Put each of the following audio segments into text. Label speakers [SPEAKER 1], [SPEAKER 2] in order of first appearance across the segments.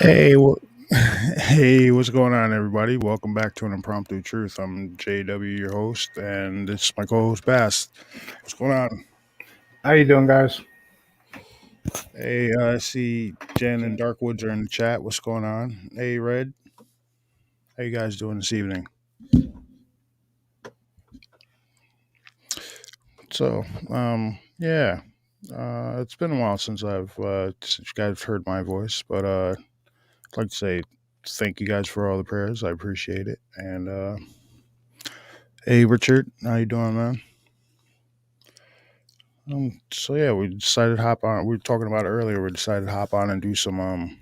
[SPEAKER 1] Hey, hey, what's going on, everybody? Welcome back to an Impromptu Truth. I'm JW, your host, and this is my co-host Bass. What's going on?
[SPEAKER 2] How you doing, guys?
[SPEAKER 1] Hey, I see Jen and Darkwoods are in the chat. What's going on? Hey, Red, how you guys doing this evening? So, yeah, it's been a while since you guys heard my voice, but I'd like to say thank you guys for all the prayers. I appreciate it. And hey, Richard, how you doing, man? So yeah, we decided to hop on. We were talking about it earlier. We decided to hop on and do some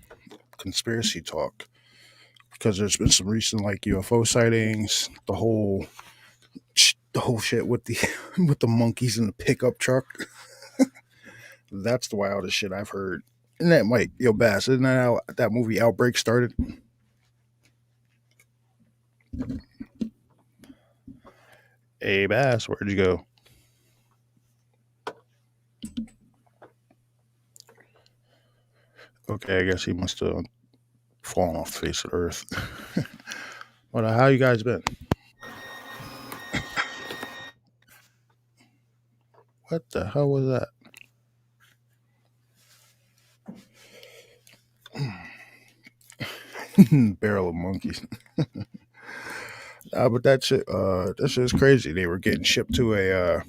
[SPEAKER 1] conspiracy talk because there's been some recent like UFO sightings. The whole shit with the with the monkeys in the pickup truck. That's the wildest shit I've heard. And that Mike, yo Bass, isn't that how that movie Outbreak started? Hey Bass, where'd you go? Okay, I guess he must have fallen off the face of the earth. But how you guys been? What the hell was that? Barrel of monkeys. But that shit is crazy. They were getting shipped to an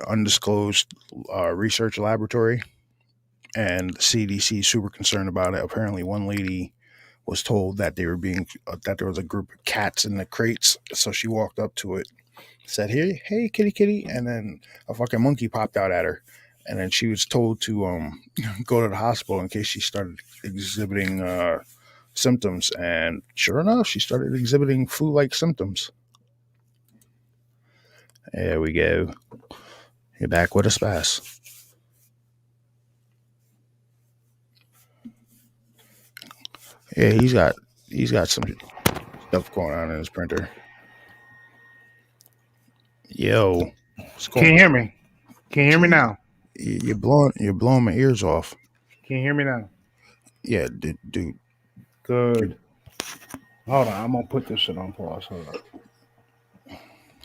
[SPEAKER 1] undisclosed research laboratory, and the CDC is super concerned about it. Apparently, one lady was told that that there was a group of cats in the crates, so she walked up to it, said, hey, kitty, kitty," and then a fucking monkey popped out at her, and then she was told to go to the hospital in case she started exhibiting symptoms, and sure enough, she started exhibiting flu-like symptoms. There we go. You're back with us, Bass. Yeah, he's got some stuff going on in his printer. Yo, what's
[SPEAKER 2] Can
[SPEAKER 1] going?
[SPEAKER 2] you hear me? Can you hear me
[SPEAKER 1] Jeez,
[SPEAKER 2] now?
[SPEAKER 1] you're blowing my ears off.
[SPEAKER 2] Can you hear me now?
[SPEAKER 1] Yeah, dude.
[SPEAKER 2] Good. Hold on, I'm gonna put this shit on pause. Hold on.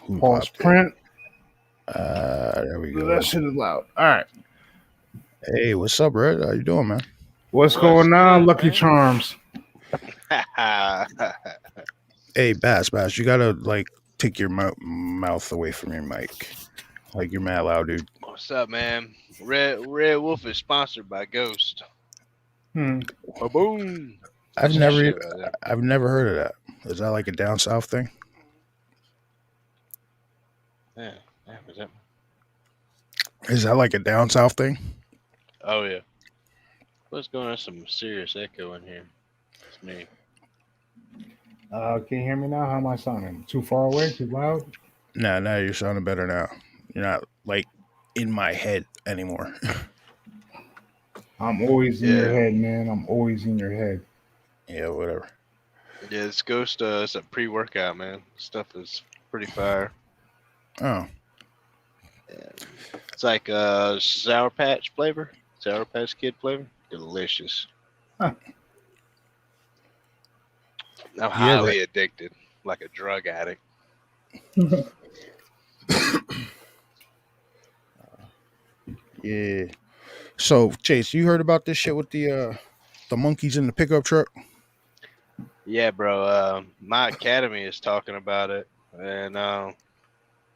[SPEAKER 1] Who
[SPEAKER 2] Pause
[SPEAKER 1] popped in?
[SPEAKER 2] print.
[SPEAKER 1] There we
[SPEAKER 2] That
[SPEAKER 1] go.
[SPEAKER 2] shit is loud. All right.
[SPEAKER 1] Hey, what's up, Red? How you doing, man?
[SPEAKER 2] What's
[SPEAKER 3] What's
[SPEAKER 2] going on,
[SPEAKER 3] good,
[SPEAKER 2] Lucky
[SPEAKER 3] man?
[SPEAKER 2] Charms?
[SPEAKER 1] Hey, Bass, you gotta like take your mouth away from your mic. Like you're mad loud, dude.
[SPEAKER 3] What's up, man? Red Wolf is sponsored by Ghost.
[SPEAKER 2] Hmm.
[SPEAKER 3] Boom.
[SPEAKER 1] I've
[SPEAKER 3] That's the
[SPEAKER 1] never,
[SPEAKER 3] shit right there.
[SPEAKER 1] I've never heard of that. Is that like a down south thing?
[SPEAKER 3] Yeah. Yeah. What's up?
[SPEAKER 1] Is that like a down south thing?
[SPEAKER 3] Oh yeah. What's going on? Some serious echo in here. It's me.
[SPEAKER 2] Can you hear me now? How am I sounding? Too far away? Too loud?
[SPEAKER 1] Nah, now you're sounding better now. You're not like in my head anymore.
[SPEAKER 2] I'm always in your
[SPEAKER 3] Yeah.
[SPEAKER 2] head, man. I'm always in your head.
[SPEAKER 1] Yeah, whatever.
[SPEAKER 3] Yeah. It's Ghost. It's a pre-workout, man. Stuff is pretty fire.
[SPEAKER 1] Oh,
[SPEAKER 3] Yeah. It's like Sour Patch flavor. Sour Patch Kid flavor. Delicious.
[SPEAKER 2] Huh.
[SPEAKER 3] I'm
[SPEAKER 1] yeah, that.
[SPEAKER 3] highly addicted, like a drug addict.
[SPEAKER 1] Yeah. So, Chase, you heard about this shit with the monkeys in the pickup truck?
[SPEAKER 3] Yeah, bro. My academy is talking about it, and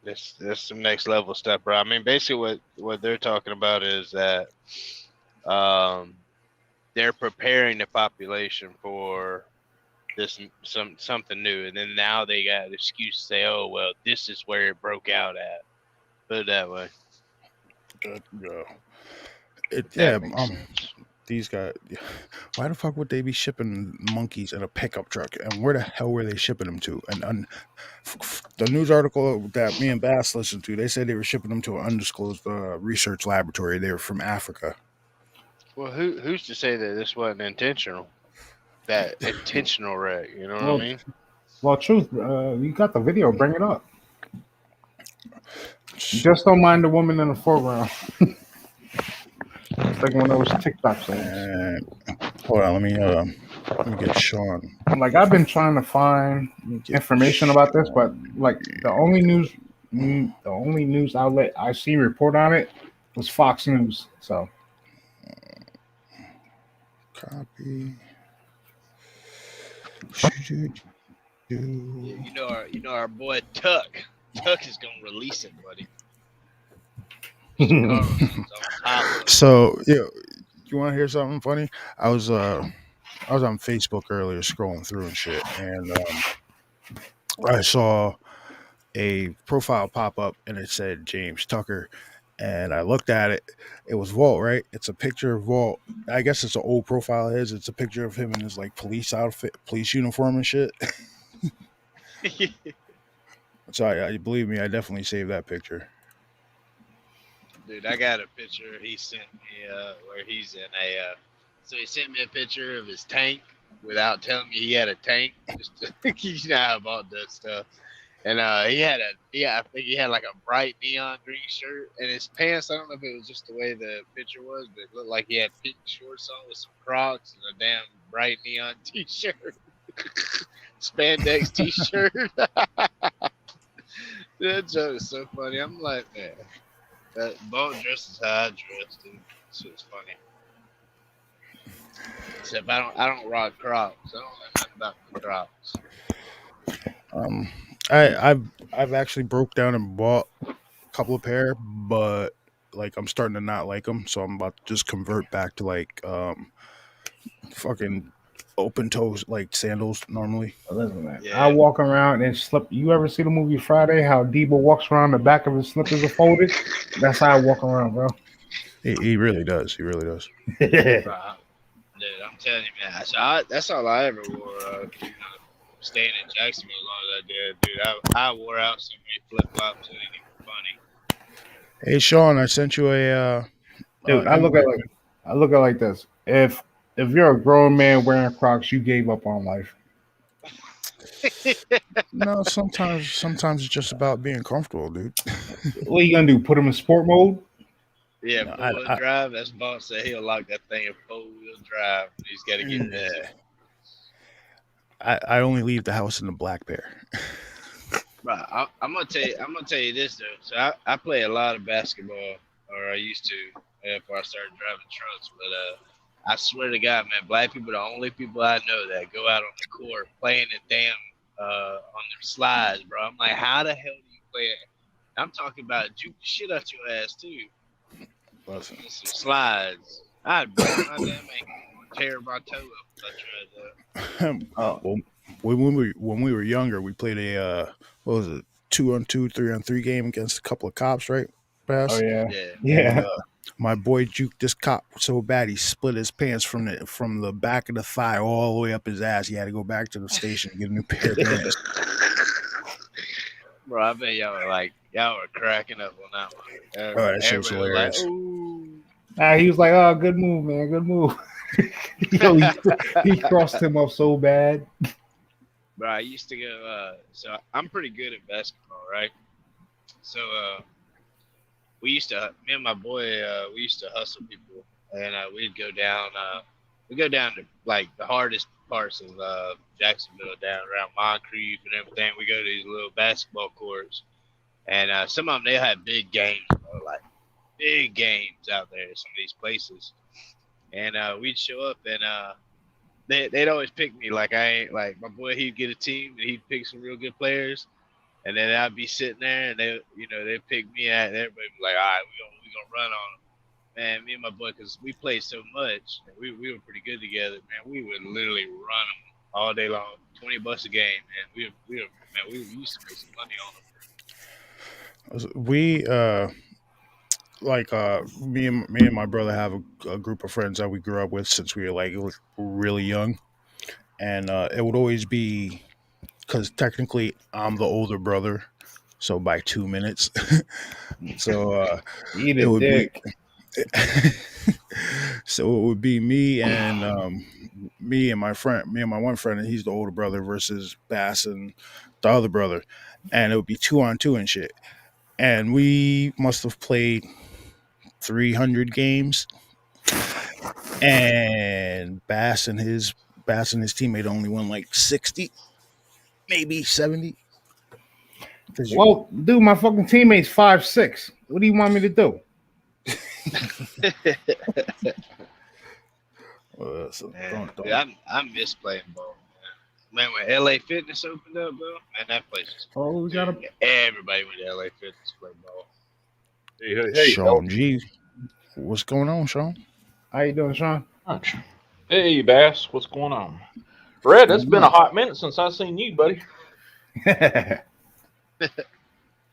[SPEAKER 3] this some next level stuff, bro. I mean, basically, what they're talking about is that um, they're preparing the population for something new, and then now they got an excuse to say, "Oh, well, this is where it broke out at." Put it that way.
[SPEAKER 1] Yeah.
[SPEAKER 3] If
[SPEAKER 1] Yeah.
[SPEAKER 3] that makes sense.
[SPEAKER 1] These guys. Why the fuck would they be shipping monkeys in a pickup truck? And where the hell were they shipping them to? And the news article that me and Bass listened to, they said they were shipping them to an undisclosed research laboratory. They were from Africa.
[SPEAKER 3] Well, who's to say that this wasn't intentional? That intentional wreck. You know what I
[SPEAKER 2] well,
[SPEAKER 3] mean?
[SPEAKER 2] well, truth. You got the video. Bring it up. Just don't mind the woman in the foreground. It's like one of those TikTok things.
[SPEAKER 1] And hold on, let me get Sean.
[SPEAKER 2] Like I've been trying to find
[SPEAKER 1] Let me get
[SPEAKER 2] information about this, but like
[SPEAKER 1] Sean.
[SPEAKER 2] the only news outlet I see report on it was Fox News. So
[SPEAKER 1] Copy.
[SPEAKER 3] Yeah, you know our boy Tuck. Tuck is gonna release it, buddy. Chicago's on top of it.
[SPEAKER 1] So yeah, you want to hear something funny? I was on Facebook earlier scrolling through and shit, and I saw a profile pop up and it said James Tucker, and I looked at it. It was Walt, right? It's a picture of Walt. I guess it's an old profile of his. It's a picture of him in his like police outfit, police uniform and shit. So I believe me, I definitely saved that picture.
[SPEAKER 3] Dude, I got a picture he sent me where he's in a. So he sent me a picture of his tank without telling me he had a tank. Just you know how about that stuff. And I think he had like a bright neon green shirt, and his pants. I don't know if it was just the way the picture was, but it looked like he had pink shorts on with some Crocs and a damn bright neon T-shirt, spandex T-shirt. That joke is so funny. I'm like, man, that Bone dresses how I dress, dude. This shit's funny. Except I don't rock Crocs. I don't know nothing about the Crocs.
[SPEAKER 1] Um, I've actually broke down and bought a couple of pair, but like I'm starting to not like them, so I'm about to just convert back to like fucking open toes like sandals normally.
[SPEAKER 2] listen, man, I
[SPEAKER 3] Yeah.
[SPEAKER 2] walk around and slip. You ever see the movie Friday? How Debo walks around, the back of his slippers are folded. That's how I walk around, bro.
[SPEAKER 1] He really does. He really does.
[SPEAKER 3] Right. Dude, I'm telling you, man. That's all I ever wore. Staying in Jacksonville as long as I did, dude. I wore out so many flip flops. It ain't even funny.
[SPEAKER 1] Hey Sean, I sent you a
[SPEAKER 2] Dude,
[SPEAKER 1] invite.
[SPEAKER 2] I look at it like this. If you're a grown man wearing Crocs, you gave up on life.
[SPEAKER 1] No, sometimes it's just about being comfortable, dude.
[SPEAKER 2] What are you gonna do? Put them in sport mode?
[SPEAKER 3] Yeah,
[SPEAKER 1] No,
[SPEAKER 3] four wheel drive. That's boss said he'll lock that thing in 4-wheel drive. He's got to get busy.
[SPEAKER 1] I only leave the house in the black pair.
[SPEAKER 3] Right, I'm gonna tell you this though. So I play a lot of basketball, or I used to before I started driving trucks. But I swear to God, man, black people are the only people I know that go out on the court playing the damn on their slides, bro. I'm like, how the hell do you play it? I'm talking about juke the shit out your ass too.
[SPEAKER 1] Listen,
[SPEAKER 3] And some slides. I'd break my damn ankle or tear my toe up if I tried that.
[SPEAKER 2] Oh,
[SPEAKER 1] well, when we were younger, we played a what was it, 2-on-2, 3-on-3 game against a couple of cops, right?
[SPEAKER 2] oh
[SPEAKER 1] Pass.
[SPEAKER 2] yeah,
[SPEAKER 3] Yeah.
[SPEAKER 1] And
[SPEAKER 2] yeah.
[SPEAKER 1] my boy juked this cop so bad he split his pants from the back of the thigh all the way up his ass. He had to go back to the station and get a new pair of pants.
[SPEAKER 3] Bro, I bet y'all were cracking up on that one.
[SPEAKER 1] Oh, that shit was
[SPEAKER 3] Everybody was like,
[SPEAKER 1] hilarious.
[SPEAKER 3] "Ooh."
[SPEAKER 2] He was like, "Oh, good move, man, good move." Yo, he crossed him up so bad.
[SPEAKER 3] Bro, I used to go. So I'm pretty good at basketball, right? So me and my boy, we used to hustle people, and we'd go down to like the hardest parts of Jacksonville, down around Moncrief and everything. We go to these little basketball courts, and some of them they had big games, bro, like big games out there. Some of these places, and we'd show up, and they'd always pick me. Like I ain't like my boy. He'd get a team, and he'd pick some real good players. And then I'd be sitting there, and they pick me at, and everybody be like, all right, we gonna run on them. Man, me and my boy, cause we played so much, and we were pretty good together. Man, we would literally run them all day long, $20 a game, man. We used to make some money on them.
[SPEAKER 1] We like me and my brother have a group of friends that we grew up with since we were like really young, and it would always be because technically I'm the older brother, so by 2 minutes. So
[SPEAKER 2] Eat
[SPEAKER 1] it
[SPEAKER 2] a
[SPEAKER 1] would be
[SPEAKER 2] dick.
[SPEAKER 1] so it would be me and my one friend, and he's the older brother versus Bass and the other brother, and it would be 2-on-2 and shit. And we must have played 300 games And Bass and his teammate only won like 60, maybe 70. Because you,
[SPEAKER 2] Well, dude, my fucking teammate's 5'6". What do you want me to do?
[SPEAKER 1] so
[SPEAKER 3] Man, dude,
[SPEAKER 1] don't.
[SPEAKER 3] I miss playing ball. Man, when LA Fitness opened up, bro, man, that place was
[SPEAKER 2] Oh, we got a.
[SPEAKER 3] everybody went to LA Fitness to play ball.
[SPEAKER 4] Hey,
[SPEAKER 1] Sean G, what's going on, Sean?
[SPEAKER 2] How you doing, Sean?
[SPEAKER 4] Lunch. Hey, Bass, what's going on? Red, it's been a hot minute since I seen you, buddy.
[SPEAKER 2] That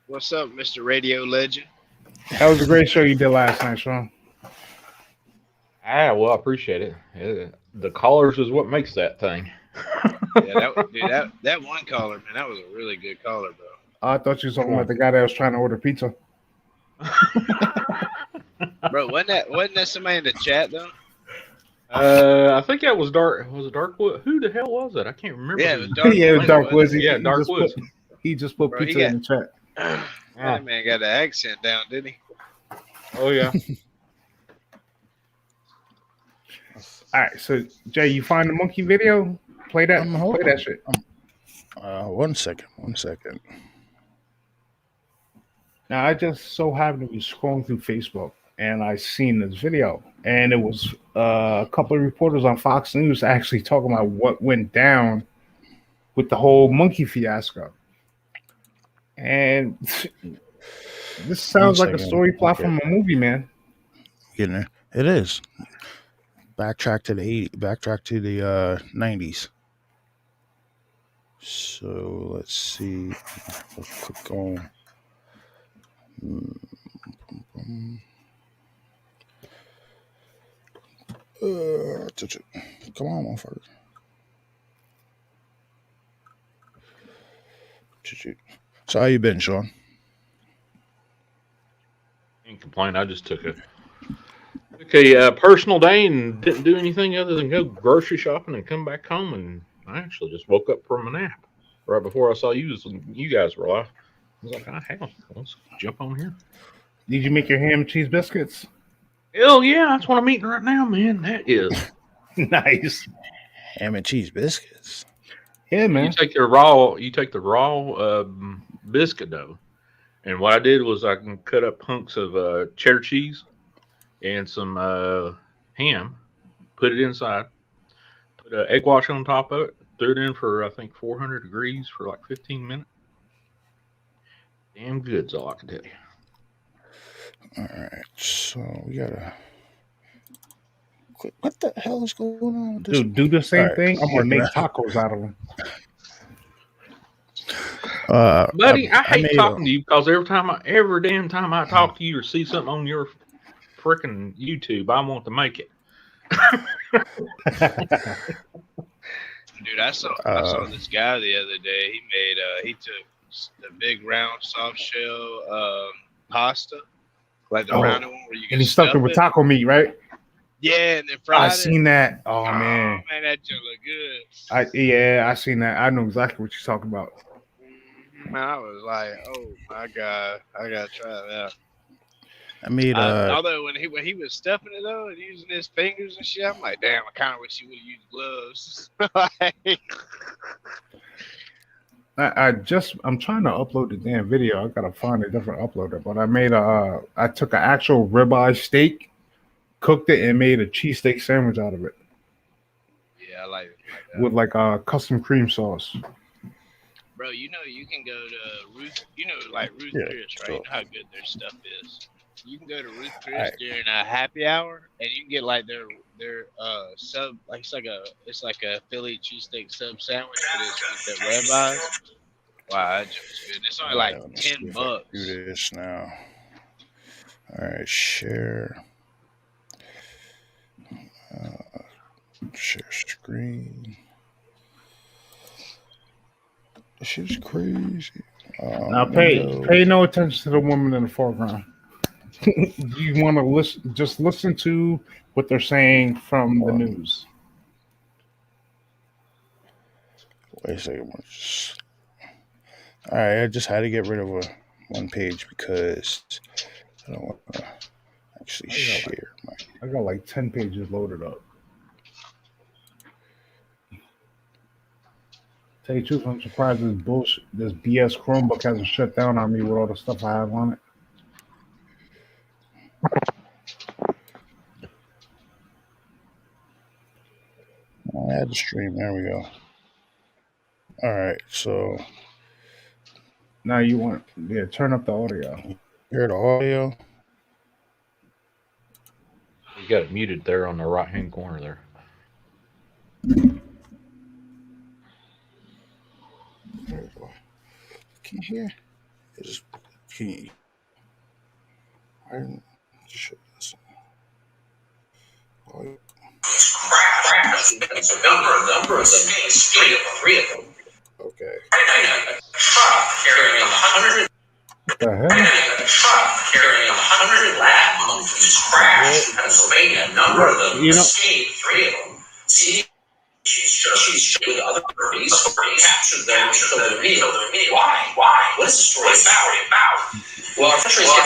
[SPEAKER 3] What's up, Mr. Radio Legend?
[SPEAKER 2] was a great show you did last night, Sean.
[SPEAKER 4] Well, I appreciate it. The callers is what makes that thing.
[SPEAKER 3] Yeah, that one caller, man, that was a really good caller, bro.
[SPEAKER 2] I thought you were talking about the guy that was trying to order pizza.
[SPEAKER 3] Bro, wasn't that somebody in the chat though?
[SPEAKER 4] I think that was Dark. Was it Darkwood? Who the hell was it? I can't remember.
[SPEAKER 3] Yeah, it was Dark.
[SPEAKER 2] Yeah, it was Dark Woods.
[SPEAKER 4] Yeah, Dark Woods.
[SPEAKER 2] He just put
[SPEAKER 3] Bro,
[SPEAKER 2] pizza in the chat.
[SPEAKER 3] That man got the accent down, didn't he?
[SPEAKER 4] Oh yeah.
[SPEAKER 2] All right, so Jay, you find the monkey video? Play that. Play that shit.
[SPEAKER 1] 1 second.
[SPEAKER 2] Now, I just so happened to be scrolling through Facebook and I seen this video, and it was a couple of reporters on Fox News actually talking about what went down with the whole monkey fiasco. And this sounds like a story plot from a movie, man.
[SPEAKER 1] Getting there. It is. Backtrack to the 90s. So let's see. Let's click on. Come on, motherfucker. So how you been, Sean?
[SPEAKER 4] Can't complain. I just took a personal day and didn't do anything other than go grocery shopping and come back home, and I actually just woke up from a nap right before I saw you guys were live. I was like, hell, let's jump on here.
[SPEAKER 2] Did you make your ham and cheese biscuits?
[SPEAKER 4] Hell yeah, that's what I'm eating right now, man. That is
[SPEAKER 2] Nice.
[SPEAKER 1] Ham and cheese biscuits.
[SPEAKER 2] Yeah, man.
[SPEAKER 4] You take the raw biscuit dough, and what I did was I can cut up hunks of cheddar cheese and some ham, put it inside, put an egg wash on top of it, threw it in for I think 400 degrees for like 15 minutes. Damn good's all I can tell you.
[SPEAKER 1] All right, so we gotta. What the hell is going on with this?
[SPEAKER 2] Dude, do the same
[SPEAKER 1] All
[SPEAKER 2] thing.
[SPEAKER 1] right,
[SPEAKER 2] I'm gonna make
[SPEAKER 1] working
[SPEAKER 2] tacos out of them.
[SPEAKER 4] Buddy, I hate talking to you because every damn time I talk to you or see something on your freaking YouTube, I want to make it.
[SPEAKER 3] Dude, I saw this guy the other day. He took the big round soft shell pasta, like the round one where you can.
[SPEAKER 2] And he stuffed it with taco meat, right?
[SPEAKER 3] Yeah, and then fried
[SPEAKER 2] I seen that. Oh
[SPEAKER 3] man, that just look good.
[SPEAKER 2] I seen that. I know exactly what you're talking about.
[SPEAKER 3] Man, I was like, oh my god, I gotta try that.
[SPEAKER 1] I made
[SPEAKER 3] although when he was stuffing it though and using his fingers and shit, I'm like, damn, I kind of wish he would have used gloves.
[SPEAKER 2] I'm trying to upload the damn video. I gotta find a different uploader, but I took an actual ribeye steak, cooked it, and made a cheesesteak sandwich out of it.
[SPEAKER 3] Yeah, I like that.
[SPEAKER 2] With like a custom cream sauce.
[SPEAKER 3] Bro, you know you can go to Ruth, like Ruth Chris, right? You know how good their stuff is. You can go to Ruth Chris during a happy hour, and you can get like their sub, like it's like a Philly cheesesteak sub sandwich, but it's with the ribeyes. Wow, that just good. It's only like $10.
[SPEAKER 1] Do this now. All right, share. Share screen. This shit's crazy.
[SPEAKER 2] Now pay no attention to the woman in the foreground. You want to just listen to what they're saying from the news.
[SPEAKER 1] Wait a second. All right, I just had to get rid of one page because I don't want to actually share my.
[SPEAKER 2] I got like 10 pages loaded up. Tell you the truth, I'm surprised this bullshit, this BS Chromebook hasn't shut down on me with all the stuff I have on it.
[SPEAKER 1] I had the stream. There we go. All right, so
[SPEAKER 2] Now you want, turn up the audio.
[SPEAKER 1] hear the audio.
[SPEAKER 4] You got it muted there on the right hand corner there.
[SPEAKER 1] Can you hear? Can you? I didn't just show this. Audio. Number of them. Three of them. Okay.
[SPEAKER 2] What the hell?
[SPEAKER 5] Carrying 100 lab monkeys crashed in Pennsylvania. A number of them escaped. 3 of them. She's with other parties, captured them and killed them immediately. Why? What is the story about? Well, our country's he's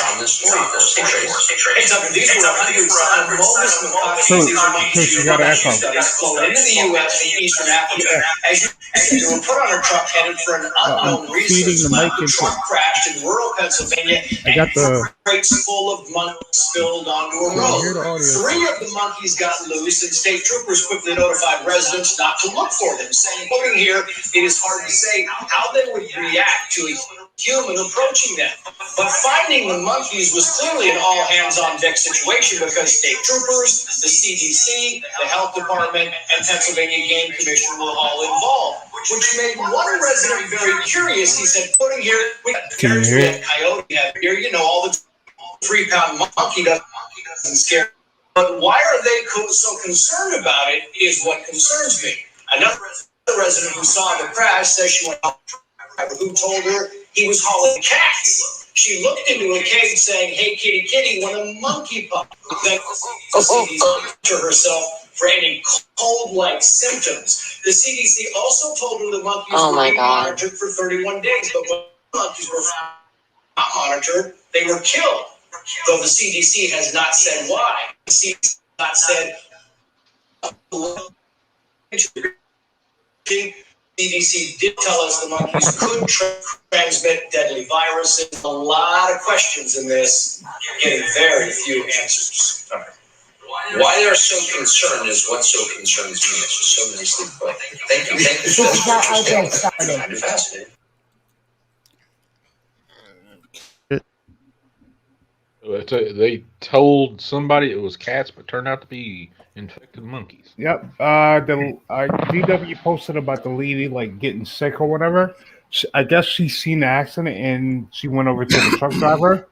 [SPEAKER 5] on this story. Hey, Tucker, these were 100 bogus monkeys.
[SPEAKER 2] You got to echo.
[SPEAKER 5] Flown into the U.S. from Eastern Africa. As they were put on a truck headed for an unknown reason. The truck crashed in rural Pennsylvania.
[SPEAKER 2] I got the
[SPEAKER 5] crates full of monkeys spilled onto a road. 3 of the monkeys got loose, and state troopers quickly notified residents not to look for them, saying, quoting here, it is hard to say how they would react to a human approaching them. But finding the monkeys was clearly an all-hands-on-deck situation because state troopers, the CDC, the health department, and Pennsylvania Game Commission were all involved, which made one resident very curious. He said, quoting here, we got a coyote here, all the 3-pound monkey doesn't scare. But why are they so concerned about it is what concerns me. Another resident who saw the crash says she went out who told her he was hauling cats. She looked into a cage saying, hey, kitty, kitty, when a monkey popped. Then the CDC to herself for any cold-like symptoms. The CDC also told her the monkeys were being monitored for 31 days. But when monkeys were not monitored, they were killed. Though the CDC has not said why. The CDC has not said CDC did tell us the monkeys could transmit deadly viruses. A lot of questions in this, getting very few answers. Why they're so concerned is what so concerns me. It's just so nicely put. Thank you.
[SPEAKER 6] This is how I get started.
[SPEAKER 5] I'm fascinated.
[SPEAKER 4] They told somebody it was cats, but turned out to be infected monkeys.
[SPEAKER 2] Yep. The GW posted about the lady like getting sick or whatever. I guess she seen the accident and she went over to the truck driver,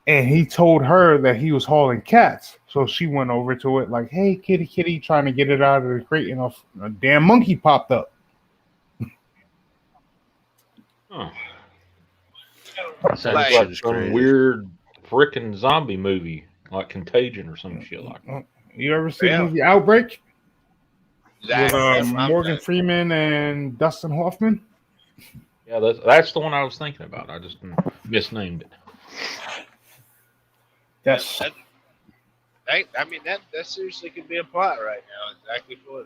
[SPEAKER 2] and he told her that he was hauling cats. So she went over to it like, "Hey, kitty, kitty," trying to get it out of the crate, and a damn monkey popped up.
[SPEAKER 4] Huh.
[SPEAKER 1] That
[SPEAKER 4] Sounds
[SPEAKER 1] shit
[SPEAKER 4] like
[SPEAKER 1] is
[SPEAKER 4] some
[SPEAKER 1] crazy.
[SPEAKER 4] weird freaking zombie movie, like Contagion or some shit like that.
[SPEAKER 2] You ever seen the movie Outbreak?
[SPEAKER 3] Exactly.
[SPEAKER 2] With Morgan Freeman and Dustin Hoffman?
[SPEAKER 4] Yeah, that's the one I was thinking about. I just misnamed it.
[SPEAKER 2] Yes.
[SPEAKER 3] I mean, that seriously could be a plot right now, exactly for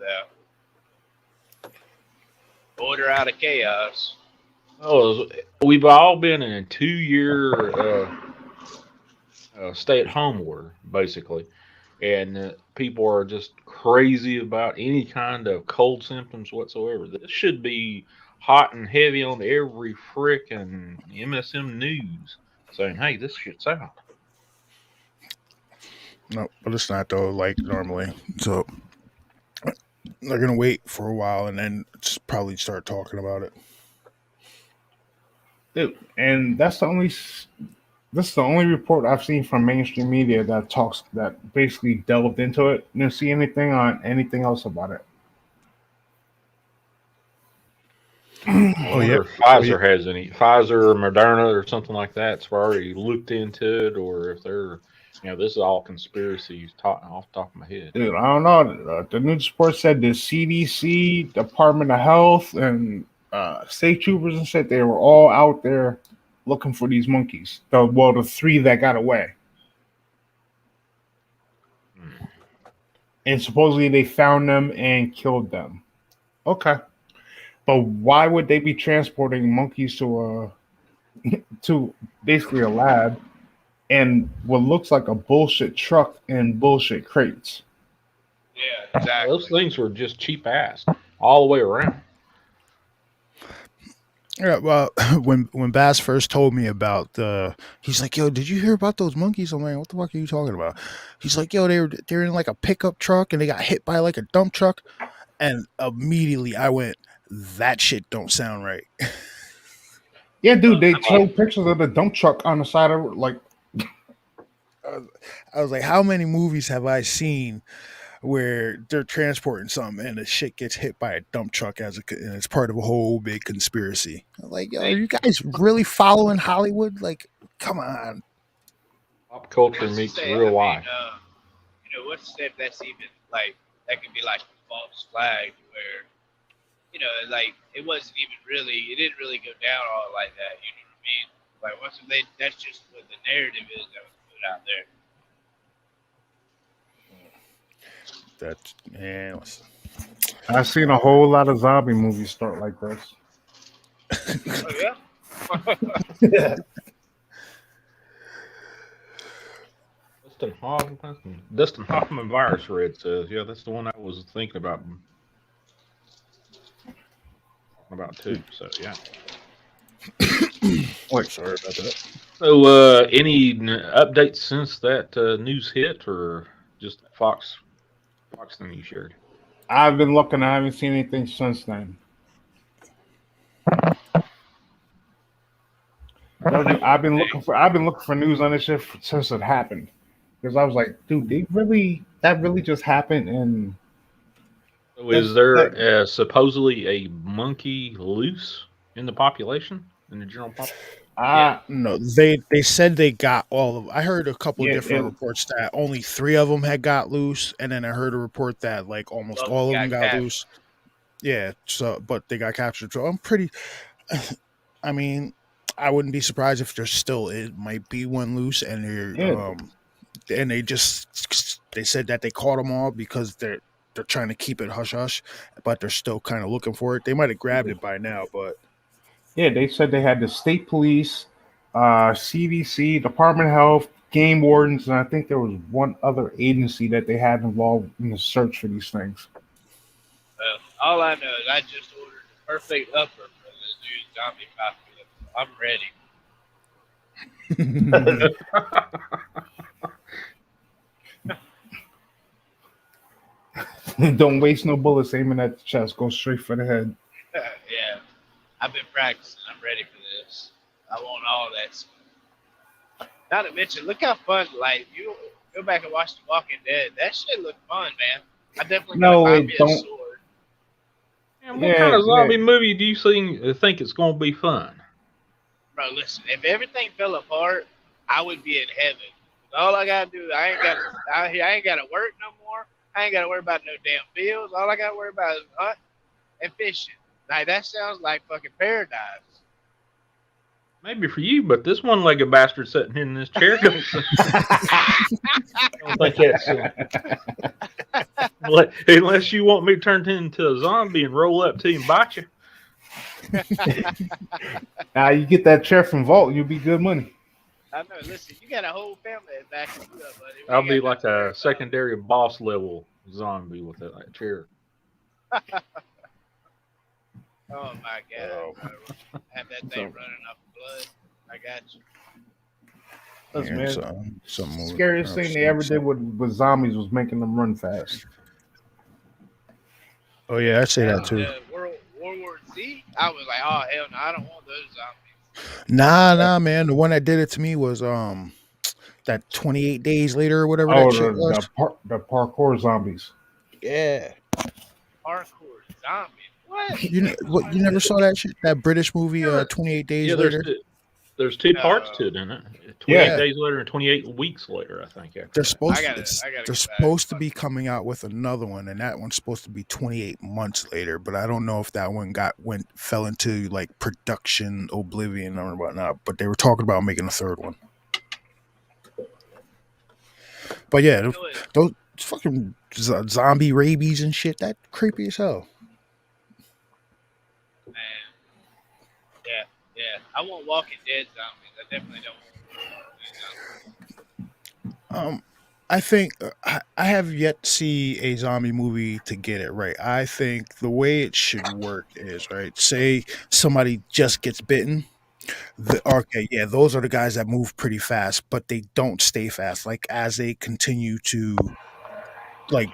[SPEAKER 3] that. Order out of chaos.
[SPEAKER 4] Oh, we've all been in a 2-year stay-at-home order, basically, and people are just crazy about any kind of cold symptoms whatsoever. This should be hot and heavy on every frickin' MSM news, saying, "Hey, this shit's out."
[SPEAKER 1] No, but it's not though. Like normally, so they're gonna wait for a while and then just probably start talking about it.
[SPEAKER 2] Dude, and that's the only report I've seen from mainstream media that basically delved into it. Didn't see anything on anything else about it.
[SPEAKER 4] I wonder if Pfizer has any, Pfizer or Moderna or something like that's already looked into it, or if they're, this is all conspiracies off the top of my head.
[SPEAKER 2] Dude, I don't know. The news report said the CDC, Department of Health, and state troopers and shit, they were all out there looking for these monkeys. The 3 that got away. and supposedly they found them and killed them. Okay, but why would they be transporting monkeys to basically a lab and what looks like a bullshit truck and bullshit crates?
[SPEAKER 3] Yeah,
[SPEAKER 4] Well, those
[SPEAKER 3] exactly.
[SPEAKER 4] things were just cheap ass all the way around.
[SPEAKER 1] Yeah, well, when Bass first told me about he's like, "Yo, did you hear about those monkeys?" I'm like, "What the fuck are you talking about?" He's like, "Yo, they're in like a pickup truck and they got hit by like a dump truck." And immediately I went, "That shit don't sound right."
[SPEAKER 2] Yeah, dude, they
[SPEAKER 3] I mean,
[SPEAKER 2] showed pictures of the dump truck on the side of like,
[SPEAKER 1] I was like, "How many movies have I seen where they're transporting something and the shit gets hit by a dump truck and it's part of a whole big conspiracy?" I'm like, "Yo, are
[SPEAKER 3] they
[SPEAKER 1] you guys really following Hollywood? Like, come on."
[SPEAKER 4] Pop culture
[SPEAKER 3] what's to
[SPEAKER 4] meets
[SPEAKER 3] say?
[SPEAKER 4] real
[SPEAKER 3] I mean,
[SPEAKER 4] life.
[SPEAKER 3] what's to say if that's even like that could be like a false flag where like it wasn't even really, it didn't really go down all like that. You know what I mean? Like what's if they? That's just what the narrative is that was put out there.
[SPEAKER 1] That man,
[SPEAKER 2] I've seen a whole lot of zombie movies start like this.
[SPEAKER 3] Oh yeah.
[SPEAKER 4] Dustin Hoffman virus red says, yeah, that's the one I was thinking about too. So yeah.
[SPEAKER 2] Like,
[SPEAKER 1] sorry about that.
[SPEAKER 4] So any updates since that news hit, or just Fox thing you shared?
[SPEAKER 2] I've been looking, I haven't seen anything since then. I've been looking for news on this shit since it happened because I was like, dude, that really just happened, and
[SPEAKER 4] So is
[SPEAKER 2] that's
[SPEAKER 4] there
[SPEAKER 2] that.
[SPEAKER 4] supposedly a monkey loose in the population, in the general population?
[SPEAKER 3] Yeah.
[SPEAKER 1] No, they said they got all of. I heard a couple of
[SPEAKER 2] Yeah,
[SPEAKER 1] different reports that only three of them had got loose, and then I heard a report that like almost
[SPEAKER 3] Love them
[SPEAKER 1] all of them
[SPEAKER 3] got
[SPEAKER 1] got
[SPEAKER 3] captured.
[SPEAKER 1] loose. Yeah, so but they got captured. So I'm pretty. I mean, I wouldn't be surprised if there's still it might be one loose, and
[SPEAKER 2] yeah,
[SPEAKER 1] they just they said that they caught them all because they're trying to keep it hush hush, but they're still kind of looking for it. They might have grabbed it by now, but
[SPEAKER 2] yeah. They said they had the state police, CDC, Department of Health, game wardens, and I think there was one other agency that they had involved in the search for these things.
[SPEAKER 3] Well, all I know is I just ordered the perfect upper for this new zombie apocalypse. I'm ready.
[SPEAKER 2] Don't waste no bullets aiming at the chest. Go straight for the head.
[SPEAKER 3] Yeah, I've been practicing. I'm ready for this. I want all that stuff. Not to mention, look how fun. Like you go back and watch The Walking Dead. That shit looked fun, man. I definitely gotta
[SPEAKER 2] No,
[SPEAKER 3] buy
[SPEAKER 2] it
[SPEAKER 3] me a
[SPEAKER 2] don't.
[SPEAKER 3] sword.
[SPEAKER 4] And what kind
[SPEAKER 2] Yeah,
[SPEAKER 4] of
[SPEAKER 2] yeah.
[SPEAKER 4] zombie movie do you think it's going to be fun?
[SPEAKER 3] Bro, listen. If everything fell apart, I would be in heaven. All I gotta do, I ain't gotta work no more. I ain't gotta worry about no damn bills. All I gotta worry about is hunt and fishing. Like that sounds like fucking paradise.
[SPEAKER 4] Maybe for you, but this one-legged bastard sitting in this chair don't, don't think that's unless you want me turned into a zombie and roll up to you and bite you.
[SPEAKER 2] Now you get that chair from Vault, you'll be good money.
[SPEAKER 3] I know. Listen, you got a whole family that backs you up, buddy. We
[SPEAKER 4] I'll
[SPEAKER 3] ain't
[SPEAKER 4] be
[SPEAKER 3] got
[SPEAKER 4] like
[SPEAKER 3] nothing to worry
[SPEAKER 4] a secondary boss level zombie with that chair.
[SPEAKER 3] about. Oh my god,
[SPEAKER 1] oh,
[SPEAKER 3] bro. Have that thing
[SPEAKER 2] So,
[SPEAKER 3] running off blood. I got you.
[SPEAKER 2] listen,
[SPEAKER 1] yeah,
[SPEAKER 2] man.
[SPEAKER 1] some movie.
[SPEAKER 2] Scariest thing they ever did with zombies was making them run fast.
[SPEAKER 1] Oh yeah, I'd say that
[SPEAKER 3] And
[SPEAKER 1] too.
[SPEAKER 3] World War Z, I was like, oh hell no, I don't want those zombies.
[SPEAKER 1] Nah, man. The one that did it to me was that 28 days later or whatever that
[SPEAKER 2] Oh,
[SPEAKER 1] shit was.
[SPEAKER 2] the parkour zombies.
[SPEAKER 1] Yeah.
[SPEAKER 3] Hardcore zombies. What?
[SPEAKER 1] You never saw that shit? That British movie,
[SPEAKER 4] Yeah,
[SPEAKER 1] 28 Days
[SPEAKER 4] yeah,
[SPEAKER 1] Later.
[SPEAKER 4] there's two parts
[SPEAKER 3] No.
[SPEAKER 4] to it, isn't it? 28
[SPEAKER 2] Yeah.
[SPEAKER 4] days later and 28 weeks later, I think. After
[SPEAKER 1] They're
[SPEAKER 4] that.
[SPEAKER 1] supposed
[SPEAKER 3] I
[SPEAKER 1] they're
[SPEAKER 3] gotta get back.
[SPEAKER 1] supposed to be coming out with another one, and that one's supposed to be 28 months later. But I don't know if that one fell into like production oblivion or whatnot. But they were talking about making a third one. But yeah,
[SPEAKER 3] You know what?
[SPEAKER 1] fucking zombie rabies and shit. That creepy as hell.
[SPEAKER 7] Man, yeah. I want Walking Dead zombies. I definitely don't want zombies.
[SPEAKER 1] I think I have yet to see a zombie movie to get it right. I think the way it should work is right. Say somebody just gets bitten. Okay, yeah, those are the guys that move pretty fast, but they don't stay fast. Like as they continue to like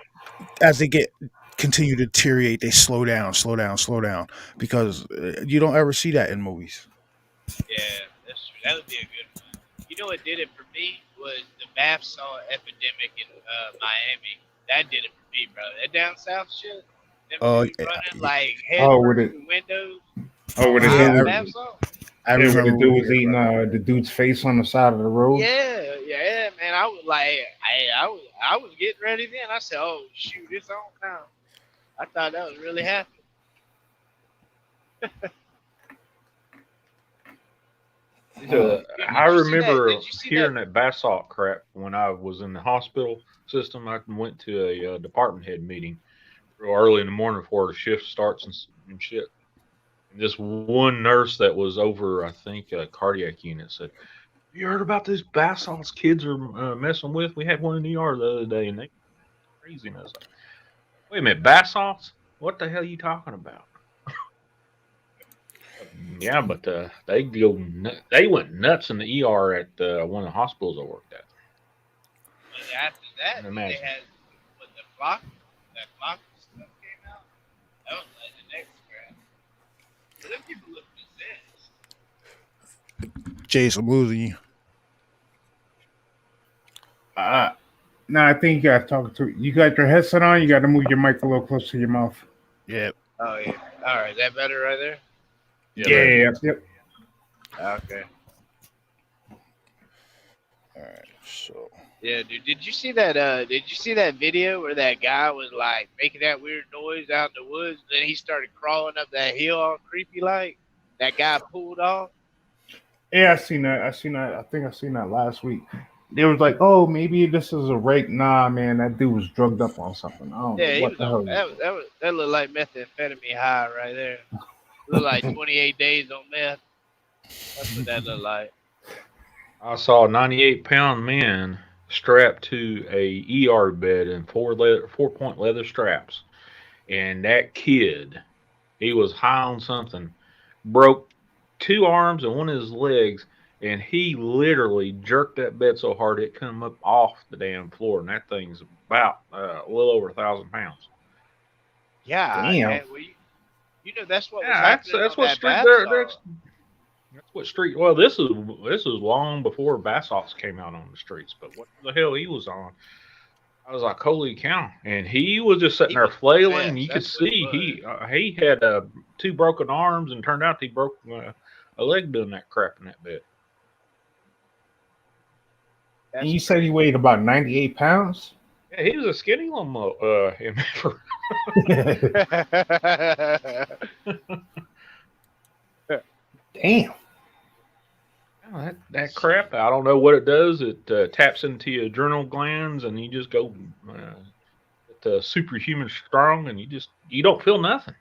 [SPEAKER 1] as they get continue to deteriorate, they slow down, slow down, slow down because you don't ever see that in movies.
[SPEAKER 7] Yeah, that's true. That would be a good one. You know what did it for me was the bath salt epidemic in Miami. That did it for me, bro. That down south shit. Them
[SPEAKER 1] Oh,
[SPEAKER 7] dudes running like head
[SPEAKER 2] Oh, with
[SPEAKER 7] first
[SPEAKER 2] it.
[SPEAKER 7] through windows.
[SPEAKER 2] Oh, with the
[SPEAKER 1] yeah,
[SPEAKER 2] dude,
[SPEAKER 7] Bath salt.
[SPEAKER 1] I
[SPEAKER 2] yeah, where the
[SPEAKER 1] remember
[SPEAKER 2] dude
[SPEAKER 1] we
[SPEAKER 2] was
[SPEAKER 1] heard
[SPEAKER 2] eating
[SPEAKER 1] about that.
[SPEAKER 2] the dude's face on the side of the road.
[SPEAKER 7] Yeah, man. I was like, I was getting ready then. I said, oh shoot, it's on now. I thought that was really happening.
[SPEAKER 4] I remember
[SPEAKER 7] Did you see
[SPEAKER 4] hearing
[SPEAKER 7] that?
[SPEAKER 4] that basalt crap when I was in the hospital system. I went to a department head meeting real early in the morning before the shift starts and shit. And this one nurse that was over, I think, a cardiac unit said, "You heard about these basalts kids are messing with? We had one in the ER the other day, and they crazy." And I was like, "Wait a minute, basalts? What the hell are you talking about?" Yeah, but they went nuts in the ER at one of the hospitals I worked at.
[SPEAKER 7] But after that,
[SPEAKER 4] Can
[SPEAKER 7] they
[SPEAKER 4] imagine.
[SPEAKER 7] had when that flock stuff came out. That was like the next crap. But them people look possessed.
[SPEAKER 1] Jace, I'm losing you.
[SPEAKER 2] No, I think you got talking to. You got your headset on. You got to move your mic a little closer to your mouth.
[SPEAKER 1] Yeah.
[SPEAKER 7] Oh yeah. All right, is that better right there?
[SPEAKER 2] Yep.
[SPEAKER 7] Okay.
[SPEAKER 1] All right. So
[SPEAKER 7] Yeah, dude. Did you see that? Did you see that video where that guy was like making that weird noise out in the woods? Then he started crawling up that hill all creepy like. That guy pulled off.
[SPEAKER 2] Yeah, I seen that. I think I seen that last week. They was like, "Oh, maybe this is a rape." Nah, man, that dude was drugged up on something. I don't know
[SPEAKER 7] Yeah, he
[SPEAKER 2] what
[SPEAKER 7] was
[SPEAKER 2] the
[SPEAKER 7] on
[SPEAKER 2] hell.
[SPEAKER 7] that looked like methamphetamine high right there. Looked like 28 days on meth. That's what that looked like.
[SPEAKER 4] I saw a 98-pound man strapped to a ER bed in 4-point leather straps, and that kid, he was high on something, broke 2 arms and one of his legs, and he literally jerked that bed so hard it come up off the damn floor, and that thing's about a little over 1,000 pounds.
[SPEAKER 7] Yeah,
[SPEAKER 2] Damn.
[SPEAKER 7] man. Well, you know that's what was
[SPEAKER 4] Yeah,
[SPEAKER 7] happening
[SPEAKER 4] that's
[SPEAKER 7] on
[SPEAKER 4] what
[SPEAKER 7] that
[SPEAKER 4] street
[SPEAKER 7] bath
[SPEAKER 4] there.
[SPEAKER 7] salt.
[SPEAKER 4] That's what street. Well, this is long before basalts came out on the streets. But what the hell he was on? I was like, holy cow! And he was just sitting
[SPEAKER 7] He
[SPEAKER 4] there
[SPEAKER 7] was
[SPEAKER 4] flailing.
[SPEAKER 7] possessed.
[SPEAKER 4] You could
[SPEAKER 7] That's what
[SPEAKER 4] see
[SPEAKER 7] it was.
[SPEAKER 4] he had 2 broken arms, and turned out he broke a leg doing that crap in that bed.
[SPEAKER 7] That's
[SPEAKER 2] And you said he weighed about 98 pounds.
[SPEAKER 4] Yeah, he was a skinny little
[SPEAKER 2] Damn.
[SPEAKER 4] that crap. I don't know what it does. It taps into your adrenal glands, and you just go superhuman strong, and you don't feel nothing.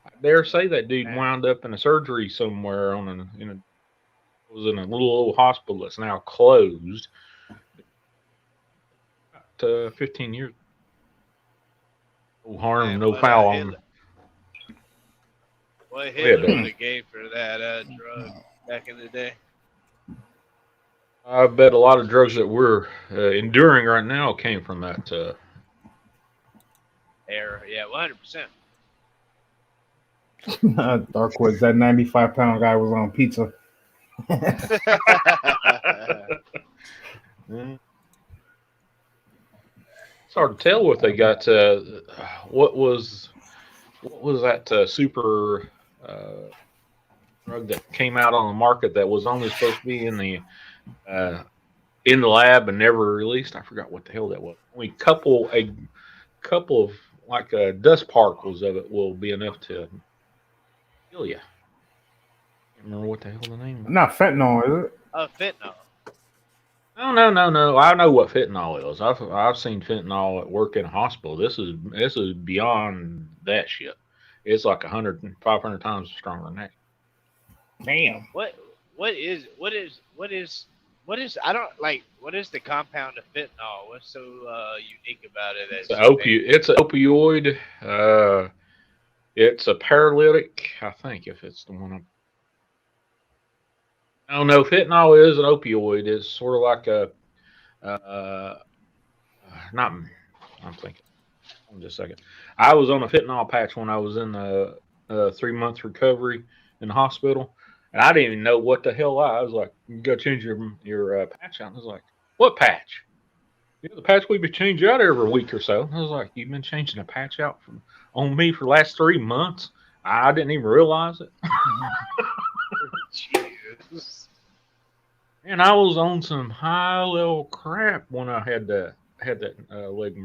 [SPEAKER 4] I dare say that dude wound up in a surgery somewhere was in a little old hospital that's now closed. 15 years. No harm, no foul on.
[SPEAKER 7] What Hitler would have gave for that drug back in the day.
[SPEAKER 4] I bet a lot of drugs that we're enduring right now came from that
[SPEAKER 7] era. Yeah, 100%.
[SPEAKER 2] Darkwoods, that 95-pound guy was on pizza.
[SPEAKER 4] It's hard to tell what they got. What was that super drug that came out on the market that was only supposed to be in the lab and never released? I forgot what the hell that was. Only a couple of like dust particles of it will be enough to kill you. I can't remember what the hell the name was.
[SPEAKER 2] Not fentanyl, is it?
[SPEAKER 7] Oh, fentanyl.
[SPEAKER 4] No. I know what fentanyl is. I've seen fentanyl at work in a hospital. This is beyond that shit. It's like 100, 500 times stronger than that.
[SPEAKER 2] Damn.
[SPEAKER 7] What is I don't like what is the compound of fentanyl? What's so unique about it
[SPEAKER 4] It's
[SPEAKER 7] as
[SPEAKER 4] an
[SPEAKER 7] it makes
[SPEAKER 4] It's an opioid. It's a paralytic. I think if it's the one. Oh no, fentanyl is an opioid. It's sort of like a not. I'm thinking. Hold on just a second. I was on a fentanyl patch when I was in the 3 month recovery in the hospital, and I didn't even know what the hell I was like. You go change your patch out. I was like, what patch? Yeah, the patch we've been changing out every week or so. I was like, you've been changing a patch out on me for the last 3 months. I didn't even realize it.
[SPEAKER 7] Jesus.
[SPEAKER 4] And I was on some high level crap when I had that leg.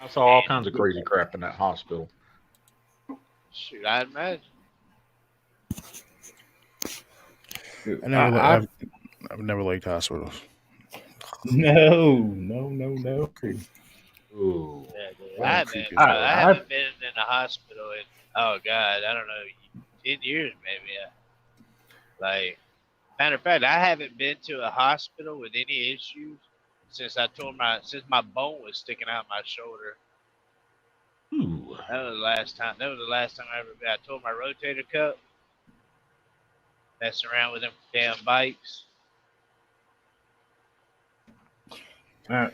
[SPEAKER 4] I saw all kinds of crazy crap in that hospital.
[SPEAKER 7] Shoot, I imagine.
[SPEAKER 2] Dude,
[SPEAKER 1] I've never liked hospitals.
[SPEAKER 2] no.
[SPEAKER 4] Ooh.
[SPEAKER 7] Yeah, dude.
[SPEAKER 1] Well,
[SPEAKER 7] I haven't,
[SPEAKER 1] creepy as
[SPEAKER 7] bro,
[SPEAKER 1] hell.
[SPEAKER 7] I haven't been in a hospital in oh god, I don't know, 10 years maybe. Like, matter of fact, I haven't been to a hospital with any issues since my bone was sticking out my shoulder.
[SPEAKER 4] Ooh.
[SPEAKER 7] That was the last time. That was the last time I ever been. I tore my rotator cuff. Messing around with them damn bikes.
[SPEAKER 4] Yeah.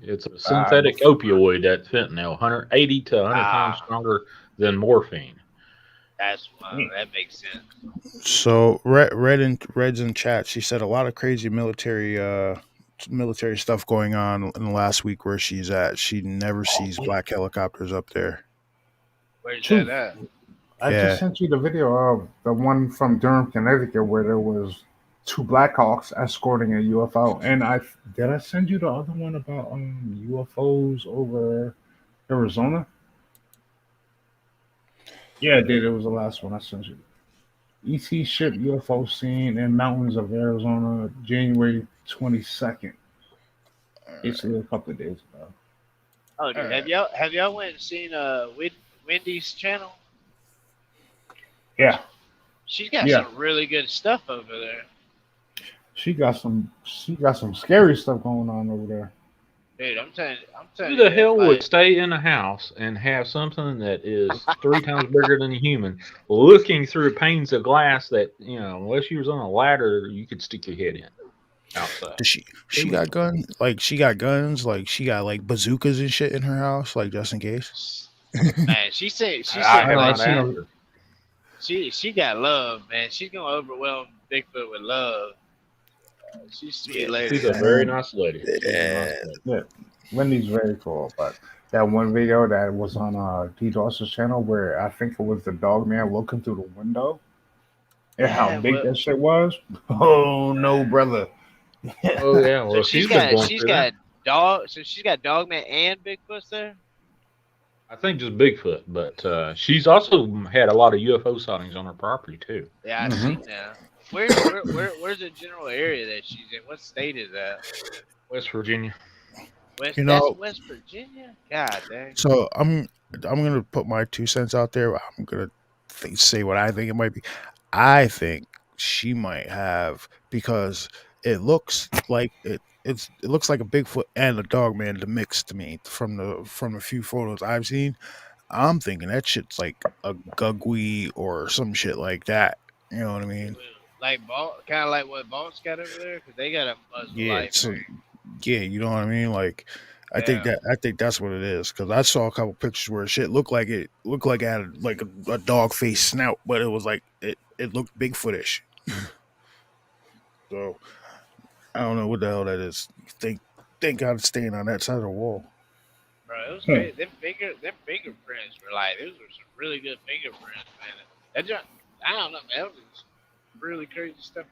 [SPEAKER 4] It's a synthetic opioid, that fentanyl, 180 to 100 times stronger than morphine.
[SPEAKER 7] That's why that makes sense.
[SPEAKER 1] So Red's in chat. She said a lot of crazy military stuff going on in the last week where she's at. She never sees black helicopters up there.
[SPEAKER 7] Where's
[SPEAKER 2] Truth.
[SPEAKER 7] that at?
[SPEAKER 2] I
[SPEAKER 1] Yeah.
[SPEAKER 2] just sent you the video of the one from Durham, Connecticut, where there was 2 Blackhawks escorting a UFO. And I send you the other one about UFOs over Arizona? Yeah, I did. It was the last one I sent you. ET ship UFO seen in mountains of Arizona, January 22nd. Basically, a couple of days ago.
[SPEAKER 7] Oh, dude, have y'all went and seen Wendy's channel?
[SPEAKER 2] Yeah.
[SPEAKER 7] She's got some really good stuff over there.
[SPEAKER 2] She got some scary stuff going on over there.
[SPEAKER 7] Dude, I'm telling
[SPEAKER 4] Who
[SPEAKER 7] you.
[SPEAKER 4] the hell would stay in a house and have something that is 3 times bigger than a human looking through panes of glass that, unless you was on a ladder, you could stick your head in outside?
[SPEAKER 1] Does she got guns? Like, she got guns? Like, she got, like, bazookas and shit in her house? Like, just in case?
[SPEAKER 7] Man, she said she got love, man. She's gonna overwhelm Bigfoot with love. She's a sweet lady.
[SPEAKER 4] She's a very nice lady.
[SPEAKER 2] Yeah, Wendy's very cool. But that one video that was on D Dawson's channel where I think it was the dog man looking through the window and how big that shit was. Oh no, brother.
[SPEAKER 4] Oh yeah. Well,
[SPEAKER 7] So she's got dog man and Bigfoot there.
[SPEAKER 4] I think just Bigfoot, but she's also had a lot of UFO sightings on her property too.
[SPEAKER 7] Yeah, I've seen that. Where's the general area that she's in? What state is that?
[SPEAKER 4] West Virginia.
[SPEAKER 7] That's West Virginia? God dang.
[SPEAKER 1] So I'm gonna put my 2 cents out there. I'm gonna say what I think it might be. I think she might have, because it looks like it looks like a Bigfoot and a Dogman to mix to me from a few photos I've seen. I'm thinking that shit's like a Gugwe or some shit like that. You know what I mean?
[SPEAKER 7] Like kind of like what Bolt's got over there, because they got a muzzle light.
[SPEAKER 1] Yeah, you know what I mean. Like, I think that's what it is, because I saw a couple pictures where shit looked like it had like a dog face snout, but it was like it looked Bigfootish. So I don't know what the hell that is. Thank God it's staying on that side of the wall.
[SPEAKER 7] Bro, it was great. Them fingerprints were like, those were some really good fingerprints, man. I don't know, man. That was really crazy stuff.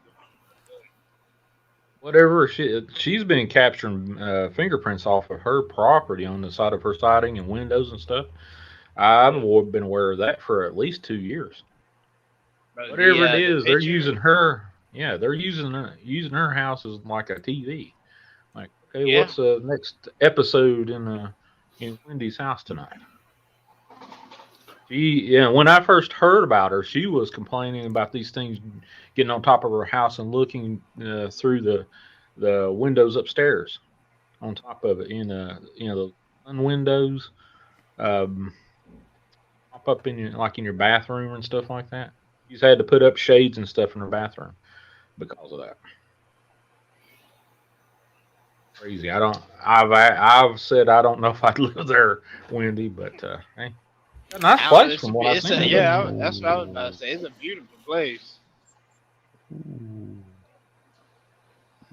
[SPEAKER 4] Whatever she's been capturing fingerprints off of her property on the side of her siding and windows and stuff. I've been aware of that for at least 2 years.
[SPEAKER 7] Bro,
[SPEAKER 4] whatever it is, they're using her Yeah, they're using her house as like a TV. Like, okay,
[SPEAKER 7] Yeah.
[SPEAKER 4] what's the next episode in Wendy's house tonight? When I first heard about her, she was complaining about these things getting on top of her house and looking through the windows upstairs on top of it. The sun windows um, pop up in your bathroom and stuff like that. She's had to put up shades and stuff in her bathroom because of that. Crazy. I've said I don't know if I'd live there, Wendy, but hey, a nice
[SPEAKER 7] I don't know,
[SPEAKER 4] place from what I've
[SPEAKER 7] it's
[SPEAKER 4] seen
[SPEAKER 7] a,
[SPEAKER 4] of it.
[SPEAKER 7] yeah, that's what I was about to say. It's a beautiful place.
[SPEAKER 1] Ooh.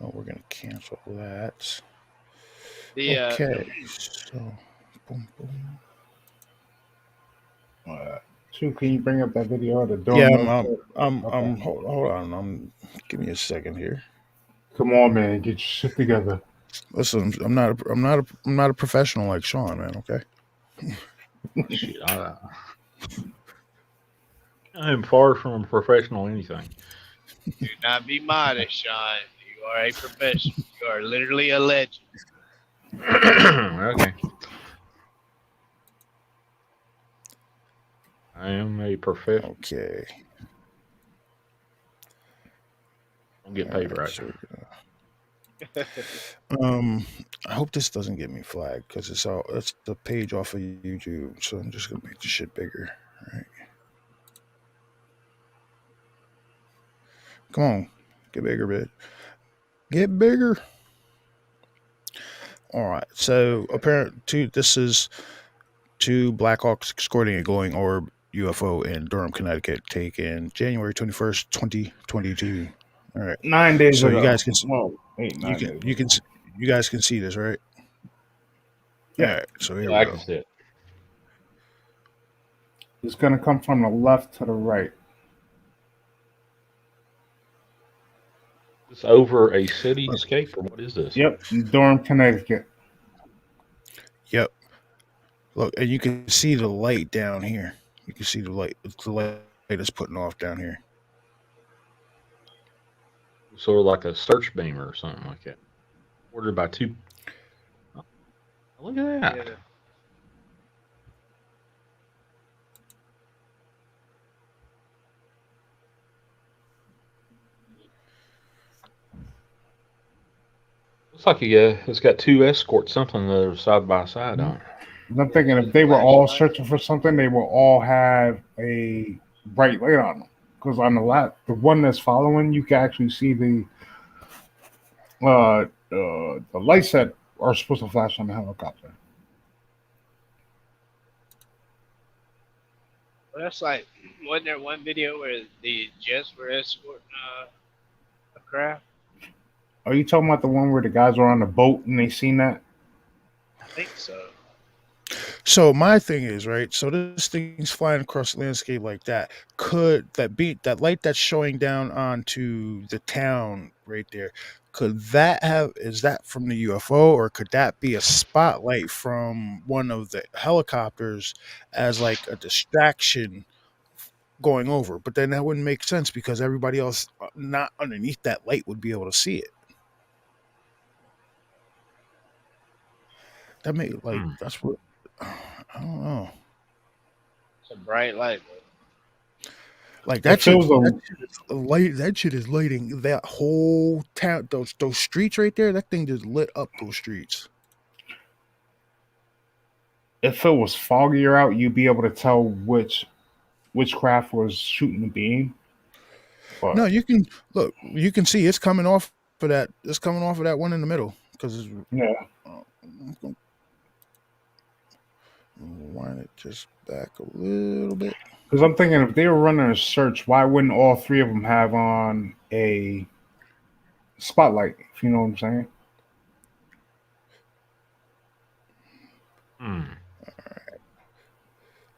[SPEAKER 1] No, we're gonna cancel that.
[SPEAKER 7] The
[SPEAKER 1] Okay, so boom, boom.
[SPEAKER 2] Two, can you bring up that video of the
[SPEAKER 1] Yeah,
[SPEAKER 2] dorm room? Okay.
[SPEAKER 1] hold on. Give me a second here.
[SPEAKER 2] Come on, man, get your shit together.
[SPEAKER 1] Listen, I'm not a professional like Sean, man. Okay.
[SPEAKER 4] Shit, I'm far from a professional anything.
[SPEAKER 7] do not be modest, Sean. You are a professional. You are literally a legend.
[SPEAKER 4] Okay. I am a professional.
[SPEAKER 1] Okay.
[SPEAKER 4] Don't get
[SPEAKER 1] All
[SPEAKER 4] paid right.
[SPEAKER 1] So I hope this doesn't get me flagged because it's the page off of YouTube. So I'm just gonna make the shit bigger. All right. Come on, get bigger, bit. Get bigger. All right. So apparently, this is two Blackhawks escorting a glowing orb UFO in Durham, Connecticut, taken January 21st, 2022. All right.
[SPEAKER 2] 9 days
[SPEAKER 1] So
[SPEAKER 2] ago.
[SPEAKER 1] you
[SPEAKER 2] 9 days ago.
[SPEAKER 1] you guys can see this, right? All
[SPEAKER 2] Yeah.
[SPEAKER 1] right. So here
[SPEAKER 4] Yeah,
[SPEAKER 1] we
[SPEAKER 4] I
[SPEAKER 1] go.
[SPEAKER 4] can see it.
[SPEAKER 2] It's gonna come from the left to the right.
[SPEAKER 4] It's over a cityscape, or what is this?
[SPEAKER 2] Yep, Durham, Connecticut.
[SPEAKER 1] Yep. Look, and you can see the light down here. You can see the light. It's the light it's putting off down here.
[SPEAKER 4] Sort of like a search beamer or something like that. Ordered by two. Oh, look at that.
[SPEAKER 7] Yeah.
[SPEAKER 4] Looks like it's got two escorts, something that are side by side on it.
[SPEAKER 2] I'm thinking if they were all searching for something, they will all have a bright light on them. Because on the one that's following, you can actually see the lights that are supposed to flash on the helicopter.
[SPEAKER 7] Well, that's like, wasn't there one video where the jets were escorting a craft?
[SPEAKER 2] Are you talking about the one where the guys were on the boat and they seen that?
[SPEAKER 7] I think so.
[SPEAKER 1] So my thing is, right? So this thing's flying across the landscape like that. Could that light that's showing down onto the town right there? Could that is that from the UFO, or could that be a spotlight from one of the helicopters as like a distraction going over? But then that wouldn't make sense because everybody else not underneath that light would be able to see it. That may that's what I don't know.
[SPEAKER 7] It's a bright light, bro.
[SPEAKER 1] Like
[SPEAKER 2] It feels
[SPEAKER 1] that shit is lighting that whole town. Those streets right there. That thing just lit up those streets.
[SPEAKER 2] if it was foggier out, you'd be able to tell which craft was shooting the beam. But
[SPEAKER 1] No, you can look. You can see it's coming off of that. It's coming off of that one in the middle because
[SPEAKER 2] yeah,
[SPEAKER 1] I'm gonna wind it just back a little bit.
[SPEAKER 2] because I'm thinking if they were running a search, why wouldn't all three of them have on a spotlight? If you know what I'm saying.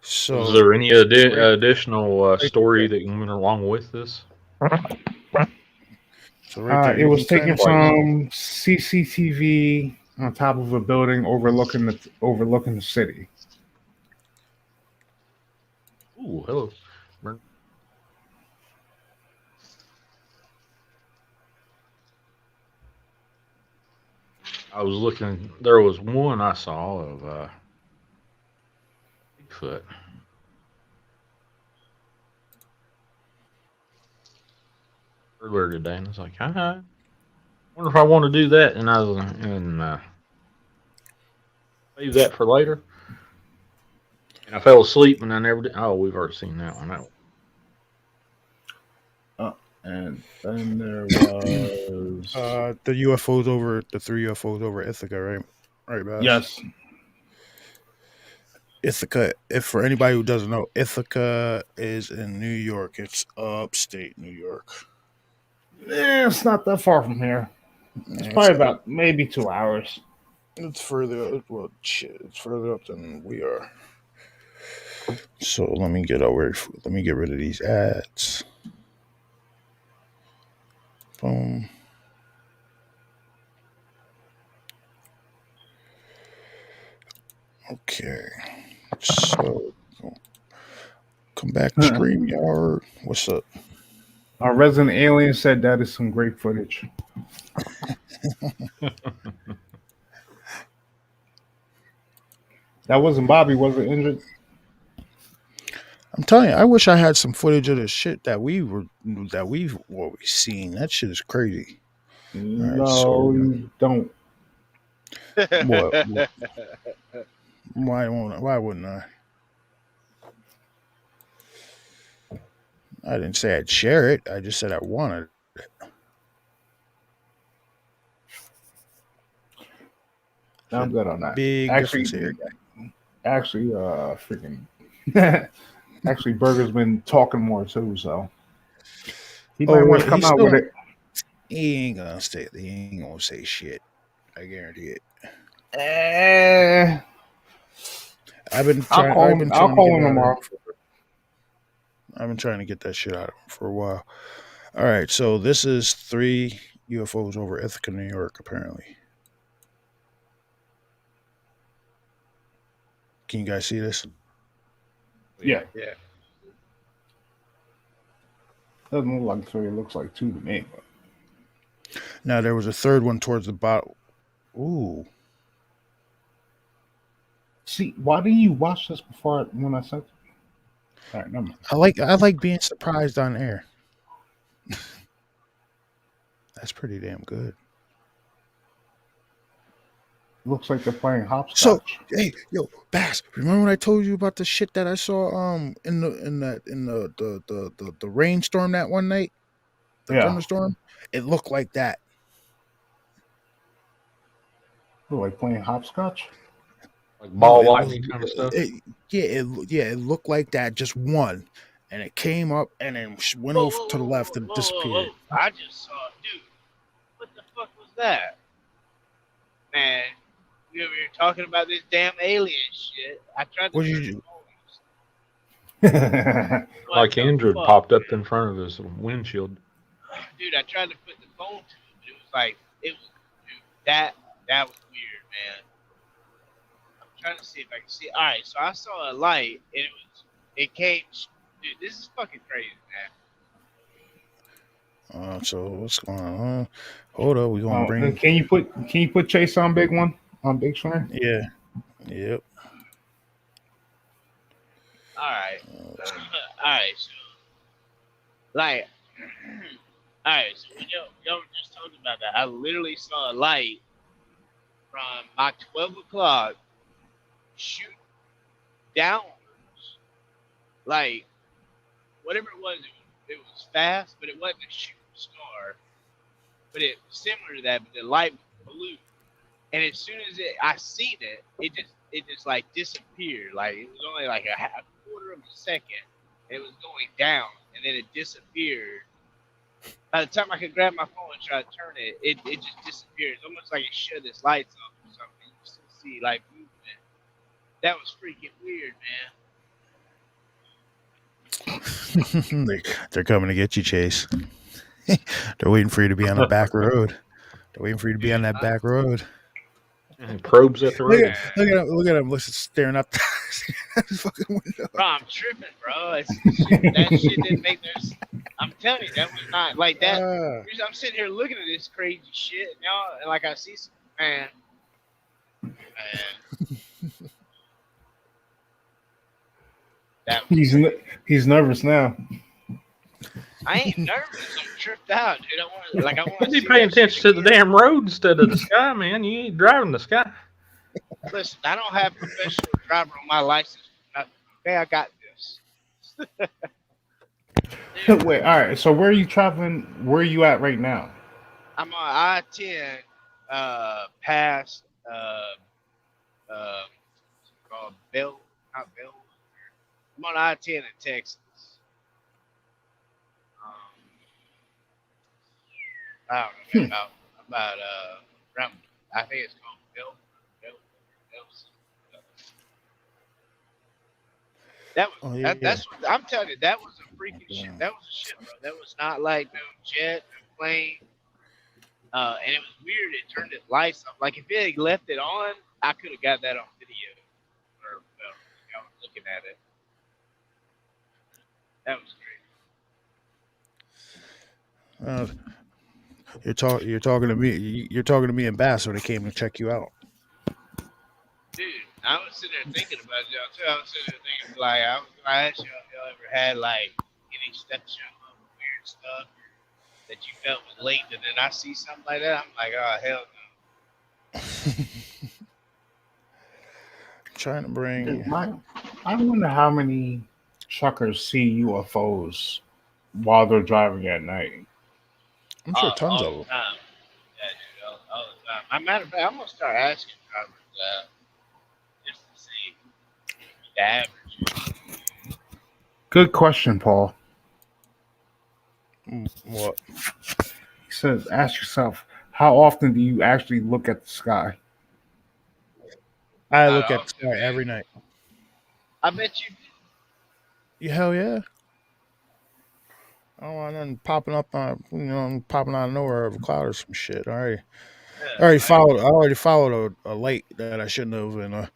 [SPEAKER 1] So,
[SPEAKER 4] is there any additional story that went along with this?
[SPEAKER 1] So right there,
[SPEAKER 2] It was taken
[SPEAKER 1] kind of
[SPEAKER 2] from CCTV on top of a building overlooking the city.
[SPEAKER 4] Ooh, hello. I was looking. There was one I saw of Bigfoot. Earlier today, and I was like, I wonder if I want to do that, and I was save that for later. And I fell asleep, and I never did. Oh, we've already seen that one.
[SPEAKER 2] And then there was
[SPEAKER 1] The UFOs over the 3 UFOs over Ithaca, right? Right, Bass?
[SPEAKER 2] yes,
[SPEAKER 1] Ithaca. If for anybody who doesn't know, Ithaca is in New York. It's upstate New York.
[SPEAKER 2] it's not that far from here. It's probably about maybe 2 hours.
[SPEAKER 1] It's further. Well, shit, it's further up than we are. So let me get over. Let me get rid of these ads. Boom. Okay. So come back to StreamYard. What's up?
[SPEAKER 2] Our resident alien said that is some great footage. That wasn't Bobby, was it, injured?
[SPEAKER 1] I'm telling you, I wish I had some footage of the shit that we've seen. That shit is crazy.
[SPEAKER 2] No,
[SPEAKER 1] so-
[SPEAKER 2] you don't.
[SPEAKER 1] What? Why wouldn't I? I didn't say I'd share it. I just said I wanted it.
[SPEAKER 2] I'm good on that.
[SPEAKER 1] Big difference here.
[SPEAKER 2] Freaking. Actually, Burger's been talking more too, so he might want to come out with it.
[SPEAKER 1] He ain't gonna say. He ain't gonna say shit. I guarantee it. I've been trying.
[SPEAKER 2] I'll call him tomorrow.
[SPEAKER 1] I've been trying to get that shit out of him for a while. All right, so this is 3 UFOs over Ithaca, New York, apparently. Can you guys see this?
[SPEAKER 2] Yeah.
[SPEAKER 3] Yeah.
[SPEAKER 2] Doesn't look like 3. It looks like 2 to me. But.
[SPEAKER 1] Now there was a third one towards the bottom. Ooh.
[SPEAKER 2] See, why didn't you watch this before when I said? All right, never mind.
[SPEAKER 1] I like being surprised on air. That's pretty damn good.
[SPEAKER 2] Looks like they're playing hopscotch.
[SPEAKER 1] So, hey, yo, Bass, remember when I told you about the shit that I saw in the rainstorm that one night? The thunderstorm? It looked like that.
[SPEAKER 2] Like playing hopscotch?
[SPEAKER 4] Like ball lightning kind of stuff?
[SPEAKER 1] It looked like that, just one. And it came up and then went over to the left and disappeared.
[SPEAKER 7] I just saw it. Dude, what the fuck was that? Man, we were talking about this damn alien shit. I tried to.
[SPEAKER 1] What did you
[SPEAKER 2] do?
[SPEAKER 4] Like Andrew popped up in front of his windshield.
[SPEAKER 7] Dude, I tried to put the phone to it, but it was like, dude, that was weird, man. I'm trying to see if I can see. All right, so I saw a light, and it came. Dude, this is fucking crazy, man.
[SPEAKER 1] So what's going on? Hold up, we gonna bring.
[SPEAKER 2] Can you put Chase on big one on big screen?
[SPEAKER 1] Yeah. Yep.
[SPEAKER 7] All right. All right. So, like, all right. So y'all were just talking about that. I literally saw a light from about 12 o'clock shoot downwards, like whatever it was was fast, but it wasn't a shooting star. But it was similar to that, but the light was blue. And as soon as I seen it, it just like disappeared. Like it was only like a quarter of a second. It was going down, and then it disappeared. By the time I could grab my phone and try to turn it, it just disappeared. It's almost like it shut its lights off or something. You still see like movement. That was freaking weird, man.
[SPEAKER 1] They're coming to get you, Chase. They're waiting for you to be on the back road. They're waiting for you to be on that back road.
[SPEAKER 4] And probes at the road.
[SPEAKER 1] Look at him staring up his fucking window.
[SPEAKER 7] Bro, I'm tripping, bro. That shit didn't make this. I'm telling you, that was not like that. I'm sitting here looking at this crazy shit, y'all, and like I see some, man. man. That was
[SPEAKER 2] He's
[SPEAKER 7] crazy.
[SPEAKER 2] he's nervous now.
[SPEAKER 7] I ain't nervous. I'm tripped out, dude. I want
[SPEAKER 4] You
[SPEAKER 7] to
[SPEAKER 4] be
[SPEAKER 7] see
[SPEAKER 4] paying
[SPEAKER 7] that shit
[SPEAKER 4] attention to the
[SPEAKER 7] again.
[SPEAKER 4] damn road instead of the sky, man. You ain't driving the sky.
[SPEAKER 7] Listen, I don't have professional driver on my license. Okay, I got this. Dude,
[SPEAKER 2] Wait, all right. So where are you traveling? Where are you at right now?
[SPEAKER 7] I'm on I-10, past called Bell, not Bell. I'm on I-10 in Texas. Um, I don't know, man, about around, I think it's called Bell. That was
[SPEAKER 1] Oh yeah.
[SPEAKER 7] that's what I'm telling you. That was a freaking shit. That was a shit, bro. That was not like no jet, no plane. And it was weird. It turned its lights off. Like if it had left it on, I could have got that on video. Or well, I was looking at it. That was crazy.
[SPEAKER 1] You're talking to me. You're talking to me and Bass when they came to check you out.
[SPEAKER 7] Dude, I was sitting there thinking about y'all too. I was sitting there thinking like I was gonna ask y'all if y'all ever had like any steps of weird stuff that you felt was late, and then I see something like that. I'm like, oh hell no.
[SPEAKER 1] Trying to bring.
[SPEAKER 2] I wonder how many truckers see UFOs while they're driving at night.
[SPEAKER 1] I'm sure tons
[SPEAKER 7] All
[SPEAKER 1] of
[SPEAKER 7] the
[SPEAKER 1] them.
[SPEAKER 7] time. Yeah, dude, all the time. As a matter of fact, I'm gonna start asking drivers just to see the average.
[SPEAKER 2] Good question, Paul.
[SPEAKER 1] What?
[SPEAKER 2] He says, ask yourself, how often do you actually look at the sky?
[SPEAKER 1] I
[SPEAKER 7] Not
[SPEAKER 1] look at the
[SPEAKER 7] often,
[SPEAKER 1] sky
[SPEAKER 7] man.
[SPEAKER 1] every night.
[SPEAKER 7] I bet you.
[SPEAKER 1] Yeah, hell yeah. I don't want nothing popping up popping out of nowhere of a cloud or some shit. I already followed a light that I shouldn't have, and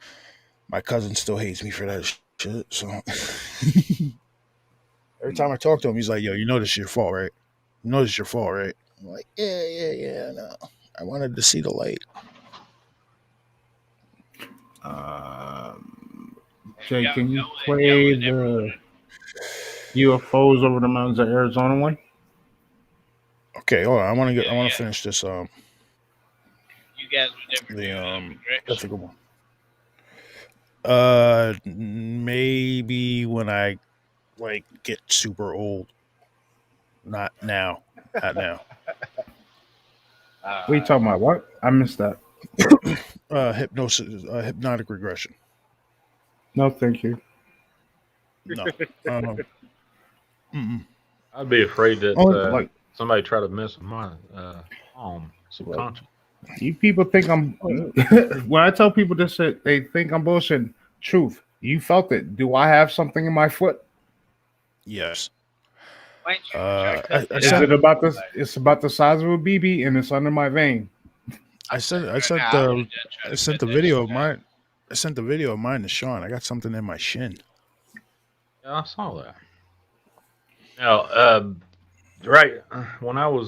[SPEAKER 1] my cousin still hates me for that shit. So every time I talk to him, he's like, "Yo, you know this is your fault, right? You know this is your fault, right?" I'm like, "Yeah. No, I wanted to see the light."
[SPEAKER 2] Jay, can you
[SPEAKER 7] Y'all
[SPEAKER 2] play
[SPEAKER 7] would never
[SPEAKER 2] the
[SPEAKER 7] want
[SPEAKER 2] UFOs over the mountains of Arizona one?
[SPEAKER 1] Okay, hold on. I want to
[SPEAKER 7] yeah.
[SPEAKER 1] finish this.
[SPEAKER 7] You guys would never do
[SPEAKER 1] The
[SPEAKER 7] immigration.
[SPEAKER 1] difficult one. Maybe when I like get super old. Not now. Not now.
[SPEAKER 2] What are you talking about? What? I missed that.
[SPEAKER 1] Hypnosis, hypnotic regression.
[SPEAKER 2] No, thank you.
[SPEAKER 1] No. Um, mm-mm.
[SPEAKER 4] I'd be afraid that
[SPEAKER 1] Only,
[SPEAKER 2] Like,
[SPEAKER 4] somebody try to mess with my
[SPEAKER 2] like
[SPEAKER 4] subconscious.
[SPEAKER 2] you people think I'm. When I tell people this shit, they think I'm bullshit. Truth. You felt it. Do I have something in my foot?
[SPEAKER 1] yes.
[SPEAKER 7] Why don't you try to cut
[SPEAKER 1] I
[SPEAKER 7] that
[SPEAKER 2] Is
[SPEAKER 7] out?
[SPEAKER 2] it about this? It's about the size of a BB, and it's under my vein.
[SPEAKER 7] I'm telling you
[SPEAKER 1] I
[SPEAKER 7] right
[SPEAKER 1] sent
[SPEAKER 7] now, I would
[SPEAKER 1] the
[SPEAKER 7] have just tried
[SPEAKER 1] I
[SPEAKER 7] to
[SPEAKER 1] sent
[SPEAKER 7] cut
[SPEAKER 1] the
[SPEAKER 7] that
[SPEAKER 1] video
[SPEAKER 7] shit
[SPEAKER 1] of
[SPEAKER 7] out.
[SPEAKER 1] mine. I sent the video of mine to Sean. I got something in my shin.
[SPEAKER 4] Yeah, I saw that. Now, right when I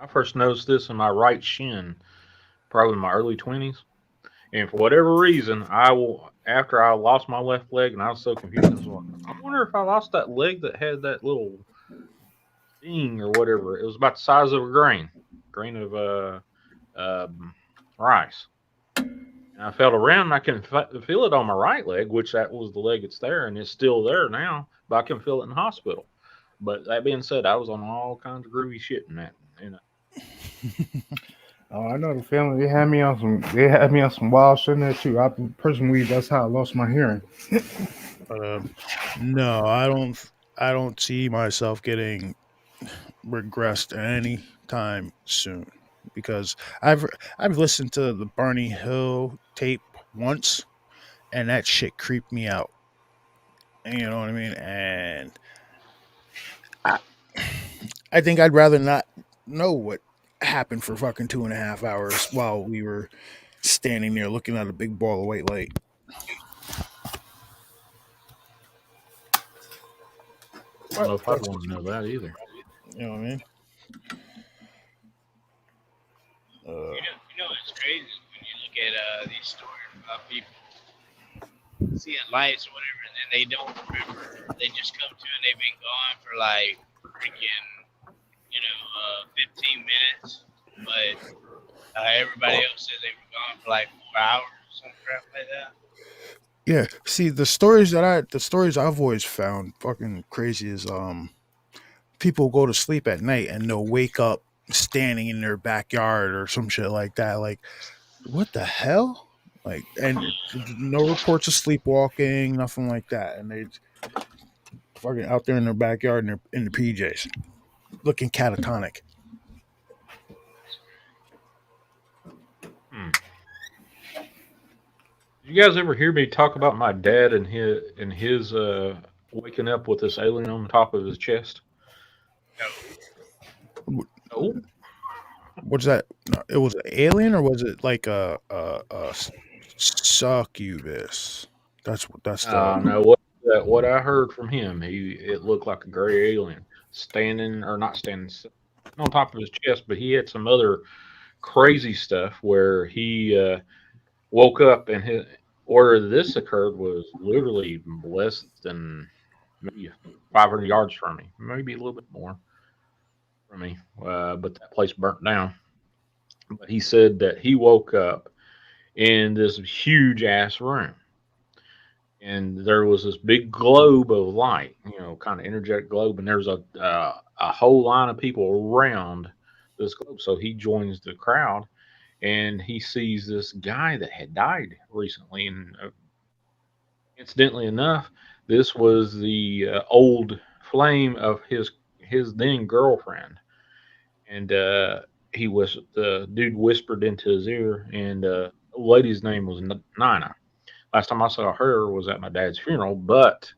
[SPEAKER 4] first noticed this in my right shin, probably in my early 20s, and for whatever reason, after I lost my left leg, and I was so confused, I was like, I wonder if I lost that leg that had that little thing or whatever. It was about the size of a grain of rice. And I felt around, and I can feel it on my right leg, which that was the leg that's there, and it's still there now. But I can feel it in the hospital. But that being said, I was on all kinds of groovy shit in that.
[SPEAKER 2] Oh, I know the feeling. They had me on some. They had me on some wild shit in there too. I personally, that's how I lost my hearing.
[SPEAKER 1] Um, no, I don't. I don't see myself getting regressed any time soon because I've listened to the Barney Hill tape once, and that shit creeped me out. You know what I mean? And I, I think I'd rather not know what happened for fucking 2.5 hours while we were standing there looking at a big ball of white light.
[SPEAKER 4] I don't
[SPEAKER 1] But
[SPEAKER 4] know if I'd
[SPEAKER 1] that's
[SPEAKER 4] want to know that either.
[SPEAKER 1] you know what I mean. Uh,
[SPEAKER 7] You know what's crazy is when you look at these stories about people seeing lights or whatever, and then they don't remember. They just come to and they've been gone for like freaking 15 minutes, but everybody else says they were gone for like 4 hours or some crap like that.
[SPEAKER 1] Yeah. See, the stories I've always found fucking crazy is people go to sleep at night and they'll wake up standing in their backyard or some shit like that. Like, what the hell? Like, and no reports of sleepwalking, nothing like that. And they fucking out there in their backyard in the PJs, looking catatonic.
[SPEAKER 4] You guys ever hear me talk about my dad and his waking up with this alien on the top of his chest? No.
[SPEAKER 1] What's that? No, it was an alien, or was it like a succubus? That's the
[SPEAKER 4] No. What I heard from him, it looked like a gray alien standing or not standing on top of his chest, but he had some other crazy stuff where he woke up and his where this occurred was literally less than maybe 500 yards from me, maybe a little bit more from me. But that place burnt down. But he said that he woke up in this huge ass room, and there was this big globe of light, kind of energetic globe, and there's a whole line of people around this globe. So he joins the crowd, and he sees this guy that had died recently, and incidentally enough, this was the old flame of his then girlfriend, and he was the dude whispered into his ear, and the lady's name was Nina. Last time I saw her was at my dad's funeral, but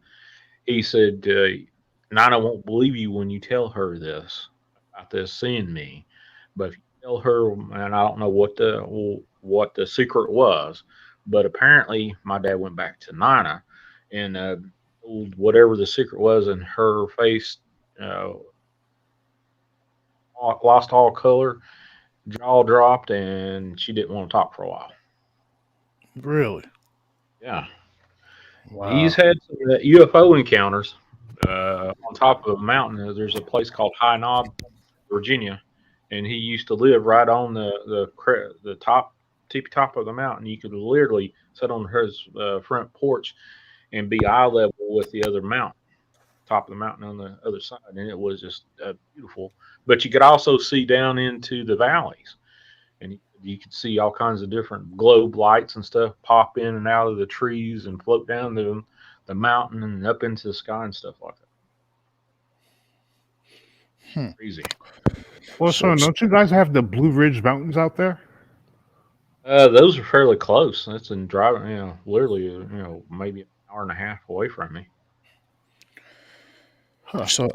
[SPEAKER 4] he said Nina won't believe you when you tell her this about this seeing me, but if you tell her, and I don't know what the secret was, but apparently my dad went back to Nina and told whatever the secret was, and her face uh, lost all color, jaw dropped, and she didn't want to talk for a while.
[SPEAKER 1] really
[SPEAKER 4] Yeah.
[SPEAKER 1] wow.
[SPEAKER 4] He's had some UFO encounters on top of a mountain. There's a place called High Knob, Virginia, and he used to live right on the tippy top of the mountain. You could literally sit on his front porch and be eye level with the other mountain, top of the mountain on the other side, and it was just beautiful. But you could also see down into the valleys, and you could see all kinds of different globe lights and stuff pop in and out of the trees and float down the mountain and up into the sky and stuff like that.
[SPEAKER 1] Hmm.
[SPEAKER 4] Crazy.
[SPEAKER 2] Well,
[SPEAKER 1] So
[SPEAKER 2] so don't you guys have the Blue Ridge Mountains out there?
[SPEAKER 4] Those are fairly close. That's in driving, literally, maybe an hour and a half away from me.
[SPEAKER 2] Huh.
[SPEAKER 1] so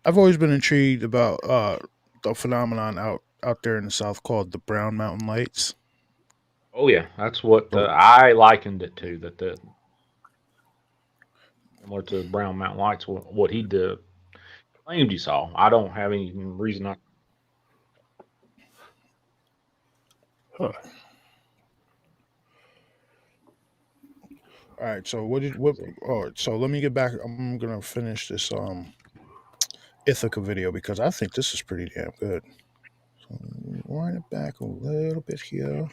[SPEAKER 1] I've always been intrigued about the phenomenon out there in the south called the Brown Mountain Lights.
[SPEAKER 4] Oh yeah, that's what
[SPEAKER 1] So
[SPEAKER 4] I likened it to. That the similar to Brown Mountain Lights, what he did claimed he saw. I don't have any reason not.
[SPEAKER 2] Huh.
[SPEAKER 1] all right, so what? All right, so let me get back. I'm gonna finish this Ithaca video because I think this is pretty damn good. So wind it back a little bit here.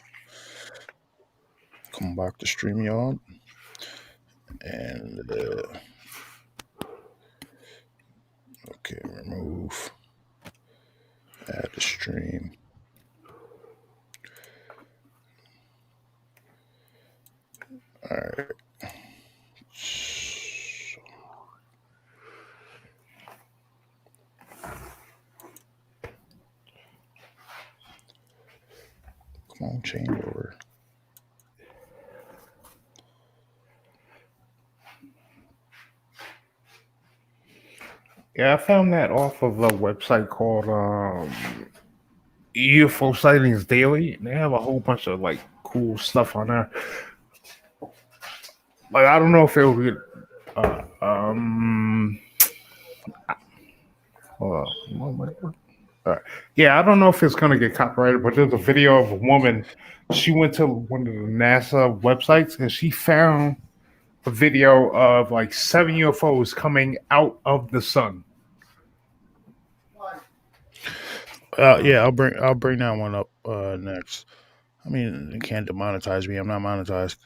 [SPEAKER 1] Come back to StreamYard and okay, remove, add the stream. All right. Come on, change over.
[SPEAKER 2] Yeah, I found that off of a website called UFO Sightings Daily. They have a whole bunch of like cool stuff on there. Like I don't know if it would be. Uh, um. Hold on. Yeah, I don't know if it's gonna get copyrighted, but there's a video of a woman. She went to one of the NASA websites and she found a video of like 7 UFOs coming out of the sun.
[SPEAKER 1] Yeah, I'll bring that one up next. I mean, it can't demonetize me. I'm not monetized.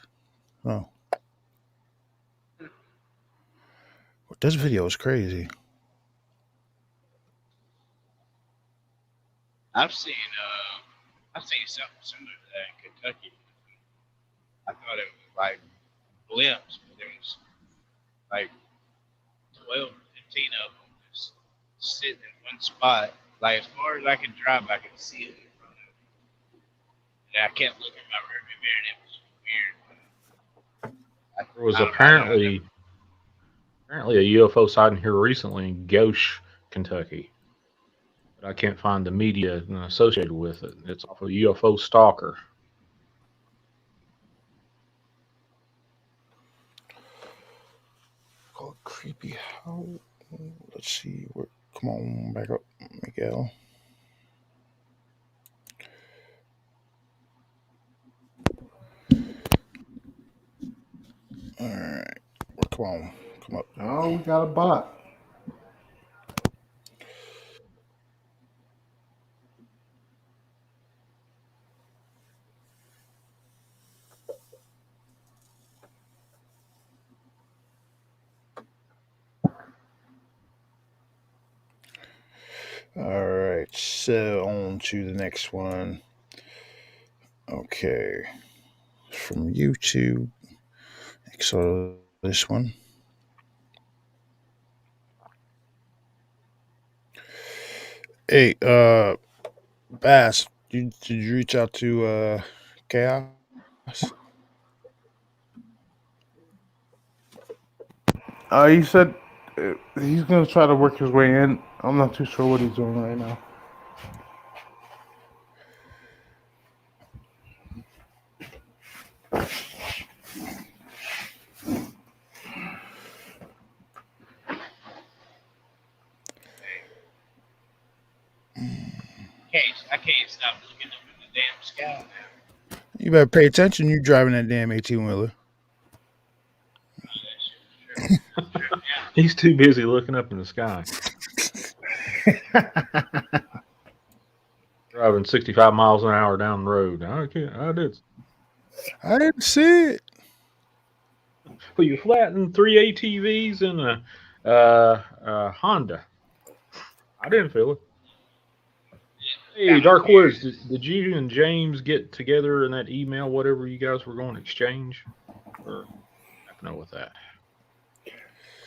[SPEAKER 1] Oh, this video is crazy.
[SPEAKER 7] I've seen something similar to that in Kentucky. I thought it was like blimps, but there was like 12 or 15 of them just sitting in one spot. Like as far as I could drive, I could see it in front of me. And I kept looking at my rearview mirror, and it was weird.
[SPEAKER 4] There was
[SPEAKER 7] I don't know.
[SPEAKER 4] apparently a UFO sighting here recently in Gauche, Kentucky. But I can't find the media associated with it. It's off of UFO Stalker.
[SPEAKER 1] Oh, creepy. How? Let's see. Come on, back up, Miguel. All right. Come up.
[SPEAKER 2] Oh, we got a bot.
[SPEAKER 1] All right. So on to the next one. Okay. From YouTube. So this one. Hey, Bass, did you reach out to Chaos?
[SPEAKER 2] He said he's gonna try to work his way in. I'm not too sure what he's doing right now.
[SPEAKER 7] I can't stop looking up in the damn sky now.
[SPEAKER 1] You better pay attention. You driving that damn 18-wheeler.
[SPEAKER 4] He's too busy looking up in the sky. Driving 65 miles an hour down the road. I
[SPEAKER 1] didn't see it.
[SPEAKER 4] Well, you flattened 3 ATVs and a Honda. I didn't feel it. Hey, Dark Woods, did you and James get together in that email, whatever you guys were going to exchange? Or I know with that.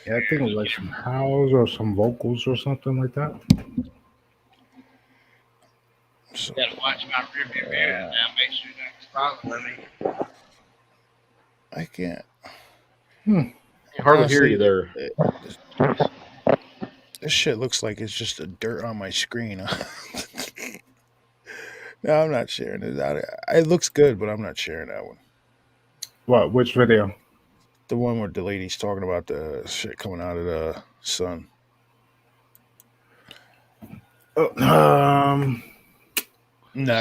[SPEAKER 2] Yeah, I think it was like some howls or some vocals or something like that.
[SPEAKER 7] So, gotta watch my rearview mirror now. Make sure that's following me.
[SPEAKER 1] I can't.
[SPEAKER 4] I hardly
[SPEAKER 1] Honestly,
[SPEAKER 4] hear you there.
[SPEAKER 1] This shit looks like it's just a dirt on my screen. No, I'm not sharing it. It looks good, but I'm not sharing that one.
[SPEAKER 2] What? Which video?
[SPEAKER 1] The one where the lady's talking about the shit coming out of the sun. No,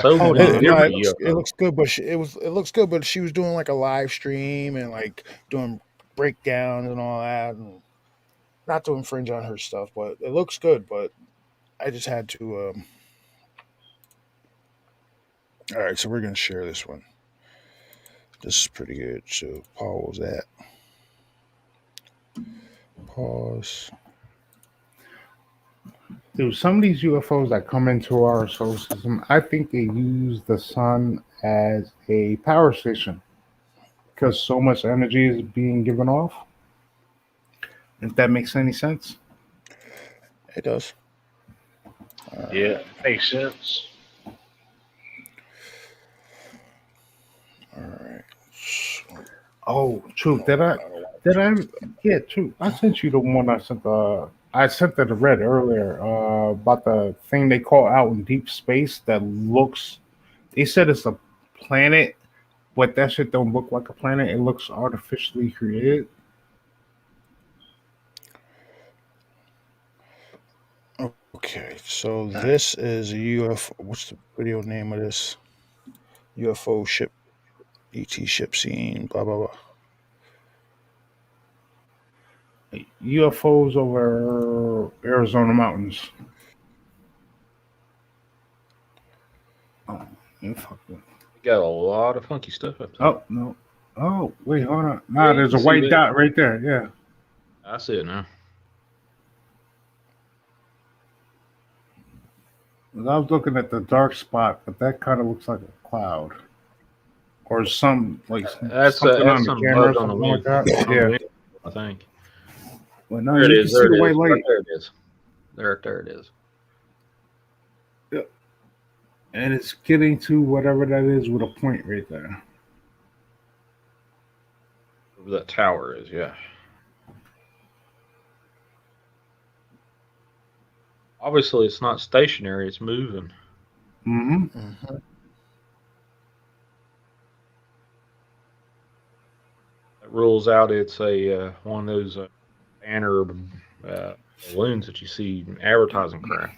[SPEAKER 4] So
[SPEAKER 1] it looks good, but it looks good, but she was doing like a live stream and like doing breakdowns and all that, and not to infringe on her stuff, but it looks good. But I just had to. All right, so we're gonna share this one. This is pretty good. So pause that. Pause.
[SPEAKER 2] Dude, some of these UFOs that come into our solar system, I think they use the sun as a power station because so much energy is being given off. If that makes any sense.
[SPEAKER 1] It does.
[SPEAKER 7] Yeah, makes sense.
[SPEAKER 1] All right.
[SPEAKER 2] Oh, true. Did I? Yeah, true. I sent you the one I sent the red earlier about the thing they call out in deep space that looks. They said it's a planet, but that shit don't look like a planet. It looks artificially created.
[SPEAKER 1] Okay, so this is a UFO. What's the video name of this? UFO ship, ET ship scene, blah, blah, blah.
[SPEAKER 2] UFOs over Arizona mountains. Oh, you fucking.
[SPEAKER 4] You got a lot of funky stuff up there.
[SPEAKER 2] Oh no. Oh wait, hold on.
[SPEAKER 4] Yeah,
[SPEAKER 2] Nah,
[SPEAKER 4] you
[SPEAKER 2] there's a
[SPEAKER 4] can see
[SPEAKER 2] white
[SPEAKER 4] that.
[SPEAKER 2] dot right there. Yeah.
[SPEAKER 4] I see it now.
[SPEAKER 2] I was looking at the dark spot, but that kind of looks like a cloud or something
[SPEAKER 4] That's
[SPEAKER 2] on the
[SPEAKER 4] some
[SPEAKER 2] camera or
[SPEAKER 4] bug on the
[SPEAKER 2] something like
[SPEAKER 4] wing.
[SPEAKER 2] that.
[SPEAKER 4] On the
[SPEAKER 2] Yeah.
[SPEAKER 4] wing, I think.
[SPEAKER 2] Well, no,
[SPEAKER 4] There it
[SPEAKER 2] you can
[SPEAKER 4] is. There
[SPEAKER 2] see the
[SPEAKER 4] it
[SPEAKER 2] white
[SPEAKER 4] is. Right
[SPEAKER 2] light.
[SPEAKER 4] there it is. There it is.
[SPEAKER 2] And it's getting to whatever that is with a point right there.
[SPEAKER 4] Where that tower is, yeah. Obviously, it's not stationary. It's moving.
[SPEAKER 2] Mm-hmm.
[SPEAKER 1] Mm-hmm.
[SPEAKER 4] That rules out it's a one of those banner balloons that you see in advertising crap.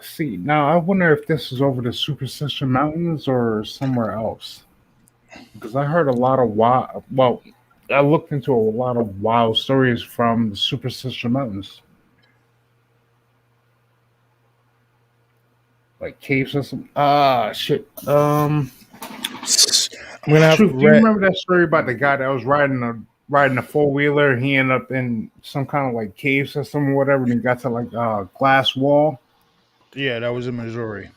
[SPEAKER 2] See, now I wonder if this is over the Superstition Mountains or somewhere else. Because I heard a lot of wild. Well, I looked into a lot of wild stories from the Superstition Mountains, like cave system. Ah, shit.
[SPEAKER 1] I'm gonna have
[SPEAKER 2] Truth. Do you
[SPEAKER 1] Red.
[SPEAKER 2] remember that story about the guy that was riding a 4-wheeler? He ended up in some kind of like cave system or whatever, and he got to like a glass wall.
[SPEAKER 1] Yeah, that was in Missouri.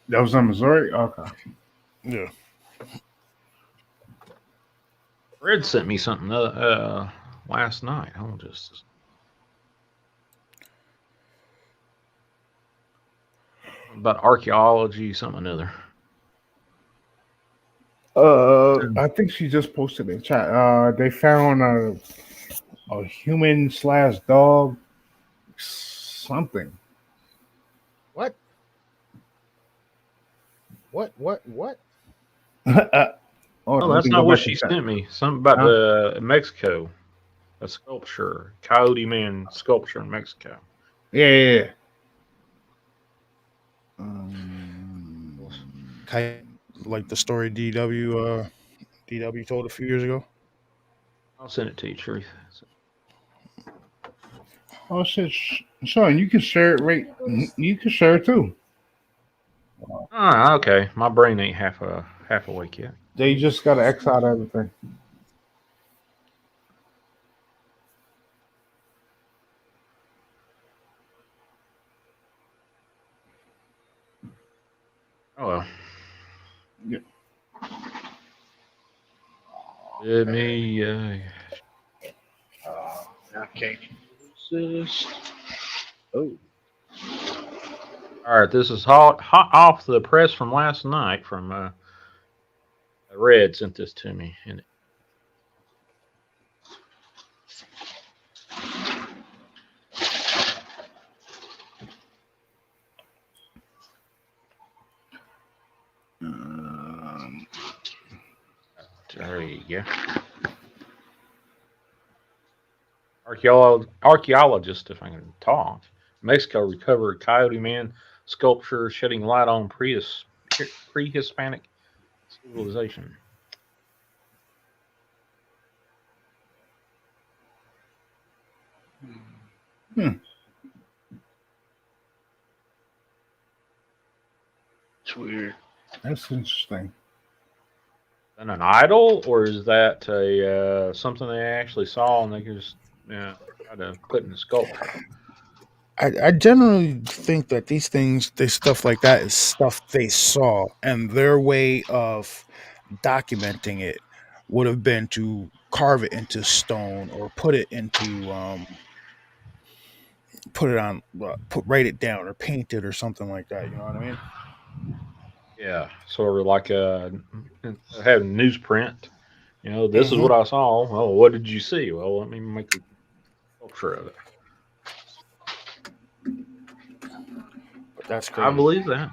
[SPEAKER 2] That was in Missouri. Okay.
[SPEAKER 1] Yeah.
[SPEAKER 4] Red sent me something last night. Hold just about archaeology, something or another.
[SPEAKER 2] I think she just posted in chat. They found a human slash dog something.
[SPEAKER 1] What? What?
[SPEAKER 2] Oh,
[SPEAKER 4] Oh,
[SPEAKER 2] let
[SPEAKER 4] that's
[SPEAKER 2] me go
[SPEAKER 4] not what
[SPEAKER 2] back to
[SPEAKER 4] she
[SPEAKER 2] chat.
[SPEAKER 4] sent me. Something about
[SPEAKER 2] Huh?
[SPEAKER 4] the Mexico, a sculpture, Coyote Man sculpture in Mexico.
[SPEAKER 2] Yeah.
[SPEAKER 1] Like the story DW told a few years ago.
[SPEAKER 4] I'll send it to you, Truth.
[SPEAKER 2] Oh shit, Sean, you can share it right. You can share it too.
[SPEAKER 4] Ah, okay. My brain ain't half awake yet.
[SPEAKER 2] They just got to X out everything.
[SPEAKER 4] Oh well.
[SPEAKER 2] Yeah.
[SPEAKER 4] Let me.
[SPEAKER 7] Okay. Resist. Oh.
[SPEAKER 4] All right, this is hot off the press from last night. From Red sent this to me, and there you go. Archaeologist, if I can talk, Mexico recovered Coyote Man sculpture, shedding light on pre-Hispanic civilization.
[SPEAKER 7] It's weird.
[SPEAKER 2] That's interesting.
[SPEAKER 4] Is that an idol, or is that a something they actually saw and they just try to put in the sculpture?
[SPEAKER 1] I generally think that this stuff like that is stuff they saw, and their way of documenting it would have been to carve it into stone or put it into put it on write it down or paint it or something like that. You know what I mean?
[SPEAKER 4] Yeah, sort of like having newsprint. This is
[SPEAKER 1] Hmm.
[SPEAKER 4] what I saw. Oh, what did you see? Well, let me make a sculpture of it.
[SPEAKER 1] But that's
[SPEAKER 4] I
[SPEAKER 1] crazy.
[SPEAKER 4] believe that.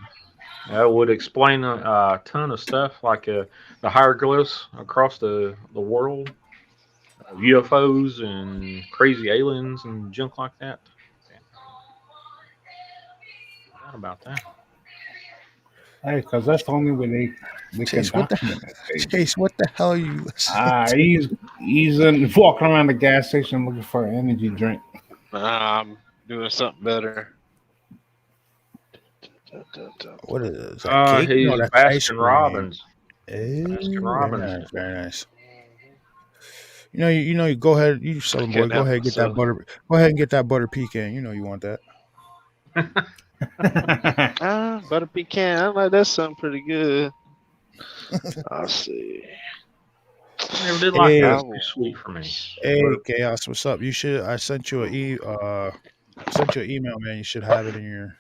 [SPEAKER 4] That would explain a ton of stuff, like the hieroglyphs across the world, UFOs and crazy aliens and junk like that. How about that?
[SPEAKER 2] Hey, because that's the only way they can
[SPEAKER 1] Chase, what the
[SPEAKER 2] document that thing.
[SPEAKER 1] Chase? What the hell are you listening to?
[SPEAKER 2] He's walking around the gas station looking for an energy drink.
[SPEAKER 3] I'm doing something better.
[SPEAKER 1] What is that? Cake? No,
[SPEAKER 4] He's
[SPEAKER 1] that's ice
[SPEAKER 4] Baskin
[SPEAKER 1] cream.
[SPEAKER 4] Robbins. Baskin
[SPEAKER 1] Very
[SPEAKER 4] Robbins.
[SPEAKER 1] nice, very nice. You go ahead, you Southern boy,
[SPEAKER 3] Can't
[SPEAKER 1] go
[SPEAKER 3] help
[SPEAKER 1] ahead and get that
[SPEAKER 3] myself.
[SPEAKER 1] butter. Go ahead and get that butter pecan. You know you want that.
[SPEAKER 3] Butter pecan. I like that something pretty good. I'll see.
[SPEAKER 4] I never did like
[SPEAKER 1] Hey,
[SPEAKER 4] that. It's too sweet for me.
[SPEAKER 1] hey, Chaos, what's up? I sent you sent you an email, man. You should have it in your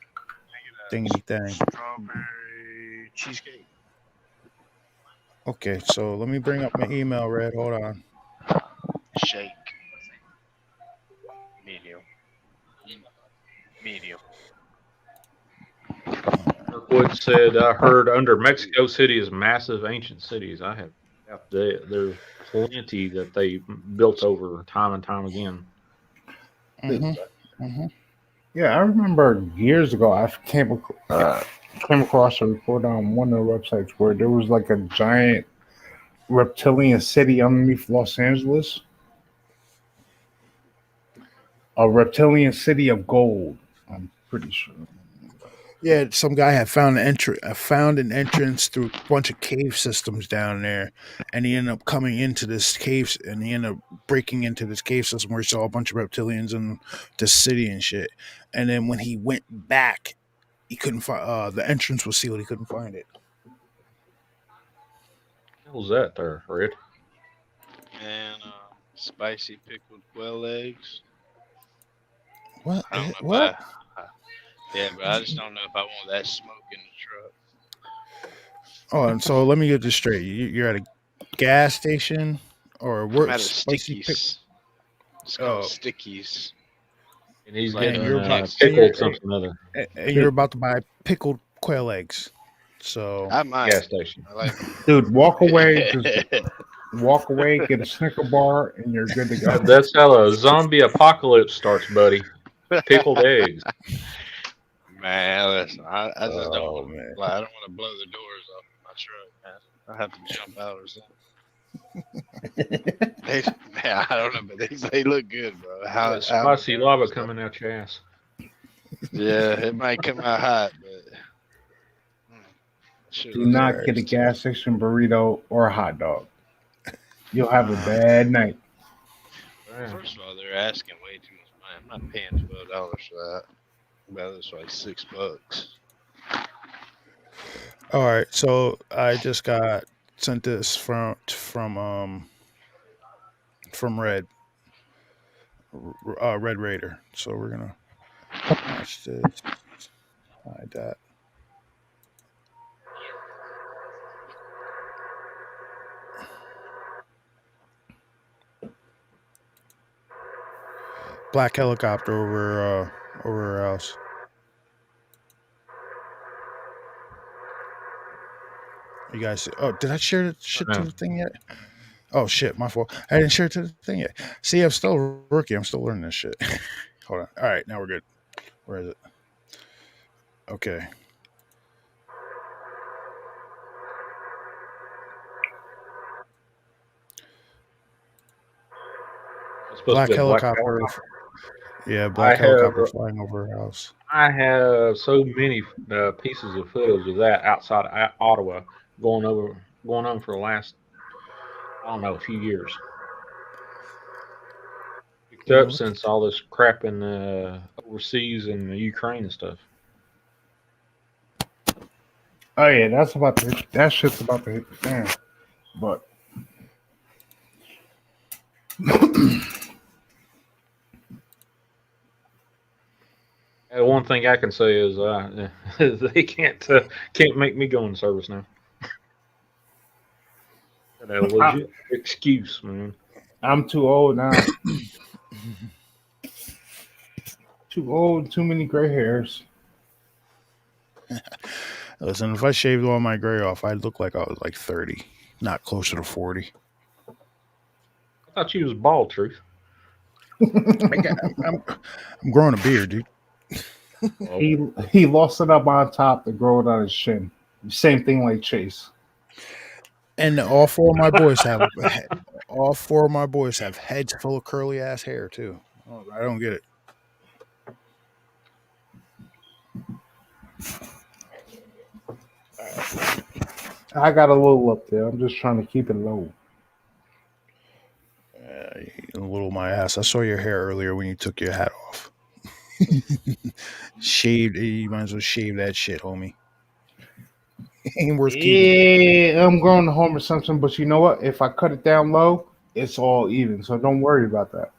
[SPEAKER 1] thingy thing.
[SPEAKER 3] Strawberry cheesecake.
[SPEAKER 1] Okay, so let me bring up my email, Red. Hold on.
[SPEAKER 3] Shake. Medium. Medium.
[SPEAKER 4] Kirkwood said, I heard under Mexico City is massive ancient cities. I have there's plenty that they built over time and time again.
[SPEAKER 2] Yeah, I remember years ago I came across a report on one of the websites where there was like a giant reptilian city underneath Los Angeles. A reptilian city of gold. I'm pretty sure.
[SPEAKER 1] Yeah, some guy had found an entrance through a bunch of cave systems down there, and he ended up coming into this cave, and he ended up breaking into this cave system where he saw a bunch of reptilians in the city and shit. And then when he went back, he couldn't find the entrance was sealed. He couldn't find it.
[SPEAKER 4] What was that there, Red?
[SPEAKER 3] And spicy pickled quail eggs.
[SPEAKER 1] What?
[SPEAKER 3] I don't know
[SPEAKER 1] What?
[SPEAKER 3] Yeah, but I just don't know if I want that smoke in the truck.
[SPEAKER 1] Oh, and so let me get this straight. You're at a gas station or
[SPEAKER 3] I'm
[SPEAKER 1] work
[SPEAKER 3] out of
[SPEAKER 1] spicy pick.
[SPEAKER 3] stickies. It's called stickies.
[SPEAKER 4] And he's
[SPEAKER 3] Like,
[SPEAKER 4] getting
[SPEAKER 1] you're about
[SPEAKER 4] pickled something other.
[SPEAKER 1] and you're about to buy pickled quail eggs. So
[SPEAKER 3] I might.
[SPEAKER 4] Gas station.
[SPEAKER 3] I like
[SPEAKER 2] Dude, walk away, just walk away, get a Snicker bar, and you're good to go.
[SPEAKER 4] That's how a zombie apocalypse starts, buddy. Pickled eggs.
[SPEAKER 3] Man, listen, I just don't
[SPEAKER 1] Oh,
[SPEAKER 3] want to.
[SPEAKER 1] man.
[SPEAKER 3] Like, I don't want to blow the doors off my truck, man. I have to jump out or something. Man, I don't know, but they look good, bro. How
[SPEAKER 4] Spicy lava coming out your ass.
[SPEAKER 3] Yeah, it might come out hot, but
[SPEAKER 2] Do not get a gas station burrito or a hot dog. You'll have a bad night.
[SPEAKER 3] First of all, they're asking way too much money. I'm not paying $12 for that. Well, it's like $6.
[SPEAKER 1] all right, so I just got sent this from Red Red Raider. So we're gonna watch this. Hide that. Black helicopter over our house. You guys, did I share the shit to the thing yet? Oh shit, my fault. I didn't share it to the thing yet. See, I'm still a rookie. I'm still learning this shit. Hold on. All right, now we're good. Where is it? Okay. Black helicopter. Yeah, black helicopter flying over our house.
[SPEAKER 4] I have so many pieces of footage of that outside Ottawa going on for the last, I don't know, a few years. Picked up since all this crap in overseas and the Ukraine and stuff.
[SPEAKER 2] Oh yeah, that shit's about to hit the fan. But
[SPEAKER 4] one thing I can say is they can't make me go in service now. Got a legit excuse, man.
[SPEAKER 2] I'm too old now. Too old, too many gray hairs.
[SPEAKER 1] Listen, if I shaved all my gray off, I'd look like I was like 30, not closer to 40.
[SPEAKER 4] I thought you was bald, Truth.
[SPEAKER 1] I'm growing a beard, dude.
[SPEAKER 4] Well,
[SPEAKER 2] He lost it up on top to grow it on his chin. Same thing like Chase.
[SPEAKER 1] And all four of my boys have heads full of curly ass hair too. Oh, I don't get it.
[SPEAKER 2] I got a little up there. I'm just trying to keep it low.
[SPEAKER 1] A little my ass. I saw your hair earlier when you took your hat off. Shaved. You might as well shave that shit, homie. Ain't worth keeping.
[SPEAKER 2] Yeah, I'm going to Homer Simpson, but you know what? If I cut it down low, it's all even. So don't worry about that.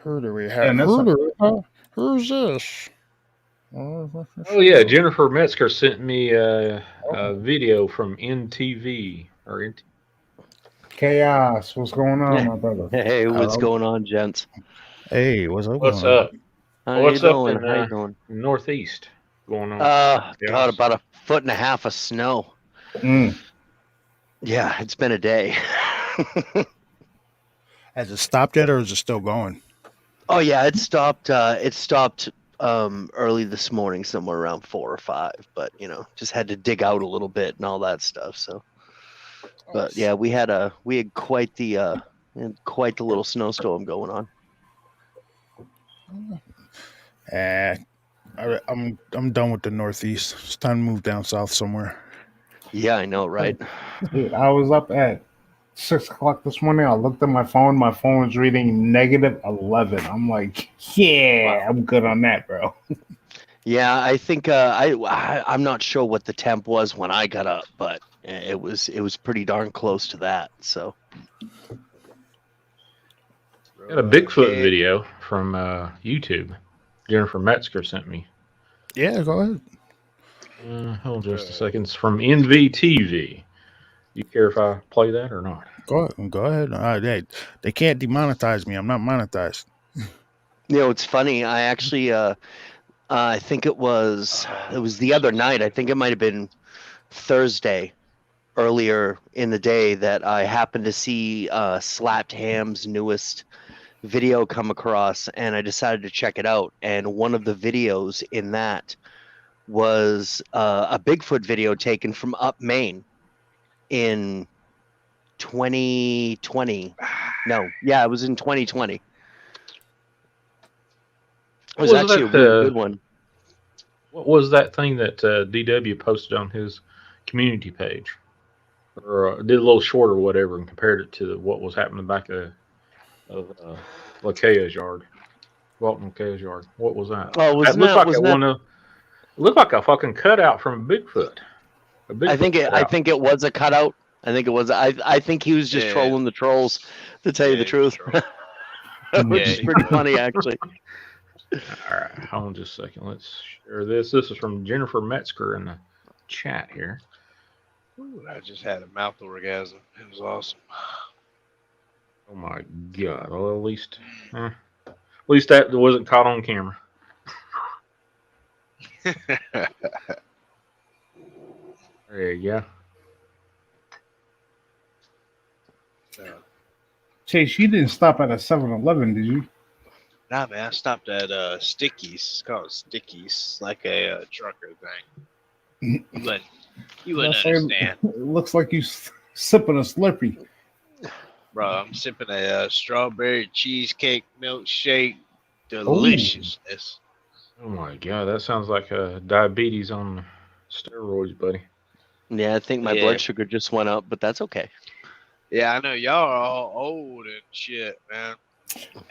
[SPEAKER 2] And that's
[SPEAKER 1] Who's this?
[SPEAKER 4] oh yeah, Jennifer Metzger sent me a video from NTV or
[SPEAKER 2] Chaos. What's going on, my brother?
[SPEAKER 8] Hey, what's
[SPEAKER 1] Hello.
[SPEAKER 8] going on, gents?
[SPEAKER 1] Hey, what's up?
[SPEAKER 4] What's
[SPEAKER 1] going on?
[SPEAKER 4] up?
[SPEAKER 8] How
[SPEAKER 4] What's
[SPEAKER 8] you
[SPEAKER 4] up
[SPEAKER 8] doing?
[SPEAKER 4] in
[SPEAKER 8] How you doing?
[SPEAKER 4] Northeast going on?
[SPEAKER 8] God, about a foot and a half of snow.
[SPEAKER 2] Mm.
[SPEAKER 8] Yeah, it's been a day.
[SPEAKER 1] Has it stopped yet, or is it still going?
[SPEAKER 8] Oh yeah, it stopped. It stopped early this morning, somewhere around 4 or 5. But just had to dig out a little bit and all that stuff. So, but yeah, we had quite the little snowstorm going on.
[SPEAKER 1] I'm done with the Northeast. It's time to move down south somewhere.
[SPEAKER 8] Yeah, I know, right?
[SPEAKER 2] Dude, I was up at 6 o'clock this morning. I looked at my phone. My phone was reading -11. I'm like, yeah, I'm good on that, bro.
[SPEAKER 8] Yeah, I think I'm not sure what the temp was when I got up, but it was pretty darn close to that. So.
[SPEAKER 4] Got a Bigfoot video from YouTube. Jennifer Metzger sent me.
[SPEAKER 1] Yeah, go ahead.
[SPEAKER 4] Hold just a second. It's from NVTV. You care if I play that or not?
[SPEAKER 1] Go ahead. They can't demonetize me. I'm not monetized.
[SPEAKER 8] It's funny. I actually, I think it was the other night. I think it might have been Thursday, earlier in the day, that I happened to see Slapped Ham's newest video come across, and I decided to check it out. And one of the videos in that was a Bigfoot video taken from up Maine in 2020. No, yeah, it was in 2020. It was actually a really good one.
[SPEAKER 4] What was that thing that DW posted on his community page? Or did a little short or whatever and compared it to what was happening back of Lakea's yard. Walton Lakea's yard. What was that?
[SPEAKER 8] Oh,
[SPEAKER 4] It looked like a fucking cutout from a Bigfoot.
[SPEAKER 8] I think it was a cutout. I think it was. I think he was just trolling the trolls, to tell you the truth. Which is pretty funny, actually.
[SPEAKER 4] All right, hold on just a second. Let's share this. This is from Jennifer Metzger in the chat here.
[SPEAKER 3] Ooh, I just had a mouth orgasm. It was awesome.
[SPEAKER 4] Oh my god! Well, at least that wasn't caught on camera. There you go.
[SPEAKER 2] Chase, you didn't stop at a 7-Eleven, did you?
[SPEAKER 3] Nah, man, I stopped at Stickies. It's called Stickies, like a trucker thing. You wouldn't understand.
[SPEAKER 2] It looks like you sipping a Slurpee.
[SPEAKER 3] Bro, I'm sipping a strawberry cheesecake milkshake. Deliciousness.
[SPEAKER 4] Oh my god, that sounds like diabetes on steroids, buddy.
[SPEAKER 8] Yeah, I think my blood sugar just went up, but that's okay.
[SPEAKER 3] Yeah, I know y'all are all old and shit, man.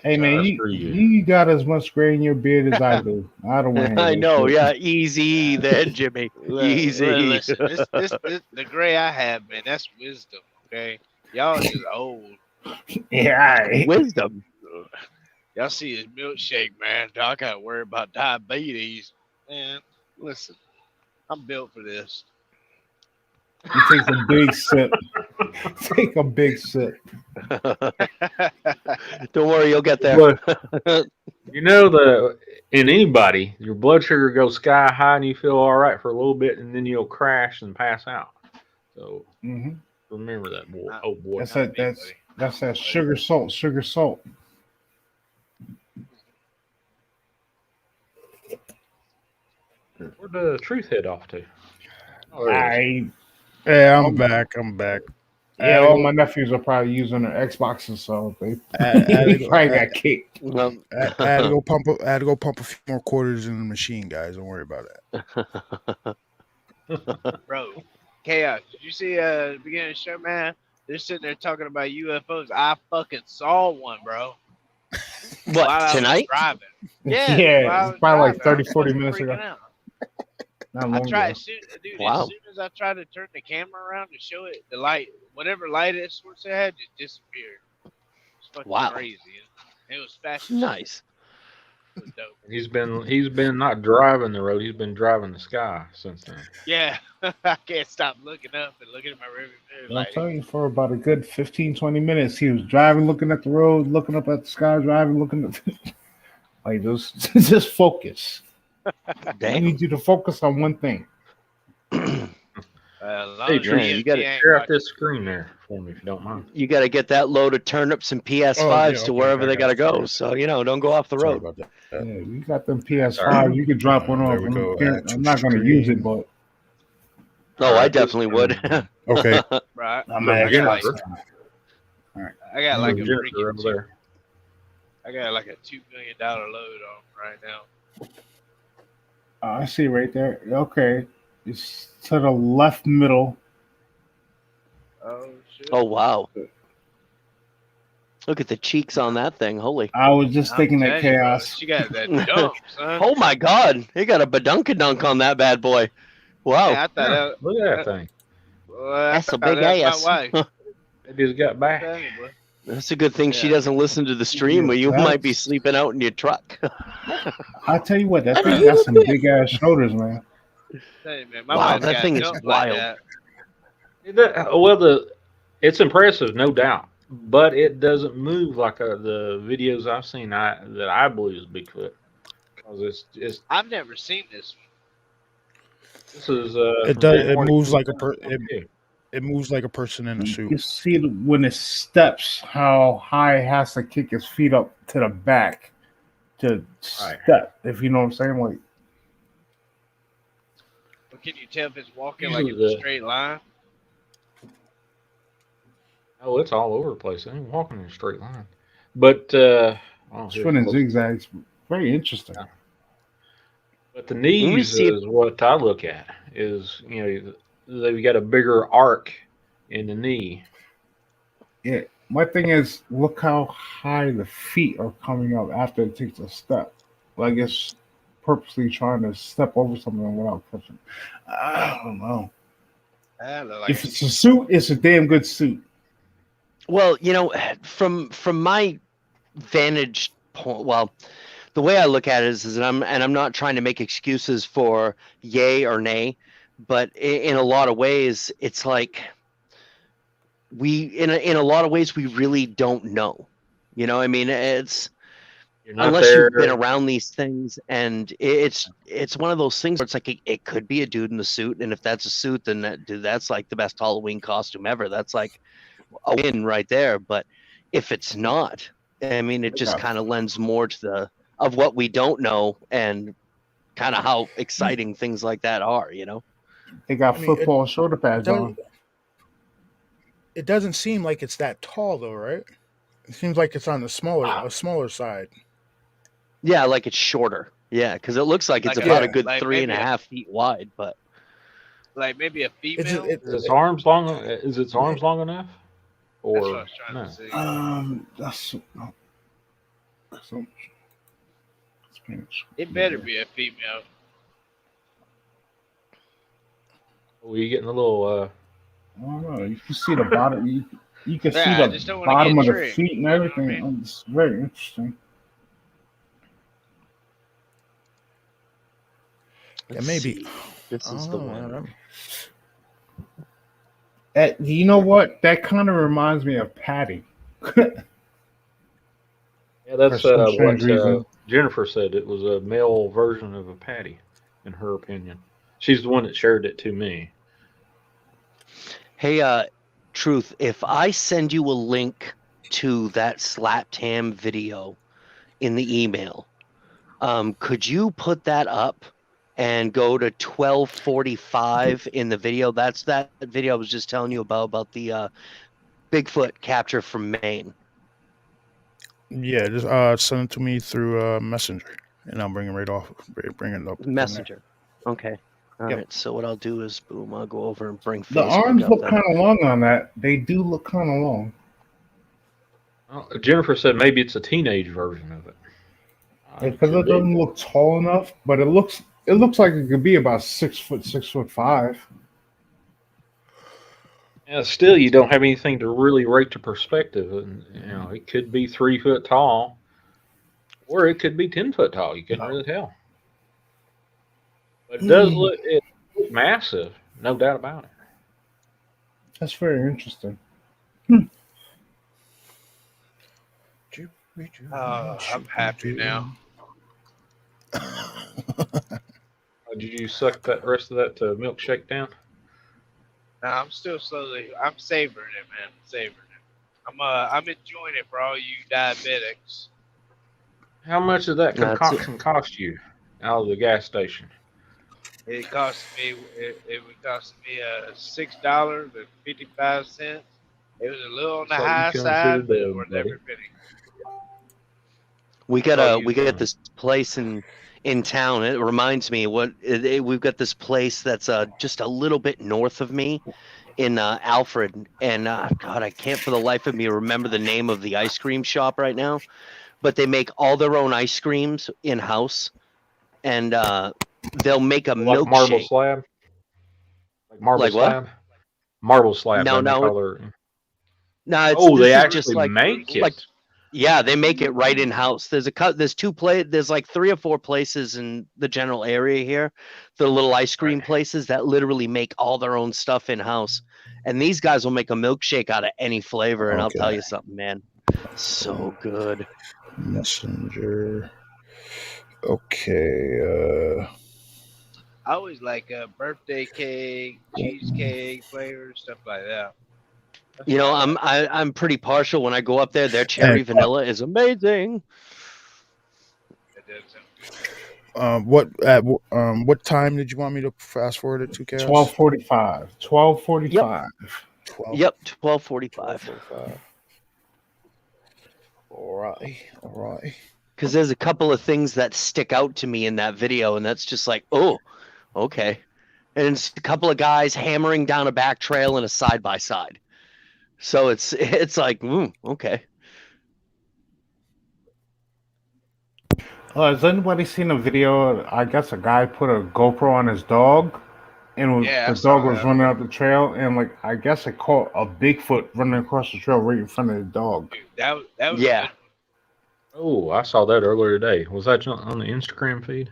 [SPEAKER 2] Hey man, you got as much gray in your beard as I do. I don't want to hear
[SPEAKER 8] I know,
[SPEAKER 2] shit.
[SPEAKER 8] yeah, easy there, Jimmy. Easy.
[SPEAKER 3] Listen, this, the gray I have, man, that's wisdom, okay? Y'all just old.
[SPEAKER 2] Yeah,
[SPEAKER 8] wisdom.
[SPEAKER 3] Y'all see his milkshake, man. I gotta worry about diabetes. Man, listen, I'm built for this.
[SPEAKER 2] You take a big sip. Take a big sip.
[SPEAKER 8] Don't worry, you'll get there.
[SPEAKER 4] In anybody, your blood sugar goes sky high and you feel all right for a little bit, and then you'll crash and pass out. So remember that boy. Oh boy.
[SPEAKER 2] That's that. That's that sugar salt. Sugar salt.
[SPEAKER 4] Where'd the truth head off to? Oh, there it is.
[SPEAKER 1] Yeah, I'm back. I'm back.
[SPEAKER 2] Yeah, all my nephews are probably using their Xboxes, so they
[SPEAKER 1] I
[SPEAKER 2] probably got kicked.
[SPEAKER 1] had to go pump. I had to go pump a few more quarters in the machine, guys. Don't worry about
[SPEAKER 8] that.
[SPEAKER 7] Bro, Chaos, did you see the beginning of the show, man? They're sitting there talking about UFOs. I fucking saw one, bro.
[SPEAKER 8] What,
[SPEAKER 7] while
[SPEAKER 8] tonight?
[SPEAKER 7] I was driving. Yeah,
[SPEAKER 2] Yeah, it's probably like 30, 40 minutes ago.
[SPEAKER 7] Out.
[SPEAKER 2] Not long
[SPEAKER 7] I tried,
[SPEAKER 2] ago.
[SPEAKER 7] dude,
[SPEAKER 8] wow.
[SPEAKER 7] as soon as I tried to turn the camera around to show it, the light, whatever light it source it had, just disappeared. It's fucking
[SPEAKER 8] wow.
[SPEAKER 7] crazy. It was fast.
[SPEAKER 8] Nice.
[SPEAKER 7] It was dope.
[SPEAKER 4] He's been not driving the road. He's been driving the sky since then.
[SPEAKER 7] Yeah, I can't stop looking up and looking at my rearview mirror.
[SPEAKER 2] I'll tell you, for about a good 15, 20 minutes, he was driving, looking at the road, looking up at the sky, driving, looking at like just focus. I need you to focus on one thing.
[SPEAKER 4] Hey, you got to share out this screen there for me if you don't mind.
[SPEAKER 8] You got to get that load of turnips and PS5s to wherever they got to go. So, don't go off the road.
[SPEAKER 2] Yeah, you got them PS5. You could drop one off. I'm not going to use it, but.
[SPEAKER 8] Oh, I definitely would.
[SPEAKER 1] Okay.
[SPEAKER 7] Right.
[SPEAKER 2] I got like
[SPEAKER 7] a freaking there. I got like a $2 million load on right now.
[SPEAKER 2] I see right there. Okay. It's to the left middle.
[SPEAKER 7] Oh, shit.
[SPEAKER 8] Oh, wow. Look at the cheeks on that thing. Holy.
[SPEAKER 2] I was just thinking that Chaos.
[SPEAKER 7] She got that dump, son.
[SPEAKER 8] Oh, my God. He got a badunkadunk on that bad boy. Wow.
[SPEAKER 7] Yeah, I thought
[SPEAKER 4] look at that thing.
[SPEAKER 8] That's a big ass.
[SPEAKER 7] My wife.
[SPEAKER 4] It just got back.
[SPEAKER 8] That's a good thing she doesn't listen to the stream, or you might be sleeping out in your truck.
[SPEAKER 2] I'll tell you what, that thing got some big ass shoulders, man.
[SPEAKER 7] Hey, man,
[SPEAKER 8] wow, that thing is wild.
[SPEAKER 4] It's impressive, no doubt, but it doesn't move like the videos I've seen that I believe is Bigfoot. It's
[SPEAKER 7] I've never seen this one.
[SPEAKER 4] This is
[SPEAKER 1] it does. It moves like it moves like a person in a suit.
[SPEAKER 2] You see when it steps, how high it has to kick his feet up to the back to step. If you know what I'm saying, like.
[SPEAKER 7] But can you tell if it's walking like in a straight line?
[SPEAKER 4] Oh, it's all over the place. It ain't walking in a straight line. But
[SPEAKER 2] it's running zigzags. Very interesting.
[SPEAKER 4] But the knees is what I look at. Is they've got a bigger arc in the knee.
[SPEAKER 2] Yeah, my thing is, look how high the feet are coming up after it takes a step. Like it's purposely trying to step over something without pushing. I don't know. If it's a suit, it's a damn good suit.
[SPEAKER 8] Well, from my vantage point, well, the way I look at it is that I'm not trying to make excuses for yay or nay, but in a lot of ways, it's like in a lot of ways we really don't know. I mean, it's unless you've been around these things, and it's one of those things where it's like it could be a dude in the suit, and if that's a suit, then that's like the best Halloween costume ever. That's like a win right there. But if it's not, I mean, it just kind of lends more to of what we don't know and kind of how exciting things like that are,
[SPEAKER 2] They got football shoulder pads on.
[SPEAKER 1] It doesn't seem like it's that tall though, right? It seems like it's on the smaller side.
[SPEAKER 8] Yeah, like it's shorter. Yeah, because it looks like it's about a good 3.5 feet wide, but
[SPEAKER 7] like maybe a female.
[SPEAKER 4] Is its arms long? Is its arms long enough? Or
[SPEAKER 7] that's what I was trying to see. It better be a female.
[SPEAKER 4] Are you getting a little?
[SPEAKER 2] I don't know. You can see the bottom. You can see the bottom of the feet and everything. You know what I mean? It's very interesting.
[SPEAKER 1] Yeah, maybe.
[SPEAKER 8] This is the one.
[SPEAKER 2] You know what? That kind of reminds me of Patty.
[SPEAKER 4] Yeah, that's what Jennifer said. It was a male version of a Patty, in her opinion. She's the one that shared it to me.
[SPEAKER 8] Hey, Truth, if I send you a link to that slapped ham video in the email, could you put that up and go to 12:45 in the video? That's that video I was just telling you about the Bigfoot capture from Maine.
[SPEAKER 1] Yeah, just send it to me through Messenger, and I'll bring it right off. Bring it up.
[SPEAKER 8] Messenger. Okay. All
[SPEAKER 1] Yep.
[SPEAKER 8] right. So what I'll do is, boom, I'll go over and bring
[SPEAKER 2] The
[SPEAKER 8] Facebook
[SPEAKER 2] arms
[SPEAKER 8] up.
[SPEAKER 2] look kind of long on that. They do look kind of long.
[SPEAKER 4] Jennifer said maybe it's a teenage version of it.
[SPEAKER 2] Because it doesn't look tall enough, but it looks like it could be about 6 foot, 6'5".
[SPEAKER 4] Yeah, still, you don't have anything to really rate the perspective. And, it could be 3 foot tall, or it could be 10 foot tall. You couldn't really tell. But it does look massive, no doubt about it.
[SPEAKER 2] That's very interesting.
[SPEAKER 7] I'm happy now.
[SPEAKER 4] Did you suck that rest of that milkshake down?
[SPEAKER 7] No, I'm still I'm savoring it, man. Savoring it. I'm enjoying it for all you diabetics.
[SPEAKER 4] How much did that concoction cost you out of the gas station?
[SPEAKER 7] It cost me. It would cost me $6.55. It was a little on the high side, but worth every penny.
[SPEAKER 8] We got this place in town. It reminds me we've got this place that's just a little bit north of me in Alfred, and God, I can't for the life of me remember the name of the ice cream shop right now, but they make all their own ice creams in house, and they'll make a milkshake.
[SPEAKER 4] Marble slab. Like marble slab. What? Marble slab.
[SPEAKER 8] No.
[SPEAKER 4] They actually make it.
[SPEAKER 8] Yeah, they make it right in house. There's like 3 or 4 places in the general area here, the little ice cream places that literally make all their own stuff in house. And these guys will make a milkshake out of any flavor, and I'll tell you something, man, so good.
[SPEAKER 1] Messenger. Okay.
[SPEAKER 7] I always like birthday cake, cheesecake flavors, stuff like that.
[SPEAKER 8] I'm pretty partial when I go up there. Their cherry vanilla is amazing.
[SPEAKER 1] What time did you want me to fast forward it to, Chaos?
[SPEAKER 2] 12:45. 12:45.
[SPEAKER 8] Yep, 12:45.
[SPEAKER 1] All right.
[SPEAKER 8] Because there's a couple of things that stick out to me in that video, and that's just like, oh, okay. And it's a couple of guys hammering down a back trail and a side by side. So it's like, okay.
[SPEAKER 2] Has anybody seen a video? I guess a guy put a GoPro on his dog, and the dog was running up the trail, and I guess it caught a Bigfoot running across the trail right in front of the dog.
[SPEAKER 7] That was
[SPEAKER 8] yeah.
[SPEAKER 7] Good.
[SPEAKER 4] Oh, I saw that earlier today. Was that on the Instagram feed?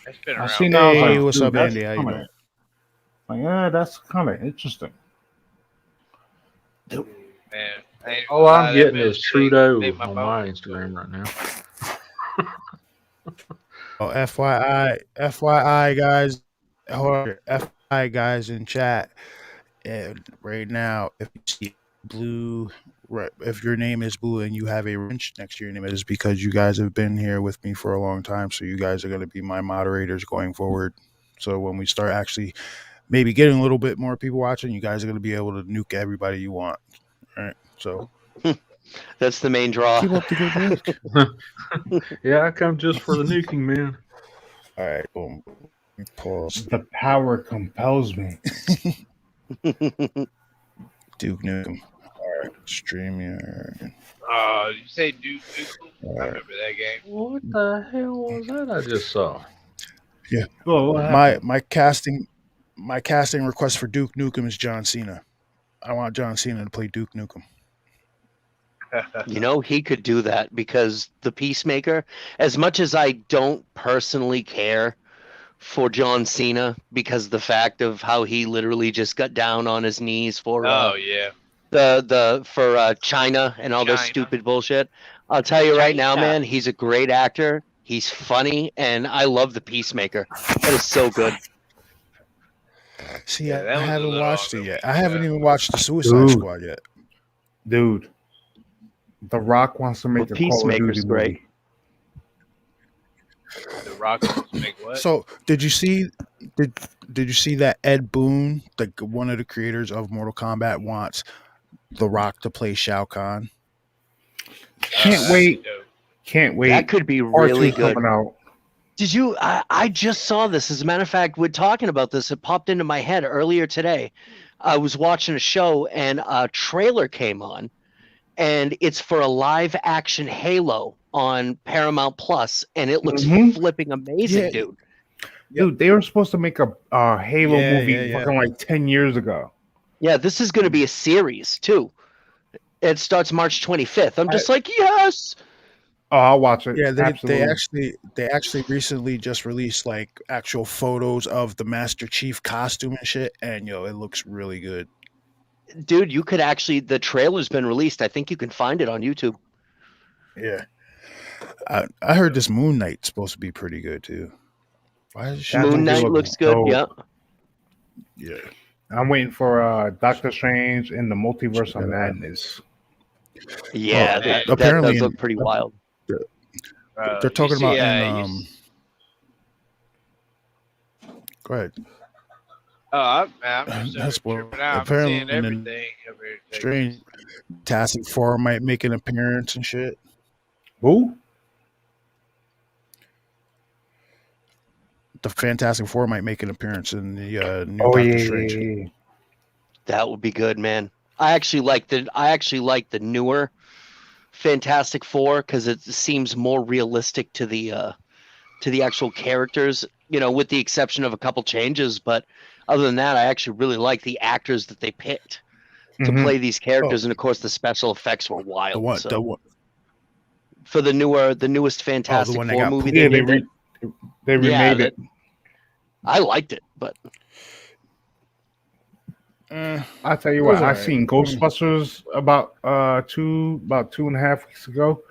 [SPEAKER 7] That's been around.
[SPEAKER 2] I seen that.
[SPEAKER 1] Hey, what's up, Andy? How you doing?
[SPEAKER 2] Yeah, that's kind of interesting.
[SPEAKER 7] Man,
[SPEAKER 4] all I'm getting is Trudeau on my Instagram right now.
[SPEAKER 1] FYI, guys. FYI, guys in chat. And right now, if you see blue, if your name is blue and you have a wrench next to your name, it is because you guys have been here with me for a long time. So you guys are going to be my moderators going forward. So when we start actually maybe getting a little bit more people watching, you guys are going to be able to nuke everybody you want. All right. So
[SPEAKER 8] that's the main draw.
[SPEAKER 1] Keep up the good work.
[SPEAKER 4] Yeah, I come just for the nuking, man.
[SPEAKER 1] All right. Boom. Pause.
[SPEAKER 2] The power compels me.
[SPEAKER 1] Duke Nukem. All right. StreamYard.
[SPEAKER 7] You say Duke Nukem? I remember that game.
[SPEAKER 4] What the hell was that I just saw?
[SPEAKER 1] Yeah.
[SPEAKER 2] Oh,
[SPEAKER 1] my casting request for Duke Nukem is John Cena. I want John Cena to play Duke Nukem.
[SPEAKER 8] He could do that because the Peacemaker, as much as I don't personally care for John Cena because of the fact of how he literally just got down on his knees for China and all this stupid bullshit. I'll tell you right now, man, he's a great actor. He's funny, and I love the Peacemaker. That is so good.
[SPEAKER 1] See,
[SPEAKER 7] Yeah,
[SPEAKER 1] I
[SPEAKER 7] that was a
[SPEAKER 1] haven't
[SPEAKER 7] little
[SPEAKER 1] watched it
[SPEAKER 7] on the
[SPEAKER 1] yet.
[SPEAKER 7] weak
[SPEAKER 1] I haven't
[SPEAKER 7] side.
[SPEAKER 1] even watched the Suicide
[SPEAKER 2] Dude.
[SPEAKER 1] Squad yet.
[SPEAKER 2] Dude, The Rock wants to make
[SPEAKER 8] Well,
[SPEAKER 2] a Call of Duty
[SPEAKER 8] Peacemaker's great.
[SPEAKER 2] movie.
[SPEAKER 7] The Rock wants to make what?
[SPEAKER 1] So, did you see? Did Did you see that Ed Boon, one of the creators of Mortal Kombat, wants The Rock to play Shao Kahn?
[SPEAKER 2] Can't
[SPEAKER 7] that'd be
[SPEAKER 2] wait.
[SPEAKER 7] dope.
[SPEAKER 2] Can't wait.
[SPEAKER 8] That could be
[SPEAKER 2] Part
[SPEAKER 8] really
[SPEAKER 2] 2's
[SPEAKER 8] good.
[SPEAKER 2] coming out.
[SPEAKER 8] Did you? I just saw this. As a matter of fact, we're talking about this. It popped into my head earlier today. I was watching a show and a trailer came on, and it's for a live action Halo on Paramount Plus, and it looks
[SPEAKER 2] Mhm.
[SPEAKER 8] flipping amazing,
[SPEAKER 1] Yeah.
[SPEAKER 8] dude.
[SPEAKER 2] Dude, they were supposed to make a Halo
[SPEAKER 1] Yeah,
[SPEAKER 2] movie
[SPEAKER 1] yeah.
[SPEAKER 2] fucking like 10 years ago.
[SPEAKER 8] Yeah, this is going to be a series too. It starts March 25th. I'm just like, yes.
[SPEAKER 2] Oh, I'll watch it.
[SPEAKER 1] Yeah, they
[SPEAKER 2] Absolutely.
[SPEAKER 1] actually recently just released like actual photos of the Master Chief costume and shit, and it looks really good.
[SPEAKER 8] Dude, you could actually. The trailer's been released. I think you can find it on YouTube.
[SPEAKER 1] Yeah, I heard this Moon Knight's supposed to be pretty good too. Why is she
[SPEAKER 2] That
[SPEAKER 8] Moon
[SPEAKER 2] movie
[SPEAKER 8] Knight
[SPEAKER 2] looks
[SPEAKER 8] looks good.
[SPEAKER 2] dope.
[SPEAKER 8] Yeah.
[SPEAKER 1] Yeah,
[SPEAKER 2] I'm waiting for Doctor Strange in the Multiverse of
[SPEAKER 1] Yeah.
[SPEAKER 2] Madness.
[SPEAKER 8] Yeah,
[SPEAKER 7] that-
[SPEAKER 8] that
[SPEAKER 1] apparently
[SPEAKER 8] does
[SPEAKER 1] in-
[SPEAKER 8] look pretty wild.
[SPEAKER 1] they're
[SPEAKER 7] You
[SPEAKER 1] talking
[SPEAKER 7] see,
[SPEAKER 1] about
[SPEAKER 7] you
[SPEAKER 1] in. Go ahead.
[SPEAKER 7] Oh, I'm just
[SPEAKER 1] That's what
[SPEAKER 7] tripping out. I'm
[SPEAKER 1] apparently
[SPEAKER 7] seeing
[SPEAKER 1] in
[SPEAKER 7] everything over here.
[SPEAKER 1] Strange Fantastic Four might make an appearance and shit.
[SPEAKER 2] Who?
[SPEAKER 1] The Fantastic Four might make an appearance in the new
[SPEAKER 2] Oh,
[SPEAKER 1] Doctor
[SPEAKER 2] yeah,
[SPEAKER 1] Strange.
[SPEAKER 2] yeah.
[SPEAKER 8] That would be good, man. I actually like the newer Fantastic Four because it seems more realistic to the actual characters. With the exception of a couple changes, but other than that, I actually really like the actors that they picked to
[SPEAKER 2] Mhm.
[SPEAKER 8] play these characters, and of course, the special effects were wild.
[SPEAKER 1] The one,
[SPEAKER 8] so
[SPEAKER 1] the one,
[SPEAKER 8] for the newest Fantastic
[SPEAKER 1] one that
[SPEAKER 8] Four
[SPEAKER 1] got
[SPEAKER 8] movie,
[SPEAKER 2] Yeah,
[SPEAKER 8] they did.
[SPEAKER 2] they remade it.
[SPEAKER 8] I liked it, but
[SPEAKER 2] I'll tell you
[SPEAKER 1] It
[SPEAKER 2] what,
[SPEAKER 1] was
[SPEAKER 2] I
[SPEAKER 1] alright.
[SPEAKER 2] seen Ghostbusters about 2.5 weeks ago.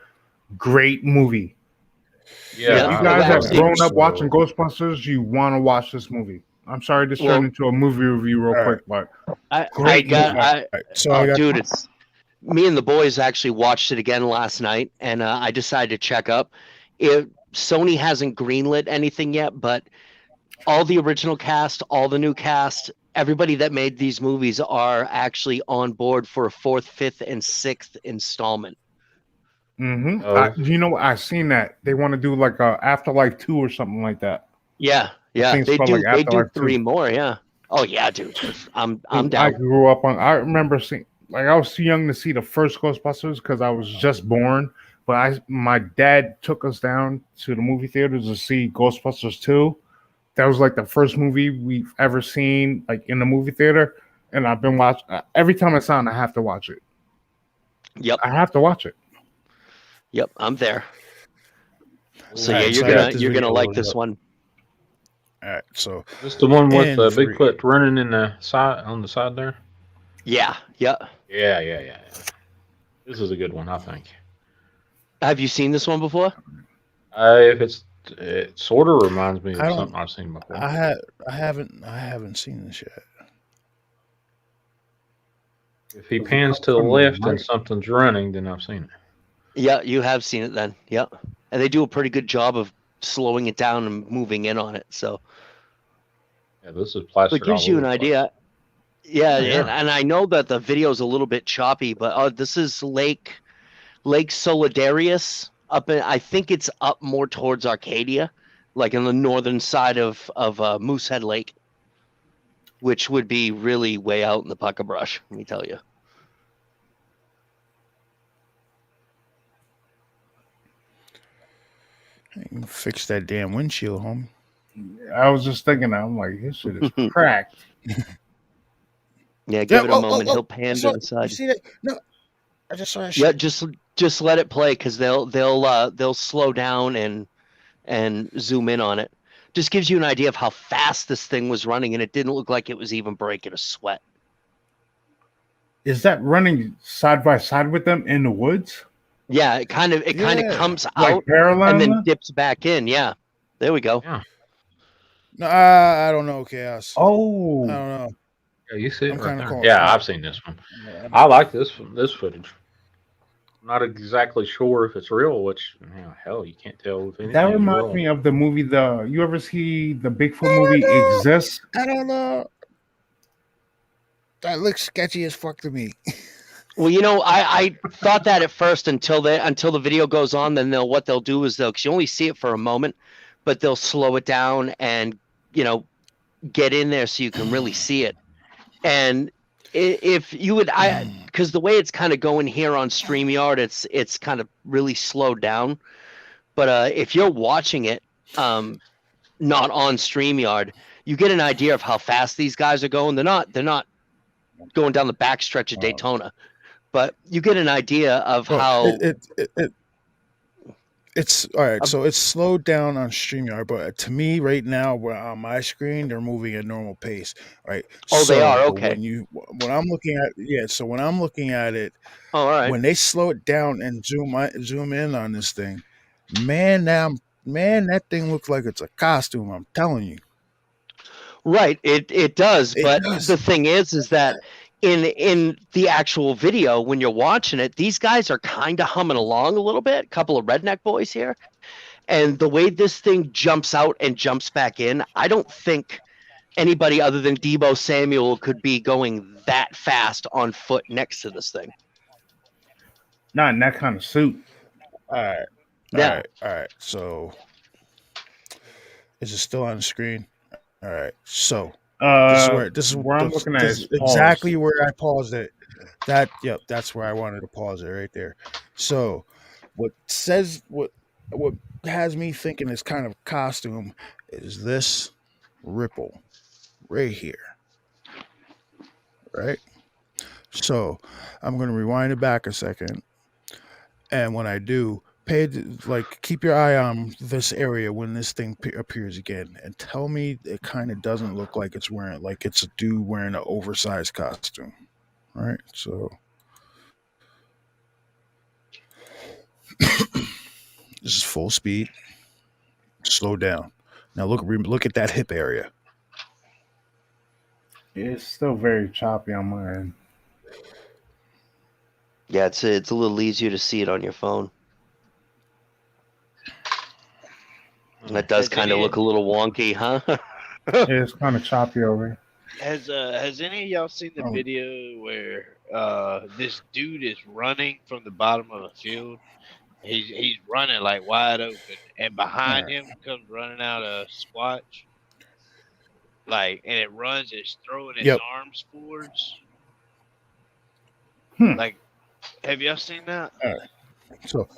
[SPEAKER 2] Great movie.
[SPEAKER 8] Yeah,
[SPEAKER 2] You
[SPEAKER 8] I've
[SPEAKER 2] guys have
[SPEAKER 8] actually-
[SPEAKER 2] grown up watching Ghostbusters, you want to watch this movie. I'm sorry this
[SPEAKER 8] Well-
[SPEAKER 2] turned into a movie review real
[SPEAKER 1] All
[SPEAKER 2] quick, but
[SPEAKER 8] I
[SPEAKER 2] Great
[SPEAKER 8] got
[SPEAKER 2] movie.
[SPEAKER 8] I,
[SPEAKER 1] Alright, so I got
[SPEAKER 8] dude, it's me and the boys actually watched it again last night, and I decided to check up. Sony hasn't greenlit anything yet, but all the original cast, all the new cast, everybody that made these movies are actually on board for a 4th, 5th, and 6th installment.
[SPEAKER 4] Oh.
[SPEAKER 2] you know what? I seen that they want to do like a Afterlife 2 or something like that.
[SPEAKER 8] Yeah,
[SPEAKER 2] think it's
[SPEAKER 8] they
[SPEAKER 2] called,
[SPEAKER 8] do.
[SPEAKER 2] like,
[SPEAKER 8] They do
[SPEAKER 2] Afterlife
[SPEAKER 8] 3
[SPEAKER 2] 2.
[SPEAKER 8] more. Yeah. Oh yeah, dude. I'm
[SPEAKER 2] I
[SPEAKER 8] down.
[SPEAKER 2] grew up on. I remember seeing. Like I was too young to see the first Ghostbusters because I was just born. But my dad took us down to the movie theaters to see Ghostbusters 2. That was like the first movie we've ever seen, like in the movie theater. And I've been watching every time it's on. I have to watch it.
[SPEAKER 8] Yep.
[SPEAKER 2] I have to watch it.
[SPEAKER 8] Yep. I'm there. So
[SPEAKER 1] Alright,
[SPEAKER 8] yeah,
[SPEAKER 1] so I got this
[SPEAKER 8] you're gonna
[SPEAKER 1] video
[SPEAKER 8] like
[SPEAKER 1] loaded
[SPEAKER 8] this
[SPEAKER 1] up.
[SPEAKER 8] one.
[SPEAKER 1] Alright, so
[SPEAKER 4] This the one with
[SPEAKER 1] And
[SPEAKER 4] the
[SPEAKER 1] for-
[SPEAKER 4] Bigfoot running in the side on the side there.
[SPEAKER 8] Yeah. Yeah.
[SPEAKER 4] Yeah. This is a good one, I think.
[SPEAKER 8] Have you seen this one before?
[SPEAKER 4] If it sort of reminds me of
[SPEAKER 1] I don't-
[SPEAKER 4] something I've seen before.
[SPEAKER 1] I haven't seen this yet.
[SPEAKER 4] If he pans to the left and something's running, then I've seen it.
[SPEAKER 8] Yeah, you have seen it then. Yep. And they do a pretty good job of slowing it down and moving in on it. So
[SPEAKER 4] Yeah, this is
[SPEAKER 8] it
[SPEAKER 4] plastered.
[SPEAKER 8] gives
[SPEAKER 4] all
[SPEAKER 8] you
[SPEAKER 4] over
[SPEAKER 8] an
[SPEAKER 4] the place.
[SPEAKER 8] idea. Yeah,
[SPEAKER 4] Yeah.
[SPEAKER 8] And I know that the video is a little bit choppy, but this is Lake Solidarius up in, I think it's up more towards Arcadia, like in the northern side of Moosehead Lake, which would be really way out in the pucker brush, let me tell you.
[SPEAKER 1] Fix that damn windshield, homie.
[SPEAKER 2] I was just thinking that. I'm like, this shit is cracked.
[SPEAKER 8] Yeah, give it a moment. He'll pan to the
[SPEAKER 1] You
[SPEAKER 8] side.
[SPEAKER 1] see that? No, I just saw that
[SPEAKER 8] Yeah,
[SPEAKER 1] shit.
[SPEAKER 8] just let it play because they'll slow down and zoom in on it. Just gives you an idea of how fast this thing was running, and it didn't look like it was even breaking a sweat.
[SPEAKER 2] Is that running side by side with them in the woods?
[SPEAKER 8] Yeah, it kind of
[SPEAKER 1] Yeah.
[SPEAKER 8] comes
[SPEAKER 2] Like
[SPEAKER 8] out
[SPEAKER 2] parallel?
[SPEAKER 8] and then dips back in. Yeah, there we go.
[SPEAKER 1] No, I don't know, Chaos. I
[SPEAKER 2] Oh,
[SPEAKER 1] don't know.
[SPEAKER 4] Yeah, you see it
[SPEAKER 1] I'm
[SPEAKER 4] right
[SPEAKER 1] kind of
[SPEAKER 4] there.
[SPEAKER 1] calling.
[SPEAKER 4] Yeah, I've seen this one. I like this footage. Not exactly sure if it's real, which hell, you can't tell if
[SPEAKER 2] that
[SPEAKER 4] anything's
[SPEAKER 2] reminds
[SPEAKER 4] real.
[SPEAKER 2] me of the movie. You ever see the Bigfoot movie Exists?
[SPEAKER 1] I don't know. That looks sketchy as fuck to me.
[SPEAKER 8] Well, I thought that at first until the video goes on. Then what they'll do is because you only see it for a moment, but they'll slow it down and get in there so you can really see it. And if you would, because the way it's kind of going here on StreamYard, it's kind of really slowed down. But if you're watching it, not on StreamYard, you get an idea of how fast these guys are going. They're not going down the backstretch of Daytona, but you get an idea of
[SPEAKER 1] Well,
[SPEAKER 8] how.
[SPEAKER 1] it's all right. So it's slowed down on StreamYard, but to me, right now, on my screen, they're moving at normal pace. Right.
[SPEAKER 8] Oh, they
[SPEAKER 1] So,
[SPEAKER 8] are
[SPEAKER 1] but
[SPEAKER 8] okay.
[SPEAKER 1] when I'm looking at so when I'm looking at it,
[SPEAKER 8] Oh, all right.
[SPEAKER 1] when they slow it down and zoom in on this thing, man, that thing looks like it's a costume. I'm telling you,
[SPEAKER 8] Right, it does,
[SPEAKER 1] it
[SPEAKER 8] but the
[SPEAKER 1] does.
[SPEAKER 8] thing is that in the actual video when you're watching it, these guys are kind of humming along a little bit, a couple of redneck boys here, and the way this thing jumps out and jumps back in, I don't think anybody other than Debo Samuel could be going that fast on foot next to this thing.
[SPEAKER 2] Not in that kind of suit.
[SPEAKER 1] All right,
[SPEAKER 8] Yeah.
[SPEAKER 1] all right. So, is it still on the screen? All right. So
[SPEAKER 2] Where I'm looking at
[SPEAKER 1] this
[SPEAKER 2] is
[SPEAKER 1] is
[SPEAKER 2] pause.
[SPEAKER 1] exactly where I paused it. That's where I wanted to pause it right there. So what has me thinking is kind of costume is this ripple right here, right? So I'm gonna rewind it back a second, and when I do, keep your eye on this area when this thing appears again, and tell me it kind of doesn't look like it's a dude wearing an oversized costume, right? So this is full speed. Slow down. Now look at that hip area.
[SPEAKER 2] It's still very choppy on my end.
[SPEAKER 8] Yeah, it's a little easier to see it on your phone. That does kind of look a little wonky, huh?
[SPEAKER 2] It's kind of choppy over
[SPEAKER 7] Has any of y'all seen the
[SPEAKER 1] Um,
[SPEAKER 7] video where this dude is running from the bottom of a field? He's running like wide open, and behind
[SPEAKER 1] all
[SPEAKER 7] him comes running out a squatch. Like, and it runs, it's throwing its
[SPEAKER 1] Yep.
[SPEAKER 7] arms forwards.
[SPEAKER 2] here.
[SPEAKER 7] Like, have y'all seen that?
[SPEAKER 1] All right. So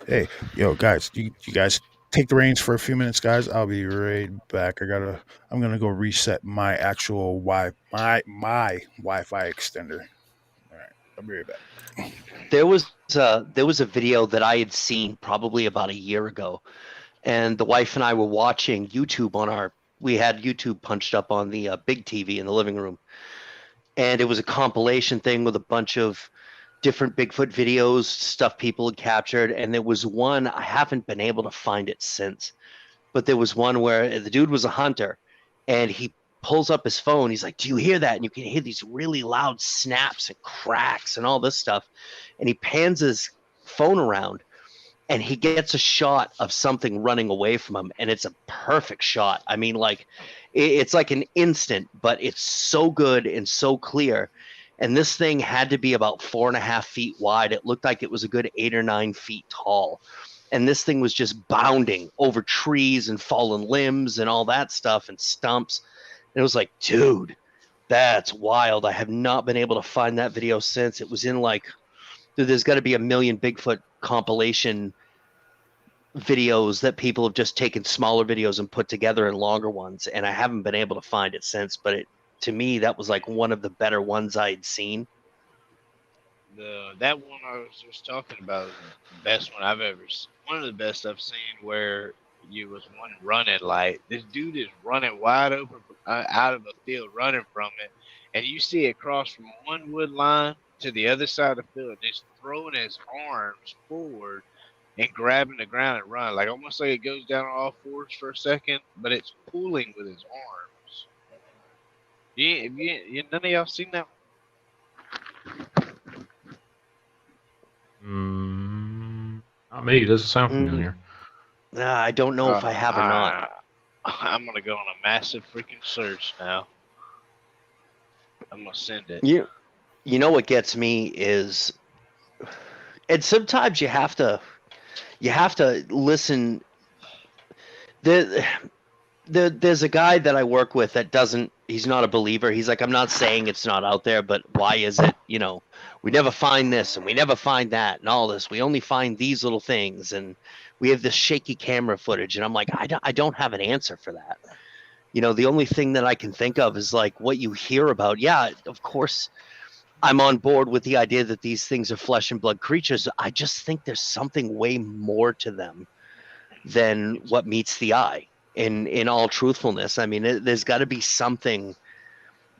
[SPEAKER 1] hey, yo, guys, you guys take the reins for a few minutes, guys. I'll be right back. I'm gonna go reset my actual my Wi-Fi extender. All right, I'll be right back.
[SPEAKER 8] There was a video that I had seen probably about a year ago, and the wife and I were watching YouTube we had YouTube punched up on the big TV in the living room, and it was a compilation thing with a bunch of different Bigfoot videos, stuff people had captured, and there was one I haven't been able to find it since, but there was one where the dude was a hunter, and he pulls up his phone. He's like, "Do you hear that?" And you can hear these really loud snaps and cracks and all this stuff. And he pans his phone around, and he gets a shot of something running away from him, and it's a perfect shot. I mean, like it's like an instant, but it's so good and so clear. And this thing had to be about 4.5 feet wide. It looked like it was a good 8 or 9 feet tall. And this thing was just bounding over trees and fallen limbs and all that stuff and stumps. And it was like, dude, that's wild. I have not been able to find that video since. It was in dude, there's got to be a million Bigfoot compilation videos that people have just taken smaller videos and put together in longer ones. And I haven't been able to find it since. But to me, that was like one of the better ones I'd seen.
[SPEAKER 7] That one I was just talking about is the best one I've ever seen. One of the best I've seen where you was one running like this dude is running wide open out of a field running from it, and you see it cross from one wood line to the other side of the field. And he's throwing his arms forward and grabbing the ground and run, like almost like it goes down on all fours for a second, but it's pulling with his arms. None of y'all seen that?
[SPEAKER 4] Not me. It doesn't sound
[SPEAKER 8] Mm,
[SPEAKER 4] familiar.
[SPEAKER 8] I don't know if I have or not.
[SPEAKER 7] I'm gonna go on a massive freaking search now. I'm gonna send it.
[SPEAKER 8] You know what gets me is, and sometimes you have to listen. There's a guy that I work with that he's not a believer. He's like, I'm not saying it's not out there, but why is it, we never find this and we never find that and all this. We only find these little things and we have this shaky camera footage. And I'm like, I don't have an answer for that. The only thing that I can think of is like what you hear about. Yeah, of course, I'm on board with the idea that these things are flesh and blood creatures. I just think there's something way more to them than what meets the eye. In all truthfulness, I mean, there's got to be something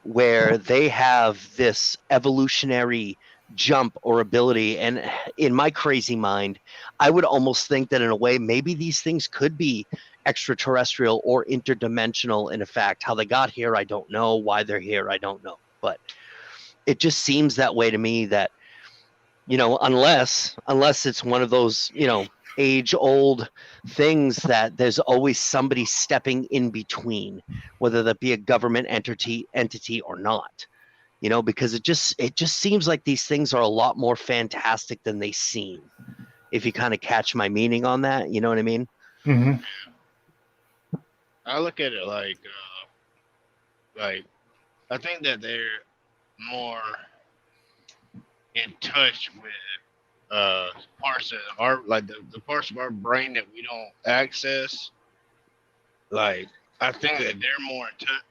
[SPEAKER 8] where they have this evolutionary jump or ability. And in my crazy mind, I would almost think that in a way, maybe these things could be extraterrestrial or interdimensional. In fact, how they got here, I don't know. Why they're here, I don't know. But it just seems that way to me, that unless it's one of those age old things that there's always somebody stepping in between, whether that be a government entity or not, because it just seems like these things are a lot more fantastic than they seem, if you kind of catch my meaning on that. You know what I mean?
[SPEAKER 2] Mm-hmm.
[SPEAKER 7] I look at it like I think that they're more in touch with parts of our, like the parts of our brain that we don't access. Like I think that they're more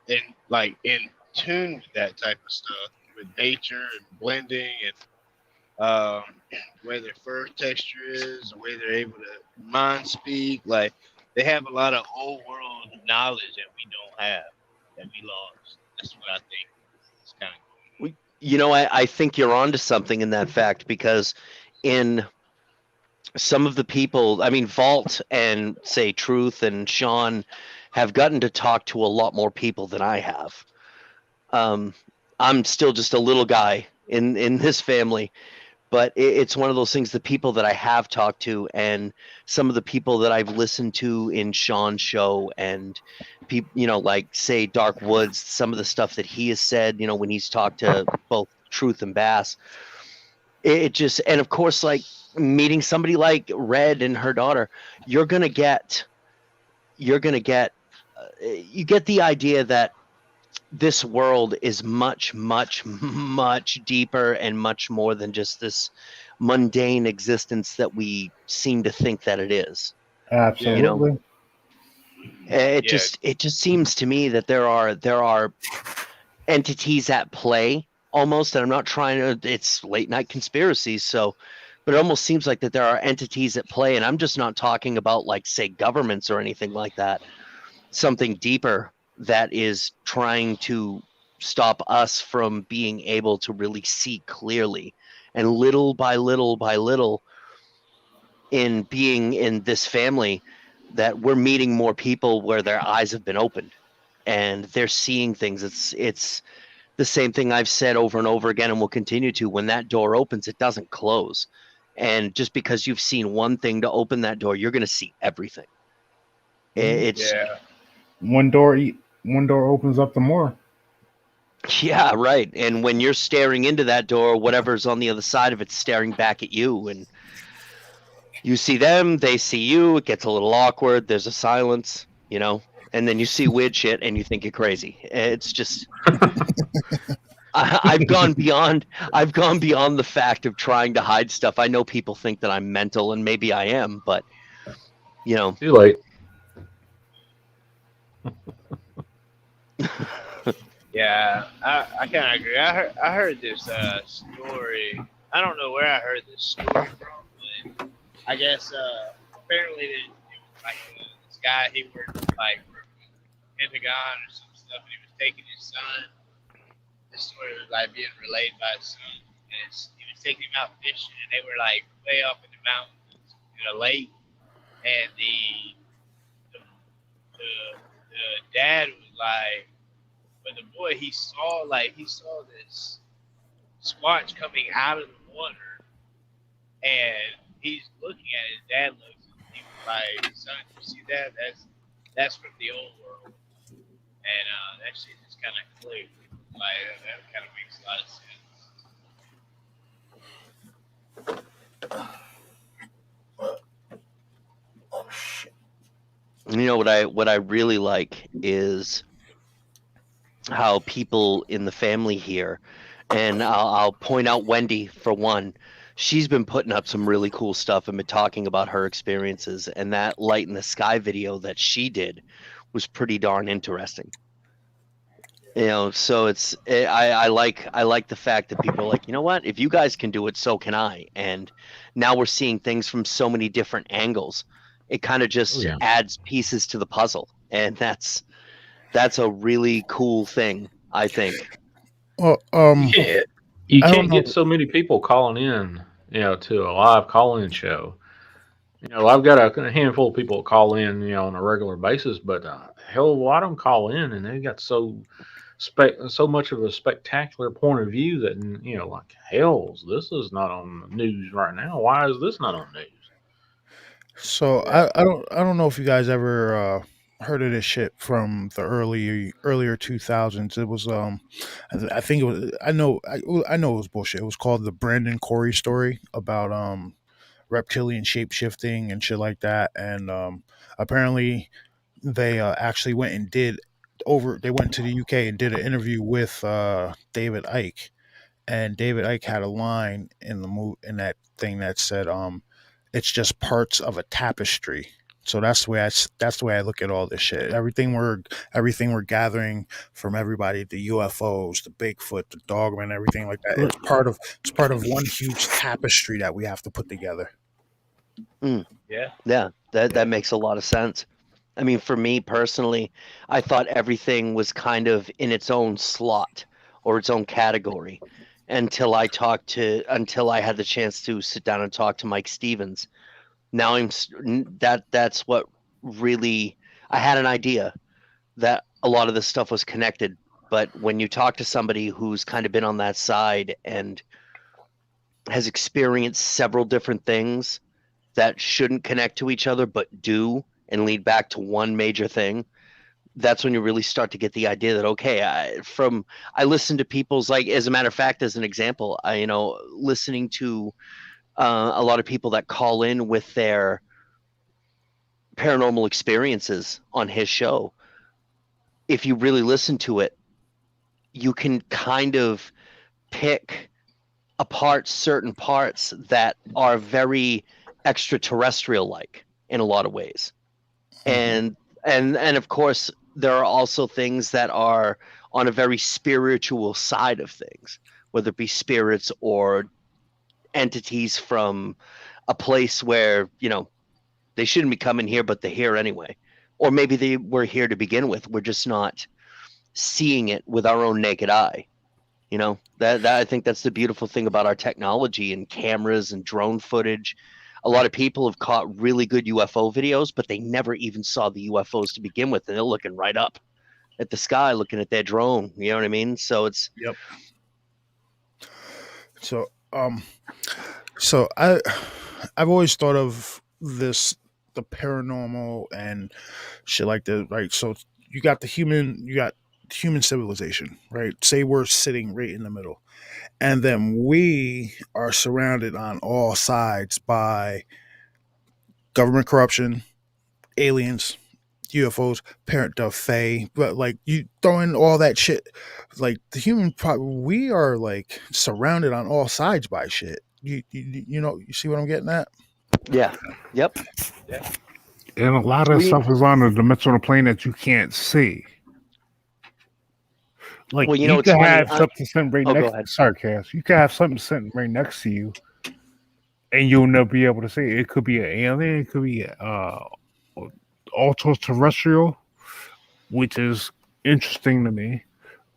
[SPEAKER 7] in tune with that type of stuff, with nature and blending and the way their fur texture is, the way they're able to mind speak. Like they have a lot of old world knowledge that we don't have, that we lost. That's what I think. It's kind of
[SPEAKER 8] I think you're onto something in that fact, because in some of the people, I mean, Vault and say Truth and Sean have gotten to talk to a lot more people than I have. I'm still just a little guy in this family, but it's one of those things. The people that I have talked to, and some of the people that I've listened to in Sean's show, and people, like say Dark Woods, some of the stuff that he has said, when he's talked to both Truth and Bass, it just, and of course, like meeting somebody like Red and her daughter, you're gonna get you get the idea that this world is much, much, much deeper and much more than just this mundane existence that we seem to think that it is.
[SPEAKER 2] Absolutely.
[SPEAKER 8] It just seems to me that there are entities at play almost, and I'm not trying to, it's late night conspiracies, so, but it almost seems like that there are entities at play, and I'm just not talking about like say governments or anything like that. Something deeper that is trying to stop us from being able to really see clearly. And little by little by little, in being in this family, that we're meeting more people where their eyes have been opened and they're seeing things. It's the same thing I've said over and over again, and will continue to. When that door opens, it doesn't close. And just because you've seen one thing to open that door, you're going to see everything. It's
[SPEAKER 2] one door opens up the more.
[SPEAKER 8] Yeah, right. And when you're staring into that door, whatever's on the other side of it's staring back at you, and you see them, they see you. It gets a little awkward. There's a silence, and then you see weird shit and you think you're crazy. It's just I've gone beyond the fact of trying to hide stuff. I know people think that I'm mental, and maybe I am, but
[SPEAKER 4] Too late.
[SPEAKER 7] Yeah, I kind of agree. I heard this story. I don't know where I heard this story from, but I guess apparently it was like this guy, he worked like for Pentagon or some stuff, and he was taking his son. This story was like being relayed by his son, and he was taking him out fishing, and they were like way up in the mountains. in a lake, and the dad was like, but the boy he saw this squatch coming out of the water, and he's looking at it. His dad looks, and he was like, "Son, you see that? That's from the old world." And that shit just kind of clicked. Like that kind of makes a lot of sense.
[SPEAKER 8] You know what I really like is how people in the family here, and I'll point out Wendy for one. She's been putting up some really cool stuff and been talking about her experiences, and that light in the sky video that she did was pretty darn interesting. You know, so I like the fact that people are like, you know what, if you guys can do it, so can I. And now we're seeing things from so many different angles. It kind of just adds pieces to the puzzle, and that's a really cool thing, I think.
[SPEAKER 1] Well,
[SPEAKER 4] You
[SPEAKER 1] I don't
[SPEAKER 4] can't
[SPEAKER 1] know.
[SPEAKER 4] get so many people calling in, to a live call-in show. I've got a handful of people that call in, on a regular basis, but hell, a lot of them call in, and they got so much of a spectacular point of view that, like, hell's, this is not on the news right now. Why is this not on the news?
[SPEAKER 1] So
[SPEAKER 3] Yeah.
[SPEAKER 1] I don't know if you guys ever heard of this shit from the earlier 2000s. It was I think it was I know it was bullshit. It was called the Brandon Corey story about reptilian shape shifting and shit like that. And apparently they actually went and they went to the UK and did an interview with David Icke, and David Icke had a line in the in that thing that said, "It's just parts of a tapestry." So that's the way I look at all this shit. Everything we're gathering from everybody, the UFOs, the Bigfoot, the Dogman, everything like that. It's part of one huge tapestry that we have to put together.
[SPEAKER 7] Yeah.
[SPEAKER 8] That makes a lot of sense. I mean, for me personally, I thought everything was kind of in its own slot or its own category until I had the chance to sit down and talk to Mike Stevens. Now that's what really, I had an idea that a lot of this stuff was connected, but when you talk to somebody who's kind of been on that side and has experienced several different things that shouldn't connect to each other but do and lead back to one major thing, that's when you really start to get the idea that, okay, I listen to people's, like, as a matter of fact, as an example, listening to a lot of people that call in with their paranormal experiences on his show. If you really listen to it, you can kind of pick apart certain parts that are very extraterrestrial like in a lot of ways. And of course there are also things that are on a very spiritual side of things, whether it be spirits or entities from a place where they shouldn't be coming here but they're here anyway, or maybe they were here to begin with, we're just not seeing it with our own naked eye. That I think that's the beautiful thing about our technology and cameras and drone footage. A lot of people have caught really good UFO videos, but they never even saw the UFOs to begin with, and they're looking right up at the sky, looking at their drone. You know what I mean? So it's
[SPEAKER 1] Yep. So I've always thought of the paranormal and shit like that, right? So you got human civilization, right? Say we're sitting right in the middle, and then we are surrounded on all sides by government corruption, aliens, UFOs, parent the Fae, but like you throw in all that shit, like we are like surrounded on all sides by shit. You see what I'm getting at?
[SPEAKER 8] yeah, yep.
[SPEAKER 2] And a lot of stuff is on a dimensional plane that you can't see. Like
[SPEAKER 8] Well,
[SPEAKER 2] you
[SPEAKER 8] it's
[SPEAKER 2] could
[SPEAKER 8] funny.
[SPEAKER 2] have something sitting right
[SPEAKER 8] Go
[SPEAKER 2] next.
[SPEAKER 8] ahead.
[SPEAKER 2] Sorry, Cass. You could have something sitting right next to you, and you'll never be able to see it. It could be an alien. It could be ultra terrestrial, which is interesting to me,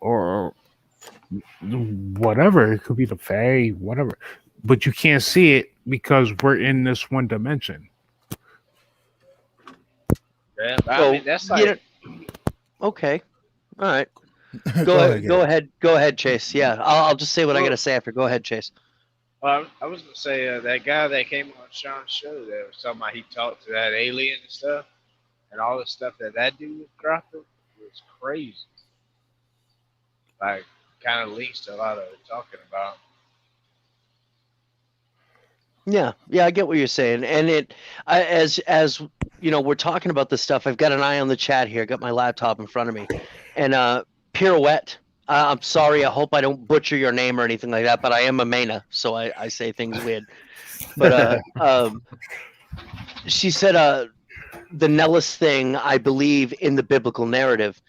[SPEAKER 2] or whatever. It could be the Fae, whatever. But you can't see it, because we're in this one dimension.
[SPEAKER 7] Yeah, but I
[SPEAKER 8] Well,
[SPEAKER 7] mean that's
[SPEAKER 8] you know,
[SPEAKER 7] like
[SPEAKER 8] okay, all right.
[SPEAKER 1] Go ahead,
[SPEAKER 8] Go
[SPEAKER 1] Gabe.
[SPEAKER 8] ahead. Go ahead, Chase. Yeah, I'll just say what I
[SPEAKER 7] well,
[SPEAKER 8] gotta say after. Go ahead, Chase.
[SPEAKER 7] well, I was gonna say that guy that came on Sean's show that was talking about he talked to that alien and stuff, and all the stuff that dude was dropping was crazy. Like, kind of links to a lot of it talking about.
[SPEAKER 8] Yeah, yeah, I get what you're saying, and as you know, we're talking about this stuff. I've got an eye on the chat here. Got my laptop in front of me, and Pirouette. I'm sorry. I hope I don't butcher your name or anything like that, but I am a Maina, so I say things weird. But she said the Nellis thing. I believe in the biblical narrative,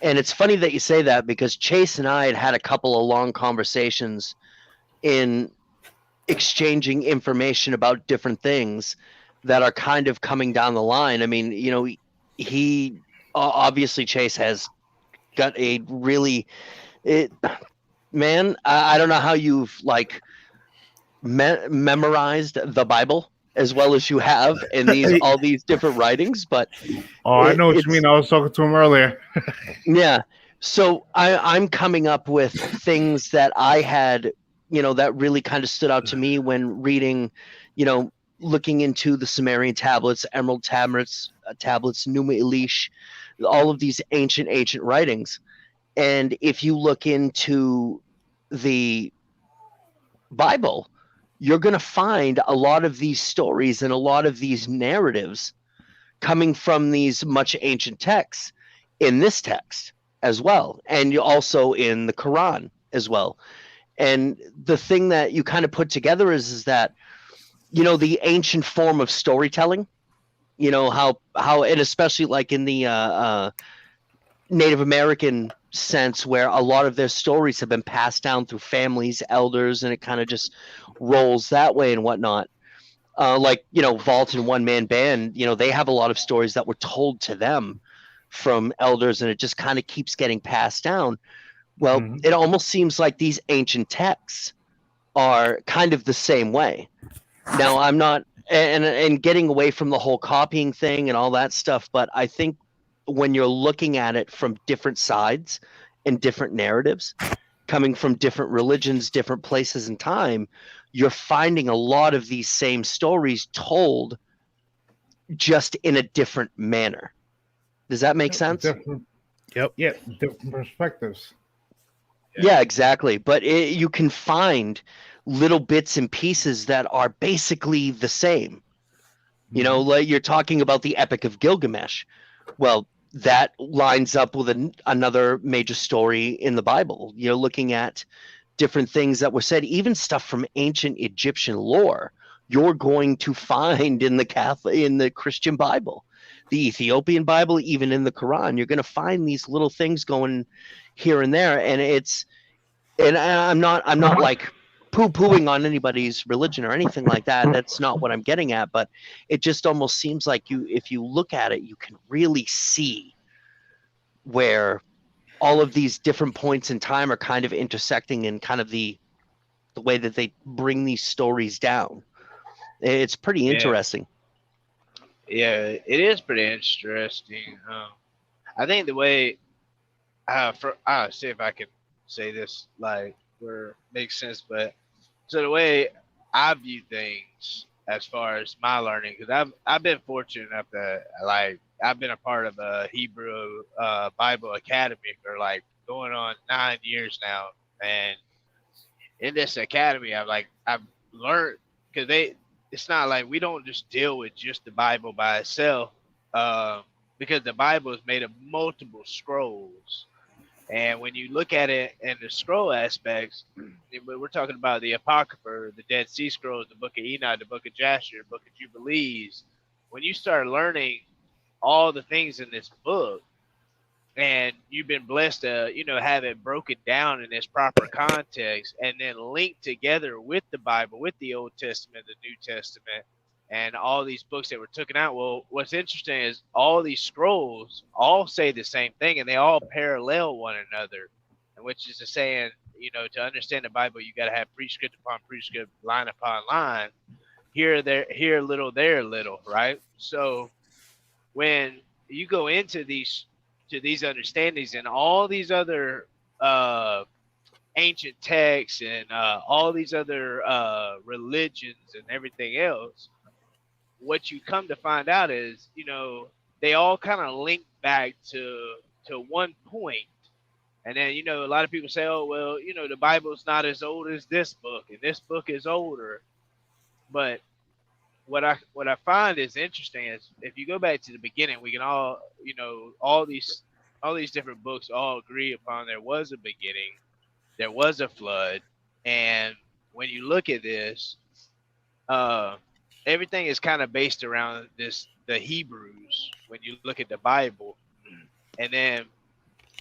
[SPEAKER 8] and it's funny that you say that because Chase and I had a couple of long conversations in exchanging information about different things that are kind of coming down the line. I mean, you know, he obviously Chase has got a really it man. I don't know how you've like memorized the Bible as well as you have in these all these different writings, but
[SPEAKER 2] Oh, I know what you
[SPEAKER 8] it's
[SPEAKER 2] mean. I was talking to him earlier.
[SPEAKER 8] yeah. So I'm coming up with things that I had, you know, that really kind of stood out to me when reading, you know, looking into the Sumerian tablets, Emerald tablets, Numa Elish, all of these ancient writings. And if you look into the Bible, you're going to find a lot of these stories and a lot of these narratives coming from these much ancient texts in this text as well, and you also in the Quran as well. And the thing that you kind of put together is that, you know, the ancient form of storytelling, you know, how and especially like in the Native American sense where a lot of their stories have been passed down through families, elders, and it kind of just rolls that way and whatnot. Like, you know, Vault and One Man Band, you know, they have a lot of stories that were told to them from elders, and it just kind of keeps getting passed down. Well,
[SPEAKER 2] Mhm.
[SPEAKER 8] it almost seems like these ancient texts are kind of the same way. Now, I'm not and getting away from the whole copying thing and all that stuff, but I think when you're looking at it from different sides and different narratives, coming from different religions, different places and time, you're finding a lot of these same stories told just in a different manner. Does that make sense?
[SPEAKER 2] Different,
[SPEAKER 1] Yep.
[SPEAKER 2] yeah, different perspectives.
[SPEAKER 8] Yeah, exactly. But you can find little bits and pieces that are basically the same. You know,
[SPEAKER 2] Mhm.
[SPEAKER 8] like you're talking about the Epic of Gilgamesh. Well, that lines up with another major story in the Bible. You're looking at different things that were said, even stuff from ancient Egyptian lore. You're going to find in the in the Christian Bible, the Ethiopian Bible, even in the Quran. You're going to find these little things going here and there, and I'm not like poo-pooing on anybody's religion or anything like that. That's not what I'm getting at, but it just almost seems like if you look at it, you can really see where all of these different points in time are kind of intersecting in kind of the way that they bring these stories down. It's pretty
[SPEAKER 7] Yeah,
[SPEAKER 8] interesting.
[SPEAKER 7] yeah, it is pretty interesting. I think the way for I'll see if I can say this like where it makes sense, but so the way I view things as far as my learning, because I've been fortunate enough that like I've been a part of a Hebrew Bible Academy for like going on 9 years now, and in this academy, I've learned because it's not like we don't just deal with just the Bible by itself, because the Bible is made of multiple scrolls. And when you look at it in the scroll aspects, we're talking about the Apocrypha, the Dead Sea Scrolls, the Book of Enoch, the Book of Jasher, the Book of Jubilees. When you start learning all the things in this book, and you've been blessed to, you know, have it broken down in its proper context, and then linked together with the Bible, with the Old Testament, the New Testament, and all these books that were taken out. Well, what's interesting is all these scrolls all say the same thing, and they all parallel one another, and which is to saying, you know, to understand the Bible, you got to have precept upon precept, line upon line. here a little, there a little, right? So when you go into these understandings and all these other uh, ancient texts and all these other religions and everything else, what you come to find out is, they all kind of link back to one point. And then, a lot of people say, oh, well, the Bible's not as old as this book, and this book is older. But what I find is interesting is if you go back to the beginning, we can all, all these different books all agree upon there was a beginning, there was a flood, and when you look at this, uh, everything is kind of based around the Hebrews when you look at the Bible, and then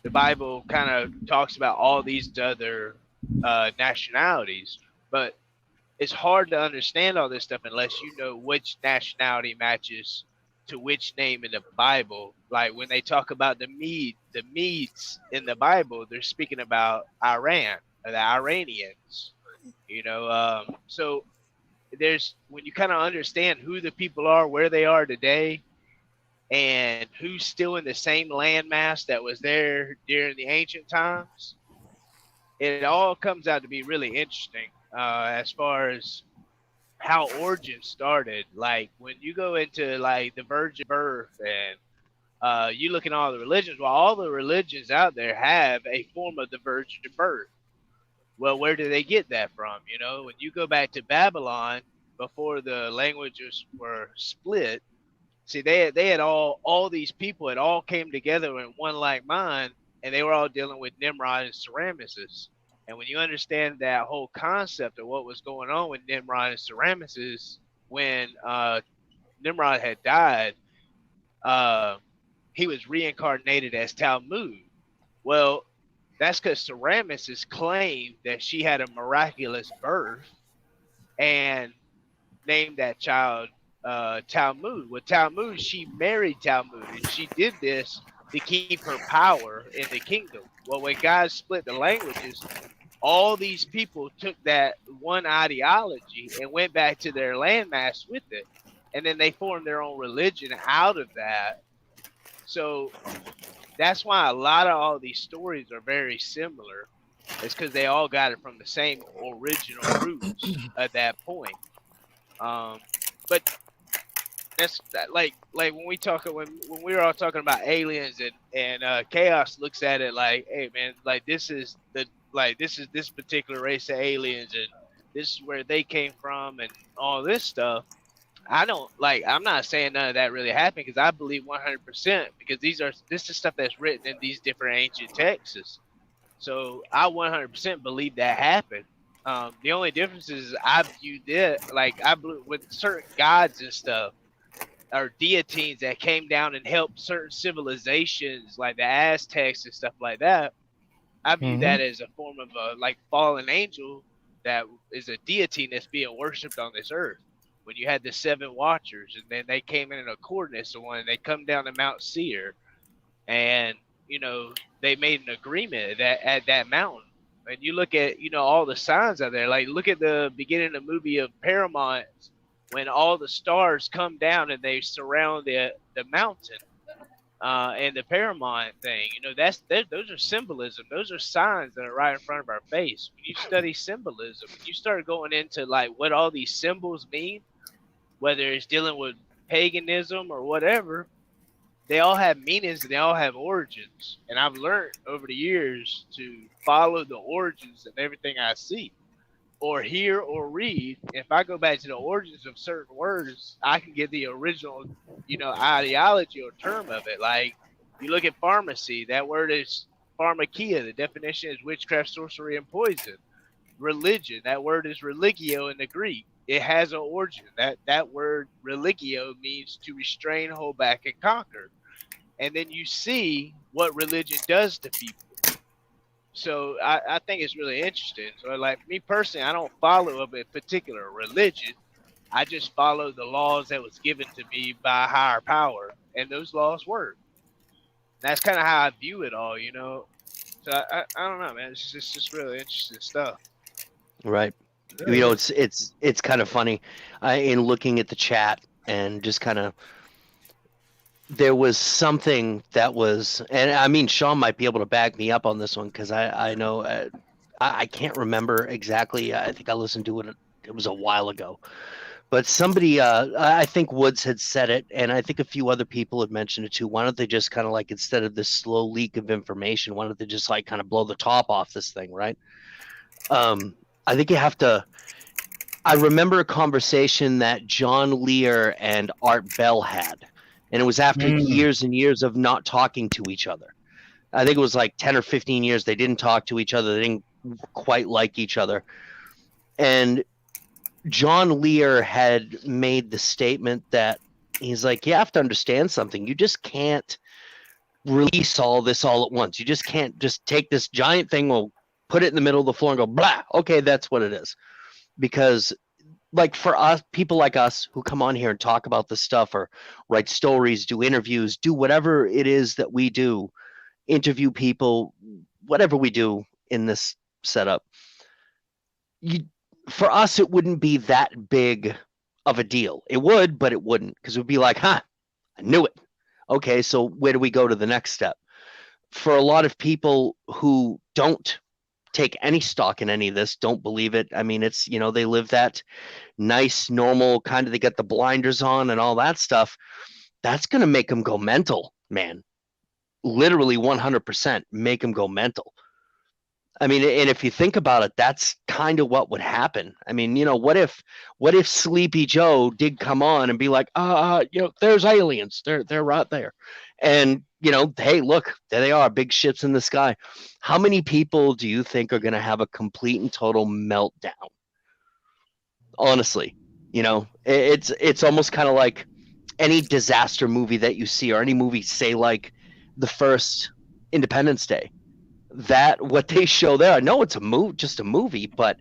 [SPEAKER 7] the Bible kind of talks about all these other nationalities, but it's hard to understand all this stuff unless you know which nationality matches to which name in the Bible. Like when they talk about the Medes in the Bible, they're speaking about Iran or the Iranians. So there's when you kind of understand who the people are, where they are today, and who's still in the same landmass that was there during the ancient times, it all comes out to be really interesting as far as how origin started. Like when you go into like the virgin birth and you look at all the religions, well, all the religions out there have a form of the virgin birth. Well, where do they get that from? When you go back to Babylon before the languages were split, see, they had all these people had all came together in one like mind, and they were all dealing with Nimrod and Semiramis. And when you understand that whole concept of what was going on with Nimrod and Semiramis, when Nimrod had died, uh, he was reincarnated as Talmud. Well, that's because Semiramis claimed that she had a miraculous birth and named that child Talmud. With Talmud, she married Talmud, and she did this to keep her power in the kingdom. Well, when God split the languages, all these people took that one ideology and went back to their landmass with it, and then they formed their own religion out of that. So that's why a lot of all these stories are very similar. It's because they all got it from the same original roots at that point. But that's like when we were all talking about aliens and Chaos looks at it like, hey man, like this is this particular race of aliens and this is where they came from and all this stuff. I'm not saying none of that really happened because I believe 100% because this is stuff that's written in these different ancient texts. So I 100% believe that happened. The only difference is I viewed it like I believe with certain gods and stuff or deities that came down and helped certain civilizations like the Aztecs and stuff like that. I view that as a form of a like fallen angel that is a deity that's being worshipped on this earth. When you had the seven watchers and then they came in accordance to one and they come down to Mount Seir and they made an agreement that at that mountain. And you look at all the signs out there, like look at the beginning of the movie of Paramount when all the stars come down and they surround the mountain and the Paramount thing. Those are symbolism. Those are signs that are right in front of our face. When you study symbolism, when you start going into like what all these symbols mean, whether it's dealing with paganism or whatever, they all have meanings and they all have origins. And I've learned over the years to follow the origins of everything I see or hear or read. If I go back to the origins of certain words, I can get the original, ideology or term of it. Like you look at pharmacy, that word is pharmakia. The definition is witchcraft, sorcery, and poison. Religion, that word is religio in the Greek. It has an origin. That word religio means to restrain, hold back, and conquer. And then you see what religion does to people. So I think it's really interesting. So like me personally, I don't follow a particular religion. I just follow the laws that was given to me by a higher power, and those laws work. That's kind of how I view it all, So I don't know, man. It's just really interesting stuff.
[SPEAKER 8] Right. You know, it's kind of funny in looking at the chat and just kind of there was something that was, and I mean, Sean might be able to back me up on this one because I know I can't remember exactly. I think I listened to it. It was a while ago, but somebody, I think Woods had said it, and I think a few other people had mentioned it too. Why don't they just kind of like, instead of this slow leak of information, why don't they just like kind of blow the top off this thing, right? I think you have to. I remember a conversation that John Lear and Art Bell had, and it was after years and years of not talking to each other. I think it was like 10 or 15 years they didn't talk to each other. They didn't quite like each other. And John Lear had made the statement that he's like, you have to understand something. You just can't release all this all at once. You just can't just take this giant thing, we'll put it in the middle of the floor and go, blah, okay, that's what it is. Because like for us, people like us who come on here and talk about this stuff or write stories, do interviews, do whatever it is that we do, interview people, whatever we do in this setup, for us, it wouldn't be that big of a deal. It would, but it wouldn't, because it would be like, I knew it. Okay, so where do we go to the next step? For a lot of people who don't take any stock in any of this, don't believe it. I mean, it's, they live that nice, normal kind of, they get the blinders on and all that stuff. That's going to make them go mental, man. Literally 100% make them go mental. I mean, and if you think about it, that's kind of what would happen. I mean, what if Sleepy Joe did come on and be like, there's aliens. They're right there. And, hey, look, there they are, big ships in the sky. How many people do you think are going to have a complete and total meltdown? Honestly, it's almost kind of like any disaster movie that you see, or any movie, say like the first Independence Day. That what they show there, I know it's just a movie, but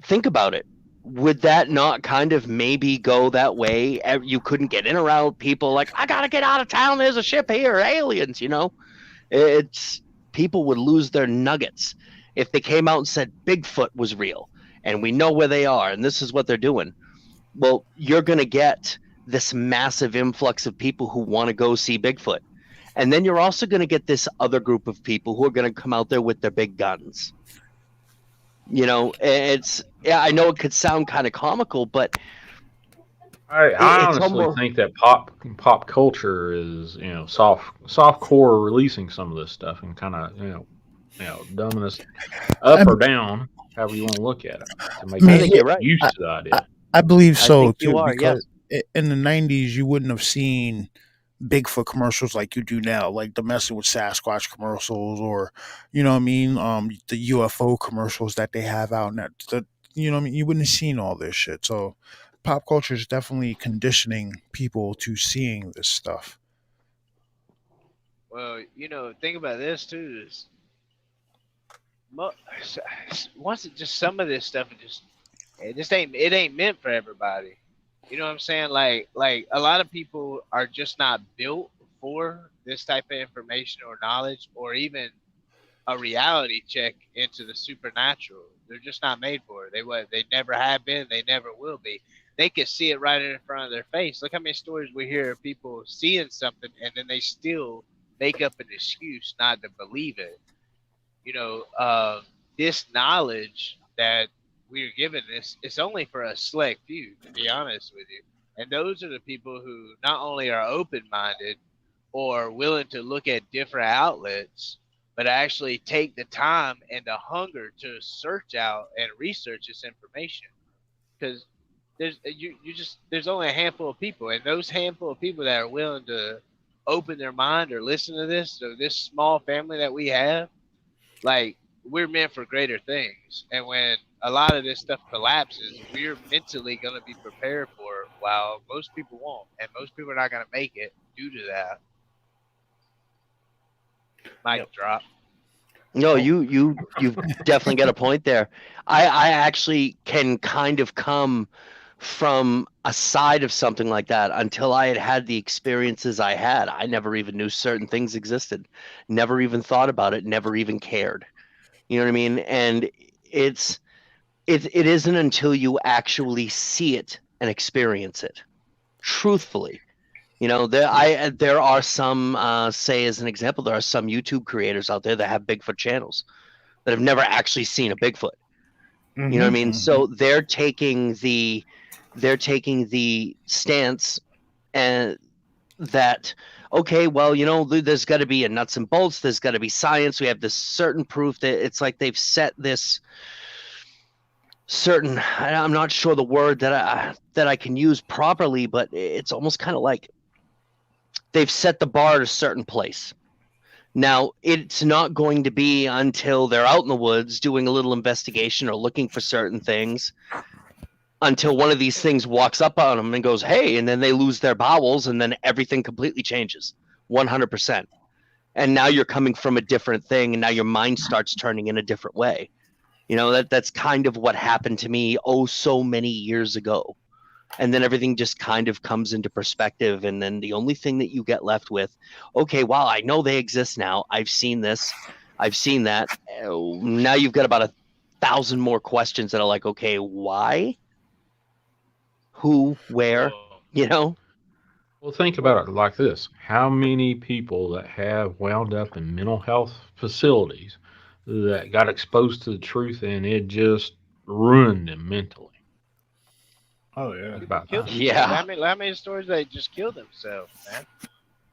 [SPEAKER 8] think about it. Would that not kind of maybe go that way? You couldn't get in or out. People like, I gotta get out of town. There's a ship here, aliens. It's people would lose their nuggets if they came out and said Bigfoot was real and we know where they are and this is what they're doing. Well, you're gonna get this massive influx of people who want to go see Bigfoot. And then you're also going to get this other group of people who are going to come out there with their big guns. I know it could sound kind of comical, but
[SPEAKER 4] I honestly think that pop culture is, soft core releasing some of this stuff and kind of, dumbing us up or down, however you want to look at it, to make
[SPEAKER 8] I think you're right.
[SPEAKER 4] used to the idea.
[SPEAKER 1] I believe so too,
[SPEAKER 8] you are,
[SPEAKER 1] because in the 90s you wouldn't have seen Bigfoot commercials like you do now, like the messing with Sasquatch commercials, or the UFO commercials that they have out now. You wouldn't have seen all this shit. So pop culture is definitely conditioning people to seeing this stuff.
[SPEAKER 7] Well, think about this too. Is once it just some of this stuff, it ain't meant for everybody. You know what I'm saying? Like a lot of people are just not built for this type of information or knowledge, or even a reality check into the supernatural. They're just not made for it. They never have been. They never will be. They can see it right in front of their face. Look how many stories we hear of people seeing something and then they still make up an excuse not to believe it. This knowledge that we're given this, it's only for a select few, to be honest with you. And those are the people who not only are open-minded or willing to look at different outlets, but actually take the time and the hunger to search out and research this information. Because there's only a handful of people, and those handful of people that are willing to open their mind or listen to this, so this small family that we have, like, we're meant for greater things. And when a lot of this stuff collapses, we're mentally going to be prepared for it, while most people won't, and most people are not going to make it due to that. Mic drop.
[SPEAKER 8] No, you've definitely got a point there. I actually can kind of come from a side of something like that. Until I had the experiences I had, I never even knew certain things existed, never even thought about it, never even cared. You know what I mean? And it's it isn't until you actually see it and experience it. Truthfully, there are some, say as an example, there are some YouTube creators out there that have Bigfoot channels that have never actually seen a Bigfoot. You know what I mean? So they're taking the stance and that, okay, well, there's got to be a nuts and bolts, there's got to be science, we have this certain proof that it's like they've set this certain, I'm not sure the word that I can use properly, but it's almost kind of like they've set the bar at a certain place. Now, it's not going to be until they're out in the woods doing a little investigation or looking for certain things until one of these things walks up on them and goes, hey, and then they lose their bowels and then everything completely changes 100%. And now you're coming from a different thing and now your mind starts turning in a different way. That's kind of what happened to me so many years ago. And then everything just kind of comes into perspective. And then the only thing that you get left with, okay, well, I know they exist now. I've seen this. I've seen that. Now you've got about 1,000 more questions that are like, okay, why? Who? Where?
[SPEAKER 4] Well, think about it like this. How many people that have wound up in mental health facilities that got exposed to the truth and it just ruined them mentally?
[SPEAKER 2] Oh yeah.
[SPEAKER 4] Think about
[SPEAKER 7] Killed
[SPEAKER 4] that.
[SPEAKER 7] them.
[SPEAKER 8] Yeah.
[SPEAKER 7] How many stories they just killed themselves, man?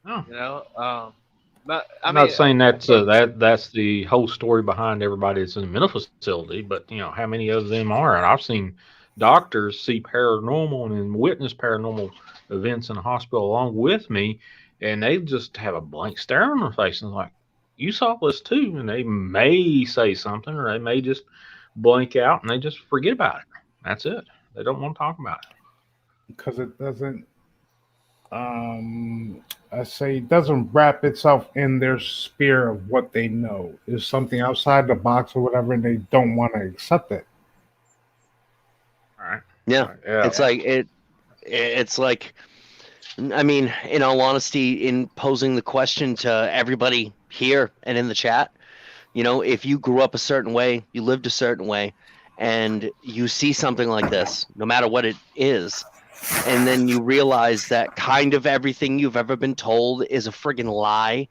[SPEAKER 4] Oh.
[SPEAKER 7] But
[SPEAKER 4] I'm not saying that's the whole story behind everybody that's in the mental facility, but how many of them are? And I've seen doctors see paranormal and witness paranormal events in the hospital along with me, and they just have a blank stare on their face and like, "You saw this too," and they may say something or they may just blank out and they just forget about it. That's it. They don't want to talk about it.
[SPEAKER 2] Because it doesn't I say it doesn't wrap itself in their sphere of what they know. It's something outside the box or whatever, and they don't want to accept it.
[SPEAKER 4] All right.
[SPEAKER 8] Yeah.
[SPEAKER 4] All right. Yeah.
[SPEAKER 8] It's like it's like, I mean, in all honesty, in posing the question to everybody here and in the chat, if you grew up a certain way, you lived a certain way, and you see something like this, no matter what it is, and then you realize that kind of everything you've ever been told is a friggin' lie,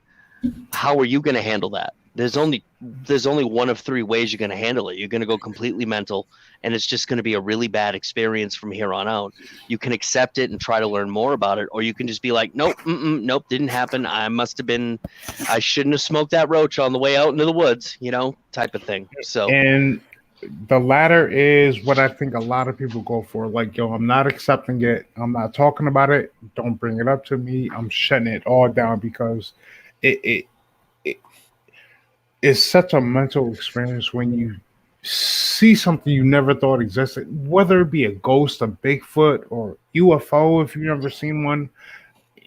[SPEAKER 8] how are you going to handle that? There's only one of three ways you're going to handle it. You're going to go completely mental, and it's just going to be a really bad experience from here on out. You can accept it and try to learn more about it, or you can just be like, nope, nope, didn't happen. I shouldn't have smoked that roach on the way out into the woods, type of thing. So,
[SPEAKER 2] And the latter is what I think a lot of people go for. Like, yo, I'm not accepting it. I'm not talking about it. Don't bring it up to me. I'm shutting it all down because it it's such a mental experience when you see something you never thought existed, whether it be a ghost, a Bigfoot, or UFO. If you've never seen one,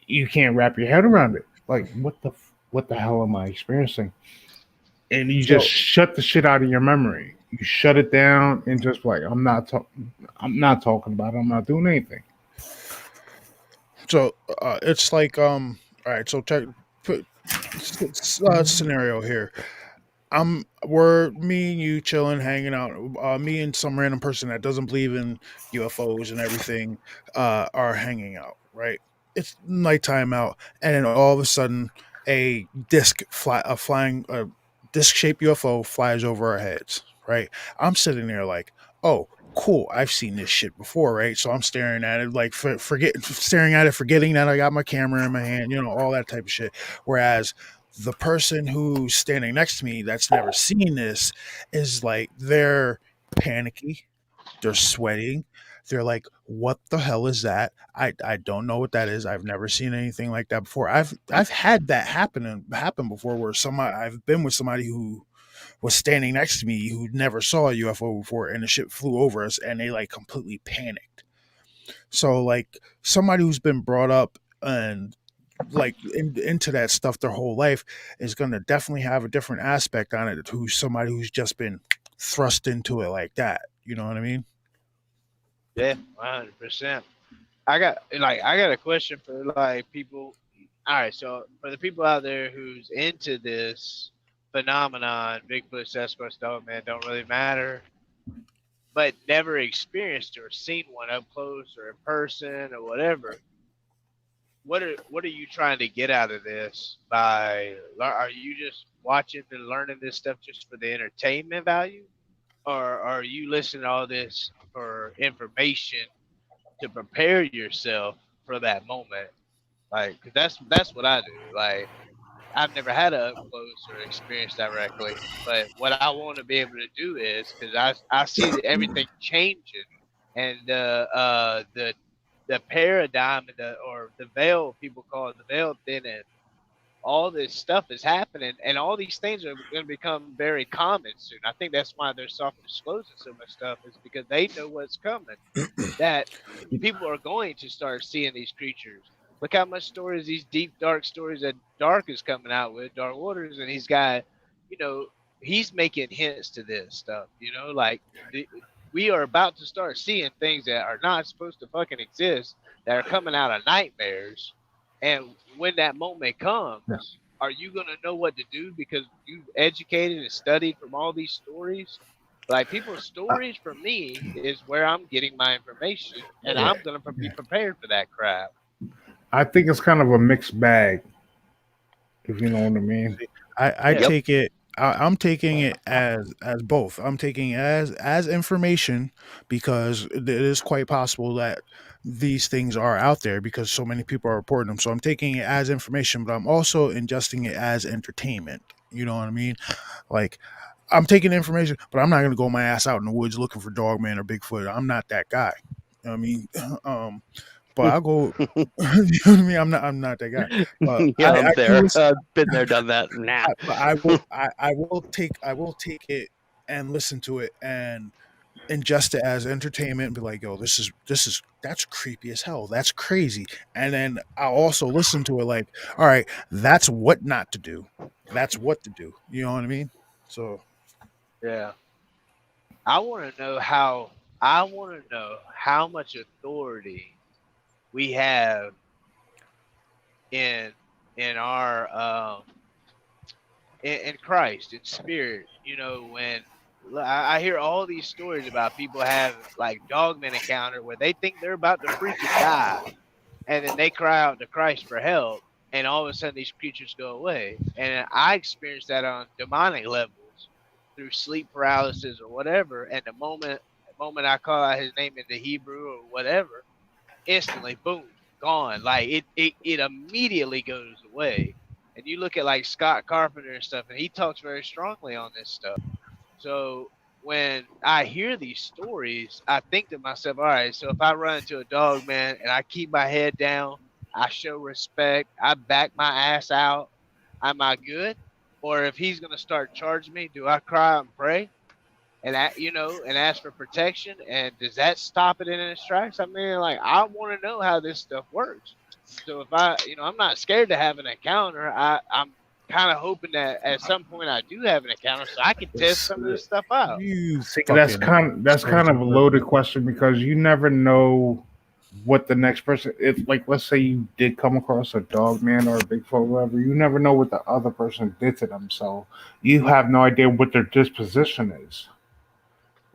[SPEAKER 2] you can't wrap your head around it. Like, what the hell am I experiencing? And you just shut the shit out of your memory. You shut it down and just like, I'm not talking about it. I'm not doing anything.
[SPEAKER 1] So it's like all right. So put scenario here. We're me and you chilling, hanging out. Me and some random person that doesn't believe in UFOs and everything are hanging out. Right? It's nighttime out, and then all of a sudden, a flying disc shaped UFO flies over our heads. Right? I'm sitting there like, oh, cool. I've seen this shit before, right? So I'm staring at it, like staring at it, forgetting that I got my camera in my hand, all that type of shit. Whereas the person who's standing next to me that's never seen this is like, they're panicky, they're sweating, they're like, what the hell is that? I don't know what that is. I've never seen anything like that before. I've had that happen before, where somebody, I've been with somebody who was standing next to me who never saw a UFO before, and the shit flew over us and they like completely panicked. So like, somebody who's been brought up and like into that stuff their whole life is going to definitely have a different aspect on it to somebody who's just been thrust into it like that. You know what I mean?
[SPEAKER 7] Yeah, 100%. I got a question for like people. All right, so for the people out there who's into this phenomenon, Bigfoot, Sasquatch, Dog Man, don't really matter. but never experienced or seen one up close or in person or whatever. What are you trying to get out of this? Are you just watching and learning this stuff just for the entertainment value, or are you listening to all this for information to prepare yourself for that moment? Like, 'cause that's what I do. Like, I've never had a up close or experience directly, but what I want to be able to do is because I see everything changing, and the paradigm and the veil, people call it the veil thinning. All this stuff is happening, and all these things are going to become very common soon. I think that's why they're soft disclosing so much stuff, is because they know what's coming. That people are going to start seeing these creatures. Look how much stories, these deep, dark stories that Dark is coming out with, Dark Waters, and he's got, you know, he's making hints to this stuff. Like we are about to start seeing things that are not supposed to fucking exist that are coming out of nightmares. And when that moment comes,
[SPEAKER 2] Yeah.
[SPEAKER 7] are you gonna know what to do because you've educated and studied from all these stories? Like, people's stories for me is where I'm getting my information, and
[SPEAKER 2] Yeah.
[SPEAKER 7] I'm gonna be prepared for that crap.
[SPEAKER 2] I think it's kind of a mixed bag, if you know what I mean.
[SPEAKER 1] I
[SPEAKER 7] Yeah.
[SPEAKER 1] take it. I'm taking it as both. I'm taking it as information, because it is quite possible that these things are out there because so many people are reporting them. So I'm taking it as information, but I'm also ingesting it as entertainment. You know what I mean? Like, I'm taking information, but I'm not going to go my ass out in the woods looking for Dogman or Bigfoot. I'm not that guy. I mean, but I'll go. You know what I mean? I'm not that guy. But
[SPEAKER 8] Yeah, I'm
[SPEAKER 1] I do
[SPEAKER 8] there.
[SPEAKER 1] listen.
[SPEAKER 8] Been there, done that. Nah.
[SPEAKER 1] But I will take it and listen to it and ingest it as entertainment and be like, yo, that's creepy as hell. That's crazy. And then I'll also listen to it like, all right, that's what not to do. That's what to do. You know what I mean? So
[SPEAKER 7] Yeah. I want to know how much authority we have in in our in Christ, in spirit. When I hear all these stories about people have like dogman encounter where they think they're about to freaking die, and then they cry out to Christ for help, and all of a sudden these creatures go away. And I experienced that on demonic levels through sleep paralysis or whatever. And the moment I call out his name in the Hebrew or whatever, instantly, boom, gone. Like it immediately goes away. And you look at like Scott Carpenter and stuff, and he talks very strongly on this stuff. So when I hear these stories, I think to myself, all right, so if I run into a dog, man, and I keep my head down, I show respect, I back my ass out, am I good? Or if he's gonna start charging me, do I cry and pray and and ask for protection? And does that stop it in its tracks? I mean, like, I want to know how this stuff works. So if I'm not scared to have an encounter. I'm kind of hoping that at some point I do have an encounter so I can test some of this stuff out.
[SPEAKER 1] you
[SPEAKER 2] See, that's kind of a loaded question because you never know what the next person. If, like, let's say you did come across a dog man or a Bigfoot, or whatever, you never know what the other person did to them, so you have no idea what their disposition is.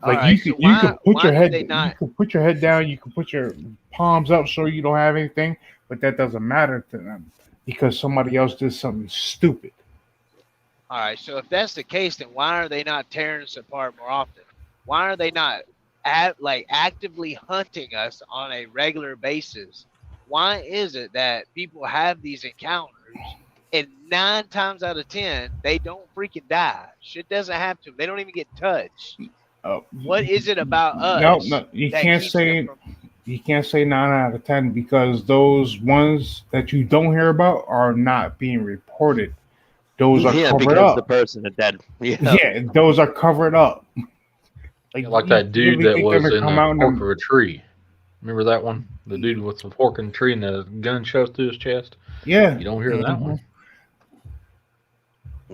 [SPEAKER 2] Like,
[SPEAKER 7] Alright, so
[SPEAKER 2] you can put your
[SPEAKER 7] why do
[SPEAKER 2] head
[SPEAKER 7] they not?
[SPEAKER 2] you can put your head down, you can put your palms up so you don't have anything, but that doesn't matter to them because somebody else did something stupid.
[SPEAKER 7] All right, so if that's the case, then why are they not tearing us apart more often? Why are they not actively hunting us on a regular basis? Why is it that people have these encounters and 9 times out of 10 they don't freaking die? Shit doesn't have to. They don't even get touched. What is it about us?
[SPEAKER 2] No, you
[SPEAKER 7] that
[SPEAKER 2] can't
[SPEAKER 7] keeps them
[SPEAKER 2] say
[SPEAKER 7] from?
[SPEAKER 2] you can't say 9 out of 10 because those ones that you don't hear about are not being reported. Those are
[SPEAKER 8] Yeah,
[SPEAKER 2] covered
[SPEAKER 8] because the
[SPEAKER 2] up.
[SPEAKER 8] person is dead. Yeah.
[SPEAKER 2] Yeah, those are covered up.
[SPEAKER 4] Like
[SPEAKER 2] you
[SPEAKER 4] that dude
[SPEAKER 2] really
[SPEAKER 4] that
[SPEAKER 2] think they're
[SPEAKER 4] was
[SPEAKER 2] gonna
[SPEAKER 4] in
[SPEAKER 2] come
[SPEAKER 4] the
[SPEAKER 2] out in
[SPEAKER 4] fork
[SPEAKER 2] the-
[SPEAKER 4] of a tree. Remember that one? The dude with the fork in the tree and the gun shoved through his chest.
[SPEAKER 2] Yeah,
[SPEAKER 4] You don't hear that one.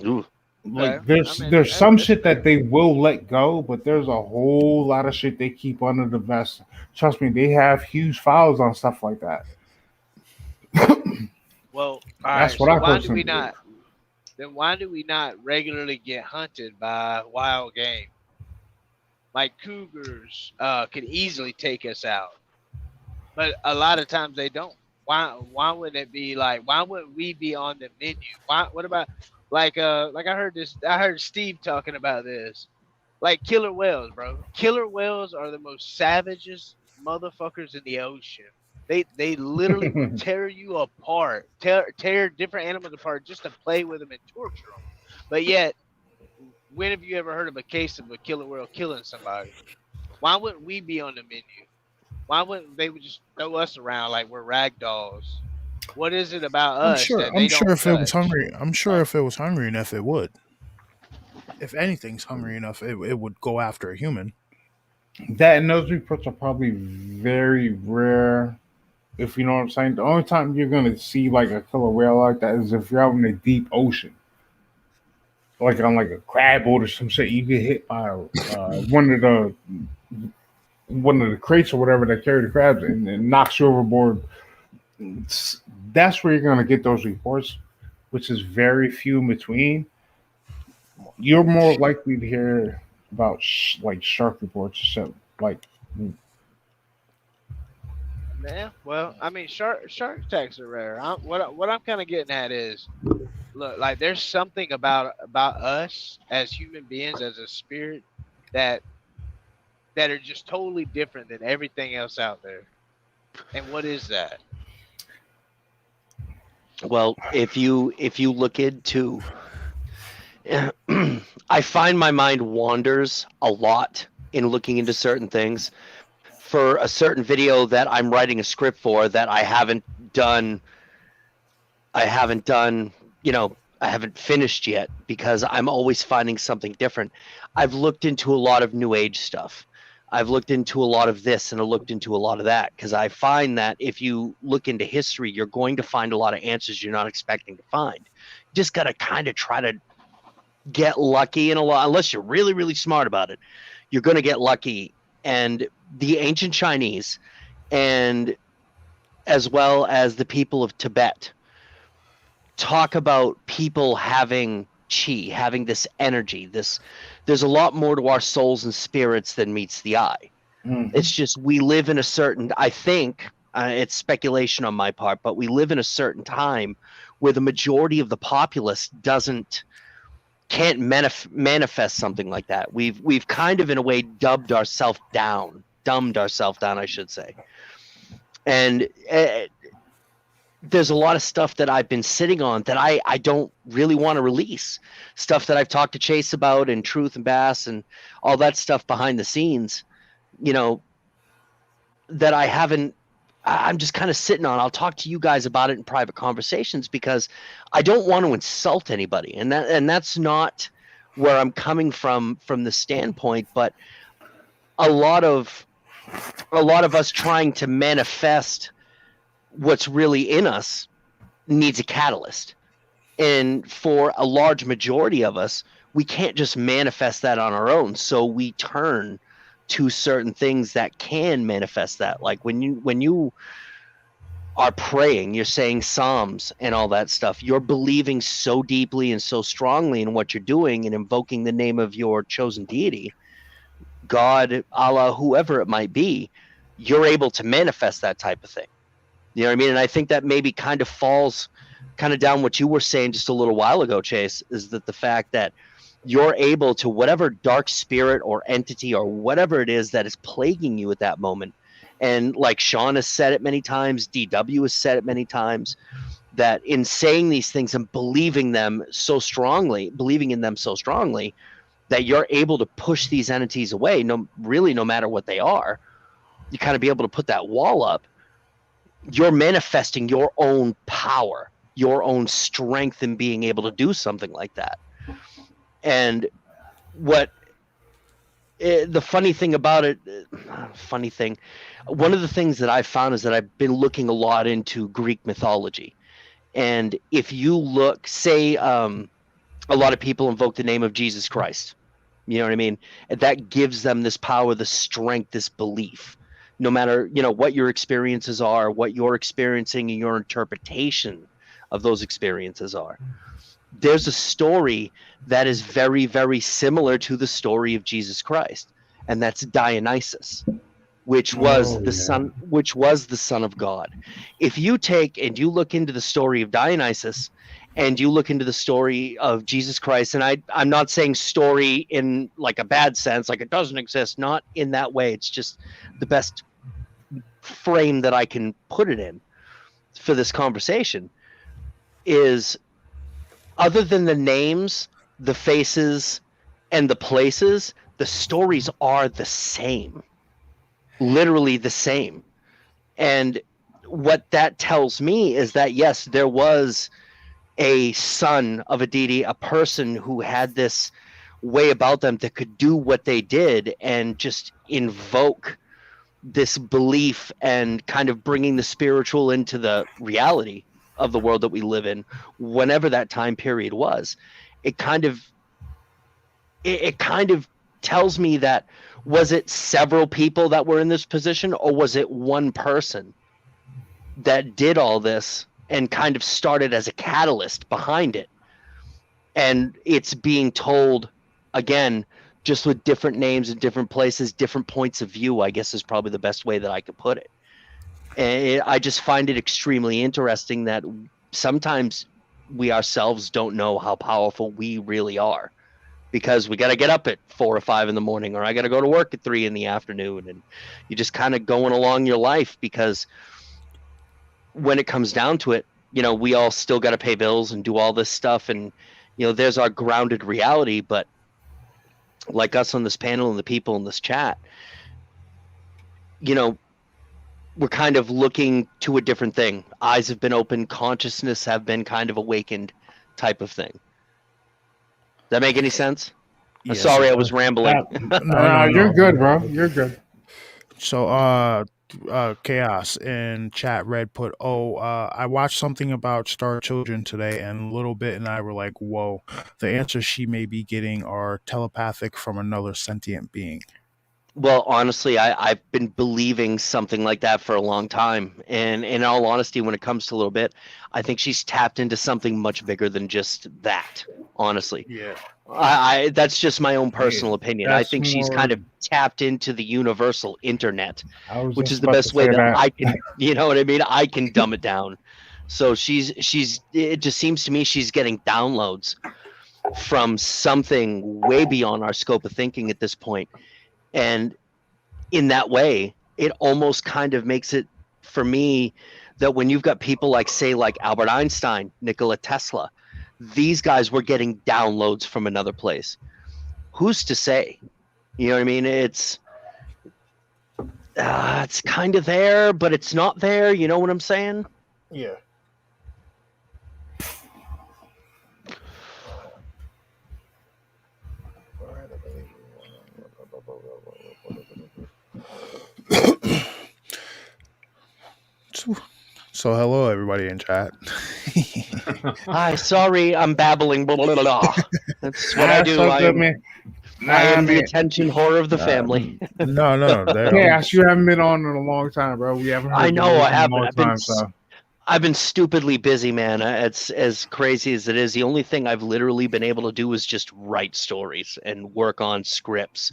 [SPEAKER 8] Ooh.
[SPEAKER 2] like
[SPEAKER 7] Okay.
[SPEAKER 2] there's some
[SPEAKER 7] that's
[SPEAKER 2] shit
[SPEAKER 7] fair.
[SPEAKER 2] that they will let go, but there's a whole lot of shit they keep under the vest. Trust me, they have huge files on stuff like that.
[SPEAKER 7] Well, all
[SPEAKER 2] That's
[SPEAKER 7] right.
[SPEAKER 2] what
[SPEAKER 7] So
[SPEAKER 2] I
[SPEAKER 7] why do
[SPEAKER 2] personally
[SPEAKER 7] we
[SPEAKER 2] believe.
[SPEAKER 7] not? Then why do we not regularly get hunted by wild game? like cougars could easily take us out, but a lot of times they don't. Why wouldn't it be like? Why wouldn't we be on the menu? Why? What about like I heard this? I heard Steve talking about this. Like killer whales, bro. Killer whales are the most savagest motherfuckers in the ocean. They literally will tear you apart, tear different animals apart just to play with them and torture them. But yet, when have you ever heard of a case of a killer whale killing somebody? Why wouldn't we be on the menu? Why wouldn't they would just throw us around like we're rag dolls? What is it about
[SPEAKER 1] I'm
[SPEAKER 7] us
[SPEAKER 1] sure.
[SPEAKER 7] that
[SPEAKER 1] I'm
[SPEAKER 7] they
[SPEAKER 1] sure
[SPEAKER 7] don't
[SPEAKER 1] if it was
[SPEAKER 7] touch?
[SPEAKER 1] hungry, I'm sure if it was hungry enough, it would. If anything's hungry enough, it would go after a human.
[SPEAKER 2] That and those reports are probably very rare. If you know what I'm saying, the only time you're gonna see like a killer whale like that is if you're out in the deep ocean, like on like a crab boat or some shit. You get hit by one of the crates or whatever that carry the crabs and knocks you overboard. That's where you're gonna get those reports, which is very few in between. You're more likely to hear about like shark reports or something. Like,
[SPEAKER 7] Yeah, well, I mean, shark attacks are rare. What I'm kind of getting at is, look, like there's something about us as human beings, as a spirit, that are just totally different than everything else out there. And what is that?
[SPEAKER 8] Well, if you look into, I find my mind wanders a lot in looking into certain things. For a certain video that I'm writing a script for that I haven't done, I haven't finished yet because I'm always finding something different. I've looked into a lot of new age stuff. I've looked into a lot of this and I looked into a lot of that because I find that if you look into history, you're going to find a lot of answers you're not expecting to find. You just got to kind of try to get lucky in a lot, unless you're really, really smart about it. You're going to get lucky. And the ancient Chinese, and as well as the people of Tibet, talk about people having chi, having this energy. There's a lot more to our souls and spirits than meets the eye. It's just we live in a certain, I think, it's speculation on my part, but we live in a certain time where the majority of the populace can't manifest something like that. We've kind of in a way dumbed ourselves down, I should say. And there's a lot of stuff that I've been sitting on that I don't really want to release. Stuff that I've talked to Chase about and Truth and Bass and all that stuff behind the scenes, that I'm just kind of sitting on. I'll talk to you guys about it in private conversations because I don't want to insult anybody. And that's not where I'm coming from the standpoint, but a lot of us trying to manifest what's really in us needs a catalyst. And for a large majority of us, we can't just manifest that on our own. So we turn to certain things that can manifest that. Like when you are praying, you're saying Psalms and all that stuff. You're believing so deeply and so strongly in what you're doing and invoking the name of your chosen deity, God, Allah, whoever it might be, you're able to manifest that type of thing. You know what I mean? And I think that maybe kind of falls down what you were saying just a little while ago, Chase, is that the fact that you're able to, whatever dark spirit or entity or whatever it is that is plaguing you at that moment. And like Sean has said it many times, DW has said it many times, that in saying these things and believing in them so strongly, that you're able to push these entities away, no matter what they are. You kind of be able to put that wall up. You're manifesting your own power, your own strength in being able to do something like that. And the funny thing about it, one of the things that I've found is that I've been looking a lot into Greek mythology. And if you look, say, a lot of people invoke the name of Jesus Christ. You know what I mean? And that gives them this power, this strength, this belief. No matter, what your experiences are, what you're experiencing and your interpretation of those experiences are. There's a story that is very, very similar to the story of Jesus Christ. and that's Dionysus, which was the son of God. If you take and you look into the story of Dionysus and you look into the story of Jesus Christ, and I'm not saying story in like a bad sense, like it doesn't exist, not in that way. It's just the best frame that I can put it in for this conversation is, other than the names, the faces, and the places, the stories are the same. Literally the same. And what that tells me is that, yes, there was a son of a deity, a person who had this way about them that could do what they did and just invoke this belief and kind of bringing the spiritual into the reality of the world that we live in, whenever that time period was. It kind of tells me that, was it several people that were in this position, or was it one person that did all this and kind of started as a catalyst behind it? And it's being told, again, just with different names and different places, different points of view, I guess is probably the best way that I could put it. And I just find it extremely interesting that sometimes we ourselves don't know how powerful we really are, because we got to get up at 4 or 5 in the morning, or I got to go to work at 3 in the afternoon, and you're just kind of going along your life, because when it comes down to it, we all still got to pay bills and do all this stuff, and there's our grounded reality. But like us on this panel and the people in this chat, we're kind of looking to a different thing. Eyes have been opened, consciousness have been kind of awakened, type of thing. Does that make any sense?
[SPEAKER 1] Yes,
[SPEAKER 8] Sorry, I was rambling.
[SPEAKER 2] No, you're good, bro. You're good.
[SPEAKER 1] So, Chaos in chat red put, I watched something about Star Children today, and Little Bit and I were like, whoa, the answers she may be getting are telepathic from another sentient being.
[SPEAKER 8] Well, honestly, I've been believing something like that for a long time. And in all honesty, when it comes to Little Bit, I think she's tapped into something much bigger than just that, honestly.
[SPEAKER 1] Yeah.
[SPEAKER 8] I that's just my own personal opinion. I
[SPEAKER 2] that's
[SPEAKER 8] think she's kind of tapped into the universal internet, which is the best way that I can, you know what I mean? I can dumb it down. So it just seems to me she's getting downloads from something way beyond our scope of thinking at this point. And in that way, it almost kind of makes it, for me, that when you've got people like, say, like Albert Einstein, Nikola Tesla, these guys were getting downloads from another place. Who's to say? You know what I mean? It's kind of there, but it's not there. You know what I'm saying?
[SPEAKER 1] Yeah. So hello, everybody in chat.
[SPEAKER 8] Hi, sorry, I'm babbling. Blah, blah, blah. That's what I do. I am the attention whore of the family.
[SPEAKER 1] No.
[SPEAKER 2] Chaos, you haven't been on in a long time, bro. We haven't.
[SPEAKER 8] I know I haven't.
[SPEAKER 2] So.
[SPEAKER 8] I've been stupidly busy, man. It's as crazy as it is. The only thing I've literally been able to do is just write stories and work on scripts.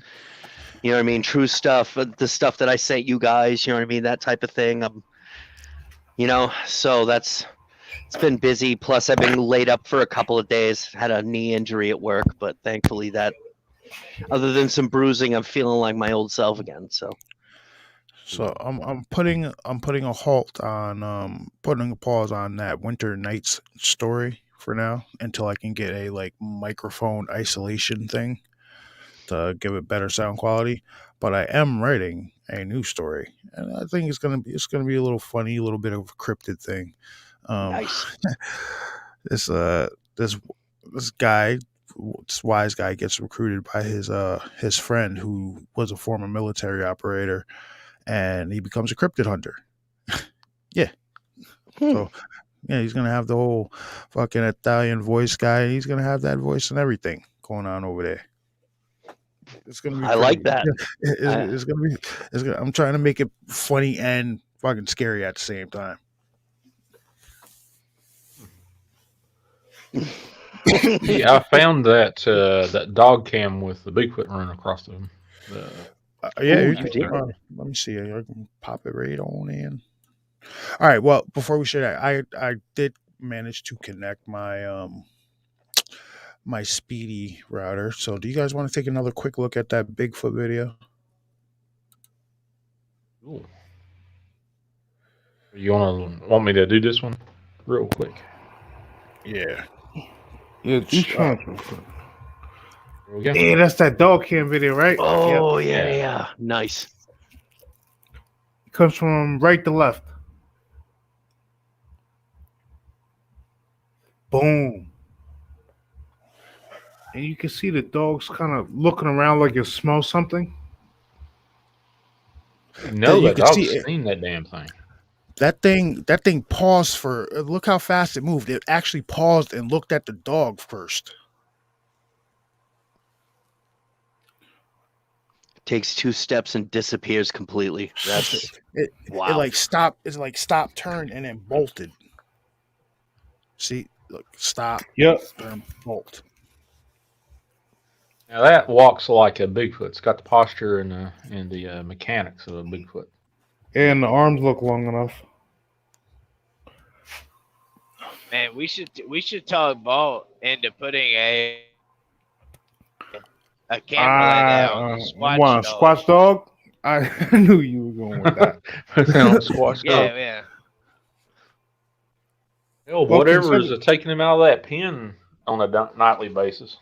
[SPEAKER 8] You know what I mean? True stuff, the stuff that I sent you guys, you know what I mean? That type of thing. So it's been busy. Plus, I've been laid up for a couple of days. Had a knee injury at work, but thankfully that, other than some bruising, I'm feeling like my old self again. So
[SPEAKER 1] I'm putting a halt on putting a pause on that Winter Nights story for now until I can get a microphone isolation thing to give it better sound quality. But I am writing a new story, and I think it's gonna be a little funny, a little bit of a cryptid thing.
[SPEAKER 8] Nice.
[SPEAKER 1] This guy, this wise guy, gets recruited by his friend who was a former military operator, and he becomes a cryptid hunter. Yeah. So yeah, he's gonna have the whole fucking Italian voice guy. He's gonna have that voice and everything going on over there. It's gonna be.
[SPEAKER 8] I like that.
[SPEAKER 1] It's gonna be. I'm trying to make it funny and fucking scary at the same time.
[SPEAKER 4] Yeah, I found that dog cam with the Bigfoot running across the
[SPEAKER 1] Yeah,
[SPEAKER 8] Ooh,
[SPEAKER 1] you
[SPEAKER 8] you
[SPEAKER 1] can,
[SPEAKER 8] did.
[SPEAKER 1] let me see. I can pop it right on in. All right. Well, before we share that, I did manage to connect my speedy router. So, do you guys want to take another quick look at that Bigfoot video?
[SPEAKER 4] Ooh. You want me to do this one real quick?
[SPEAKER 1] Yeah.
[SPEAKER 2] Yeah, do
[SPEAKER 1] Sh- uh,
[SPEAKER 2] shots real quick.
[SPEAKER 4] Here we go.
[SPEAKER 2] Yeah, that's that dog cam video, right? Yep.
[SPEAKER 8] Oh
[SPEAKER 4] Yeah.
[SPEAKER 8] yeah. Nice.
[SPEAKER 2] It comes from right to left. Boom. And you can see the dogs kind of looking around like it smells something.
[SPEAKER 4] You know
[SPEAKER 1] you
[SPEAKER 4] that
[SPEAKER 1] can see
[SPEAKER 4] dog's
[SPEAKER 1] it.
[SPEAKER 4] seen that damn thing.
[SPEAKER 1] That thing paused for. Look how fast it moved. It actually paused and looked at the dog first.
[SPEAKER 8] Takes 2 steps and disappears completely. That's
[SPEAKER 1] It
[SPEAKER 8] wow.
[SPEAKER 1] like stopped. It's like stopped, turned, and then bolted. See, look, stop,
[SPEAKER 2] Yep.
[SPEAKER 1] turn, bolt.
[SPEAKER 4] Now that walks like a Bigfoot. It's got the posture and the mechanics of a Bigfoot.
[SPEAKER 2] And the arms look long enough.
[SPEAKER 7] Man, we should talk Balt into putting a camera like that on the Squatch
[SPEAKER 2] want a
[SPEAKER 7] dog.
[SPEAKER 2] Squatch dog? I knew you were going with that.
[SPEAKER 4] Put that on Squatch
[SPEAKER 7] Yeah,
[SPEAKER 4] dog.
[SPEAKER 7] yeah.
[SPEAKER 4] Hell,
[SPEAKER 2] Well,
[SPEAKER 4] whatever is
[SPEAKER 2] consider-
[SPEAKER 4] taking him out of that pen on a nightly basis.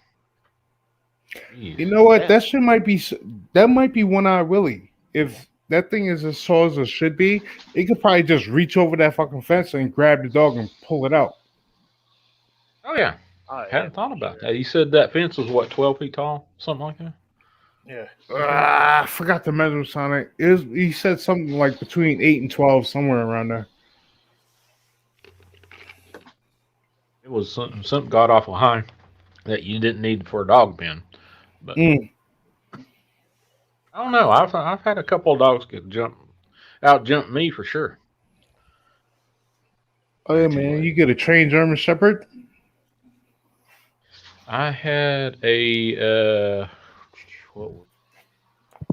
[SPEAKER 4] Jeez.
[SPEAKER 2] You know what?
[SPEAKER 7] Yeah.
[SPEAKER 2] That shit might be. That might be One Eye Willie. If that thing is as tall as it should be, it could probably just reach over that fucking fence and grab the dog and pull it out.
[SPEAKER 4] Oh yeah,
[SPEAKER 7] Oh,
[SPEAKER 4] hadn't thought about that. He said that fence was what, 12 feet tall, something like that.
[SPEAKER 1] Yeah.
[SPEAKER 2] I forgot the measurements on it. He said something like between 8 and 12, somewhere around there.
[SPEAKER 4] It was something god awful high that you didn't need for a dog pen. But I don't know. I've had a couple of dogs get out jump me for sure.
[SPEAKER 2] Oh yeah, man! You get a trained German Shepherd.
[SPEAKER 4] I had a what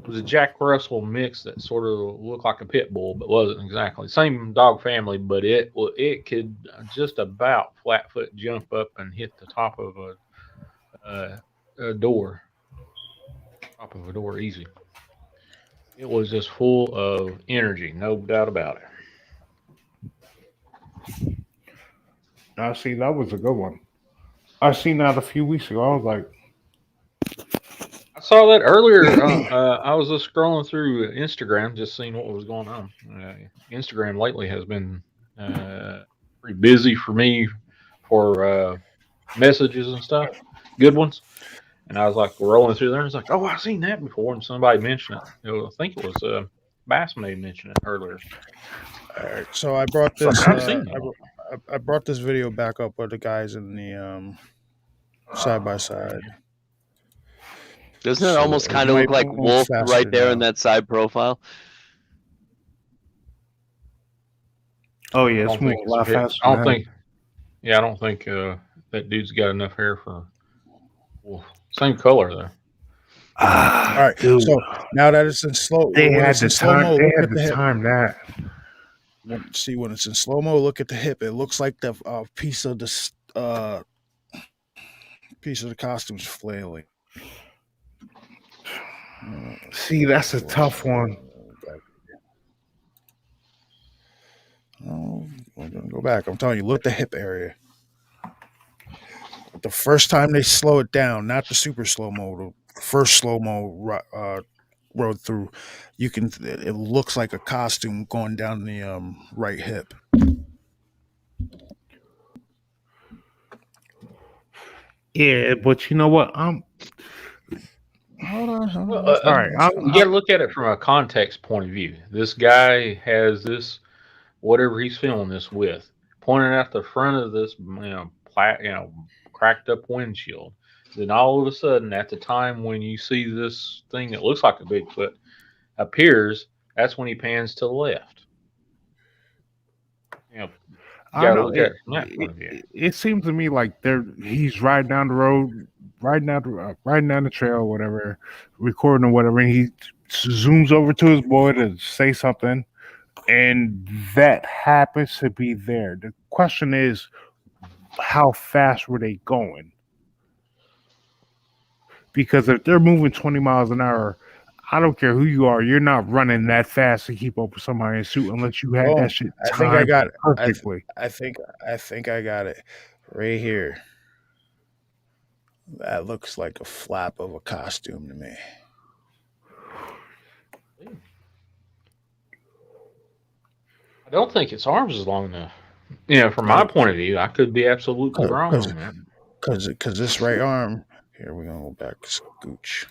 [SPEAKER 4] it was a Jack Russell mix that sort of looked like a pit bull, but wasn't exactly same dog family. But it could just about flat foot jump up and hit the top of a door, top of a door easy. It was just full of energy, no doubt about it.
[SPEAKER 2] I see that was a good one. I seen that a few weeks ago. I was like,
[SPEAKER 4] I saw that earlier. I was just scrolling through Instagram, just seeing what was going on. Instagram lately has been pretty busy for me for messages and stuff, good ones. And I was like rolling through there, and it's like, oh, I've seen that before, and somebody mentioned it. I think it was Bassmaid mentioned it earlier.
[SPEAKER 1] All right. So I brought this.
[SPEAKER 4] I've seen that.
[SPEAKER 1] I brought this video back up with the guys in the side by side.
[SPEAKER 8] Doesn't it
[SPEAKER 1] So
[SPEAKER 8] almost
[SPEAKER 1] it
[SPEAKER 8] kind of
[SPEAKER 1] might
[SPEAKER 8] look like
[SPEAKER 1] move
[SPEAKER 8] Wolf
[SPEAKER 1] faster
[SPEAKER 8] right there in
[SPEAKER 1] now.
[SPEAKER 8] that side profile?
[SPEAKER 2] oh yeah,
[SPEAKER 4] I
[SPEAKER 2] it's
[SPEAKER 4] don't
[SPEAKER 2] moving
[SPEAKER 4] think
[SPEAKER 2] a lot
[SPEAKER 4] it's-
[SPEAKER 2] faster.
[SPEAKER 4] I don't
[SPEAKER 2] than
[SPEAKER 4] think. Yeah, I don't think that dude's got enough hair for. Wolf. Same color though.
[SPEAKER 2] that.
[SPEAKER 1] All right.
[SPEAKER 2] Dude,
[SPEAKER 1] So now that it's in slow,
[SPEAKER 2] they
[SPEAKER 1] when
[SPEAKER 2] had
[SPEAKER 1] it's
[SPEAKER 2] the
[SPEAKER 1] in slow
[SPEAKER 2] time.
[SPEAKER 1] mo,
[SPEAKER 2] They
[SPEAKER 1] look
[SPEAKER 2] had
[SPEAKER 1] at the
[SPEAKER 2] the
[SPEAKER 1] hip.
[SPEAKER 2] time that.
[SPEAKER 1] See, when it's in slow mo, look at the hip. It looks like the piece of the costume's flailing.
[SPEAKER 2] See, that's a tough one.
[SPEAKER 1] Oh, we're gonna go back. I'm telling you, look at the hip area. The first time they slow it down, not the super slow mo, the first slow mo rode through, you can. It looks like a costume going down the right hip.
[SPEAKER 2] Yeah, but you know what?
[SPEAKER 1] Hold on.
[SPEAKER 4] Well,
[SPEAKER 2] all right.
[SPEAKER 4] you got to look at it from a context point of view. This guy has this, whatever he's filming this with, pointing out the front of this, cracked up windshield. Then all of a sudden, at the time when you see this thing that looks like a Bigfoot appears, that's when he pans to the left. You
[SPEAKER 2] I know.
[SPEAKER 4] look at it from that point of view.
[SPEAKER 2] It seems to me like he's riding down the road, riding down the trail, whatever, recording or whatever, and he zooms over to his boy to say something, and that happens to be there. The question is, how fast were they going? Because if they're moving 20 miles an hour, I don't care who you are, you're not running that fast to keep up with somebody in a suit unless you had that
[SPEAKER 1] Boom.
[SPEAKER 2] shit
[SPEAKER 1] I think I
[SPEAKER 2] timed
[SPEAKER 1] got it.
[SPEAKER 2] perfectly.
[SPEAKER 1] I think I got it right here. That looks like a flap of a costume to me.
[SPEAKER 4] I don't think its arms is long enough. You know, from my point of view, I could be absolutely wrong on that.
[SPEAKER 1] Because this right arm. Here we're gonna go back. Scooch.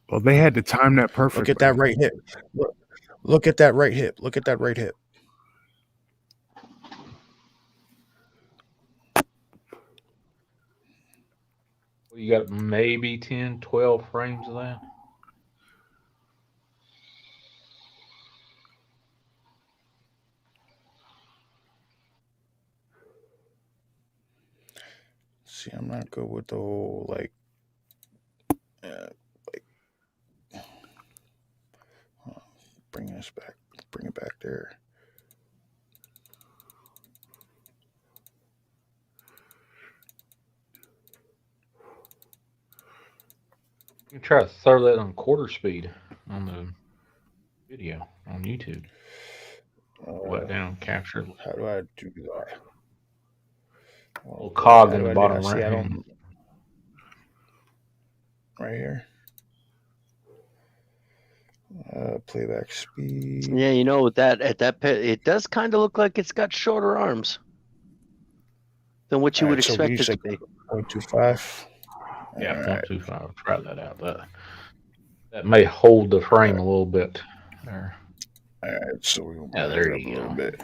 [SPEAKER 2] Well, they had to time that perfectly.
[SPEAKER 1] Look at that right hip. Look at that right hip. Look at that right hip.
[SPEAKER 4] You got maybe 10, 12 frames of that.
[SPEAKER 1] See, I'm not good with the whole like bring this back. Bring it back there.
[SPEAKER 4] You can try to throw that on quarter speed on the video on YouTube. What down capture?
[SPEAKER 1] How do I do that?
[SPEAKER 4] Little cog
[SPEAKER 1] How
[SPEAKER 4] in
[SPEAKER 1] do
[SPEAKER 4] the
[SPEAKER 1] I do
[SPEAKER 4] bottom
[SPEAKER 1] that?
[SPEAKER 4] right
[SPEAKER 1] See, I
[SPEAKER 4] hand.
[SPEAKER 1] don't. Right here. Playback speed.
[SPEAKER 8] Yeah, you know that it does kind of look like it's got shorter arms than what you would
[SPEAKER 1] So
[SPEAKER 8] expect
[SPEAKER 1] you
[SPEAKER 8] it
[SPEAKER 1] said
[SPEAKER 8] to be.
[SPEAKER 1] 0.25.
[SPEAKER 4] Yeah,
[SPEAKER 1] All right.
[SPEAKER 4] 0.25. Try that out. That may hold the frame a little bit there.
[SPEAKER 1] All right, so we're gonna
[SPEAKER 4] Yeah,
[SPEAKER 1] bring
[SPEAKER 4] there
[SPEAKER 1] it up
[SPEAKER 4] you
[SPEAKER 1] a little
[SPEAKER 4] go.
[SPEAKER 1] bit.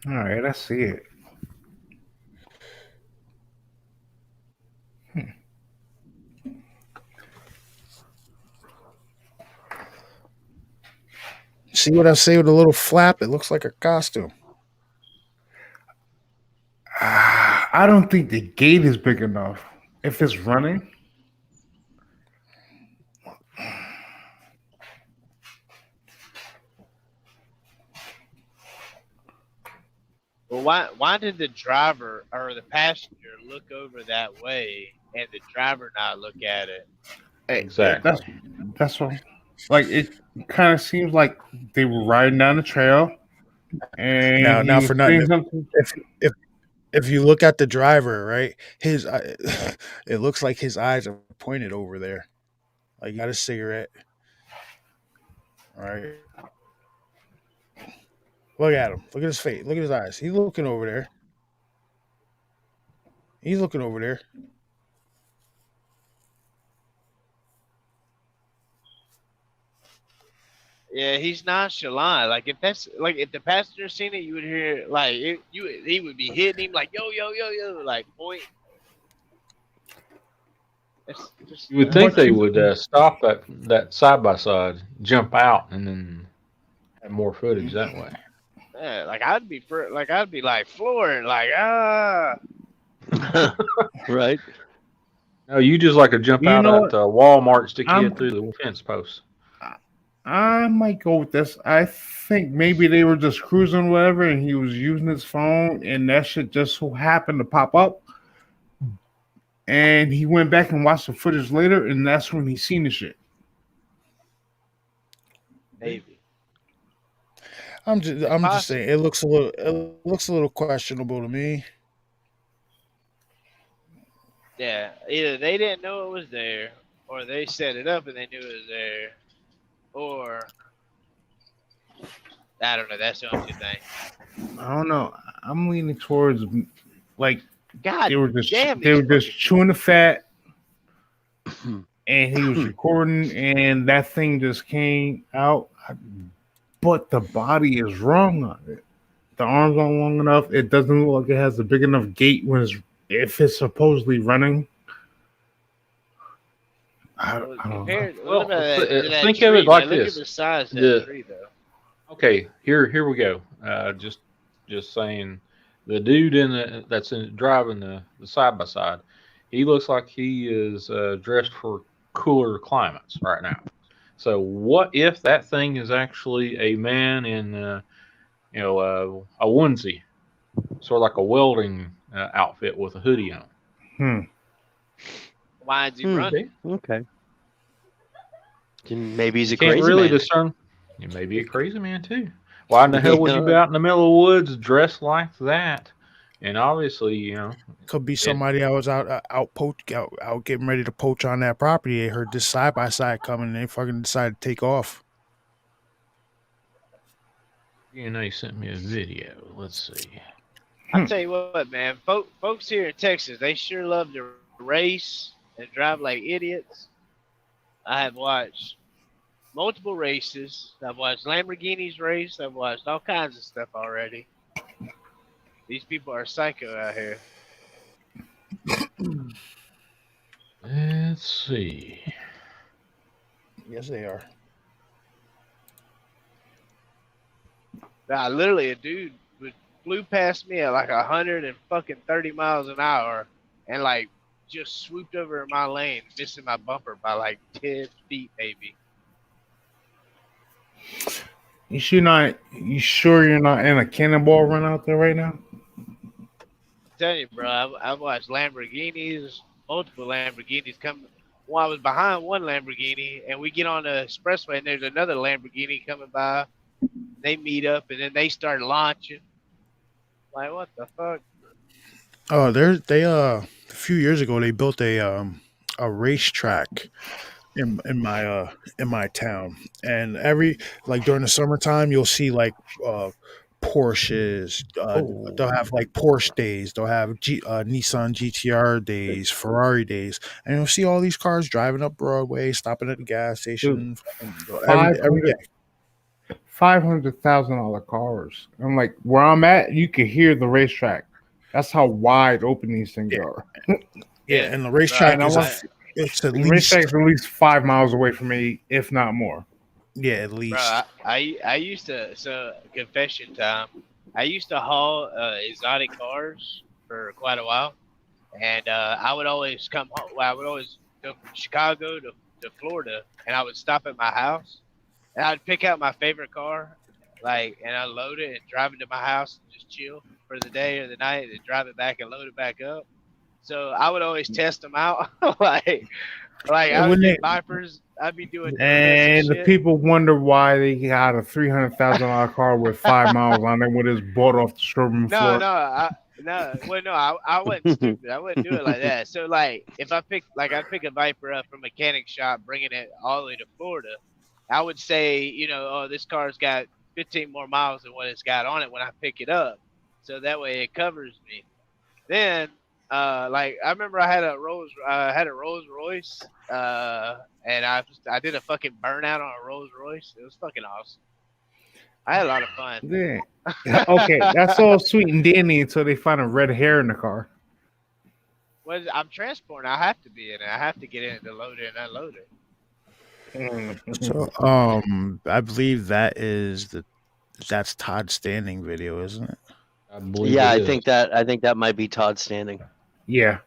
[SPEAKER 2] All right, I see it.
[SPEAKER 1] See what I say with a little flap? It looks like a costume.
[SPEAKER 2] I don't think the gate is big enough. If it's running,
[SPEAKER 7] Well, why did the driver or the passenger look over that way and the driver not look at it?
[SPEAKER 4] Exactly.
[SPEAKER 2] That's what. Like it kind of seems like they were riding down the trail, and he
[SPEAKER 1] Now
[SPEAKER 2] was
[SPEAKER 1] for nothing.
[SPEAKER 2] saying something.
[SPEAKER 1] If you look at the driver, right, his it looks like his eyes are pointed over there. Like he got a cigarette. Right. Look at him. Look at his face. Look at his eyes. He's looking over there. He's looking over there.
[SPEAKER 7] Yeah, he's nonchalant. Like if the passenger seen it, you would hear like he would be hitting him like yo yo yo yo like point.
[SPEAKER 4] You would think they would stop that side by side, jump out, and then have more footage that way.
[SPEAKER 7] Yeah, like I'd be like flooring like
[SPEAKER 8] Right.
[SPEAKER 4] No, you just like a jump
[SPEAKER 2] You
[SPEAKER 4] out
[SPEAKER 2] know
[SPEAKER 4] at Walmart, stick your
[SPEAKER 2] I'm-
[SPEAKER 4] head through the fence post.
[SPEAKER 2] I might go with this. I think maybe they were just cruising, whatever, and he was using his phone, and that shit just so happened to pop up. And he went back and watched the footage later, and that's when he seen the shit.
[SPEAKER 7] maybe.
[SPEAKER 1] I'm just saying it looks a little questionable to me.
[SPEAKER 7] Yeah, either they didn't know it was there, or they set it up and they knew it was there, or I don't know. That's the only thing.
[SPEAKER 2] I don't know. I'm leaning towards like
[SPEAKER 7] God
[SPEAKER 2] they were just
[SPEAKER 7] damn,
[SPEAKER 2] chewing the fat, and he was recording, and that thing just came out. But the body is wrong on it. The arms aren't long enough. It doesn't look like it has a big enough gait if it's supposedly running. I
[SPEAKER 7] Well,
[SPEAKER 2] don't know.
[SPEAKER 7] compared,
[SPEAKER 4] Well,
[SPEAKER 7] look at that
[SPEAKER 4] think of
[SPEAKER 7] tree,
[SPEAKER 4] it like
[SPEAKER 7] man. Look at
[SPEAKER 4] this:
[SPEAKER 7] the size of that
[SPEAKER 4] the
[SPEAKER 7] tree, though.
[SPEAKER 4] okay, here we go. Just saying, the dude driving the side by side, he looks like he is dressed for cooler climates right now. So what if that thing is actually a man in a onesie, sort of like a welding outfit with a hoodie on?
[SPEAKER 2] Hmm.
[SPEAKER 7] Why is he
[SPEAKER 8] Hmm.
[SPEAKER 7] running?
[SPEAKER 8] Okay. Then maybe he's
[SPEAKER 4] You
[SPEAKER 8] a
[SPEAKER 4] can't
[SPEAKER 8] crazy
[SPEAKER 4] really
[SPEAKER 8] man.
[SPEAKER 4] discern. You may be a crazy man too. Why in the hell would you be
[SPEAKER 8] Yeah.
[SPEAKER 4] out in the middle of the woods dressed like that? And obviously,
[SPEAKER 1] Could be
[SPEAKER 4] it.
[SPEAKER 1] somebody that was out getting ready to poach on that property. They heard this side by side coming, and they fucking decided to take off.
[SPEAKER 4] DNA sent me a video. Let's see.
[SPEAKER 7] I tell you what, man. Folks here in Texas, they sure love to race and drive like idiots. I have watched multiple races. I've watched Lamborghinis race. I've watched all kinds of stuff already. These people are psycho out here.
[SPEAKER 4] Let's see.
[SPEAKER 1] Yes, they are.
[SPEAKER 7] Now, literally, a dude flew past me at like 130 miles an hour, and like just swooped over in my lane, missing my bumper by like 10 feet, maybe.
[SPEAKER 2] You sure not? You sure you're not in a cannonball run out there right now?
[SPEAKER 7] I'm telling you, bro, I've watched Lamborghinis, multiple Lamborghinis come. Well, I was behind one Lamborghini, and we get on the expressway, and there's another Lamborghini coming by. They meet up, and then they start launching. Like, what the fuck?
[SPEAKER 1] Oh, they a few years ago they built a racetrack in my town, and every like during the summertime you'll see like Porsches. They'll have like Porsche days. They'll have Nissan GTR days, Ferrari days, and you'll see all these cars driving up Broadway, stopping at the gas
[SPEAKER 2] Dude,
[SPEAKER 1] station, fucking
[SPEAKER 2] five
[SPEAKER 1] every day.
[SPEAKER 2] hundred $500,000 cars. I'm like, where I'm at, you can hear the racetrack. That's how wide open these things
[SPEAKER 1] Yeah,
[SPEAKER 2] are.
[SPEAKER 1] yeah, and the
[SPEAKER 7] Bro,
[SPEAKER 2] And
[SPEAKER 1] racetrack
[SPEAKER 2] I
[SPEAKER 1] is
[SPEAKER 2] want
[SPEAKER 1] it's at
[SPEAKER 2] the
[SPEAKER 1] least
[SPEAKER 2] racetrack's at least 5 miles away from me, if not more.
[SPEAKER 1] yeah, at
[SPEAKER 7] bro,
[SPEAKER 1] least.
[SPEAKER 7] I used to, so confession time. I used to haul exotic cars for quite a while, and I would always come home. Well, I would always go from Chicago to Florida, and I would stop at my house, and I'd pick out my favorite car, like, and I'd load it and drive it to my house and just chill for the day or the night, and drive it back and load it back up. So I would always test them out, like
[SPEAKER 1] And
[SPEAKER 7] I would
[SPEAKER 1] when they
[SPEAKER 7] get Vipers. I'd be doing defensive
[SPEAKER 2] And the
[SPEAKER 7] shit.
[SPEAKER 2] people wonder why they got a $300,000 car with 5 miles on it when it's bought off the showroom
[SPEAKER 7] No,
[SPEAKER 2] floor.
[SPEAKER 7] no, well, no, I wasn't stupid. I wouldn't do it like that. So, like, if I pick, like, I'd pick a Viper up from a mechanic shop, bringing it all the way to Florida, I would say, oh, this car's got 15 more miles than what it's got on it when I pick it up, so that way it covers me. Then, like, I remember I had a Rolls Royce, and I did a fucking burnout on a Rolls Royce. It was fucking awesome. I had a lot of fun.
[SPEAKER 2] Yeah. Okay, that's all sweet and dandy until they find a red hair in the car.
[SPEAKER 7] Well, I'm transporting. I have to be in it. I have to get in it to load it and unload it.
[SPEAKER 1] so I believe that's Todd Standing video, isn't it?
[SPEAKER 4] I believe
[SPEAKER 8] Yeah,
[SPEAKER 4] it is.
[SPEAKER 8] I think that might be Todd Standing.
[SPEAKER 2] Yeah.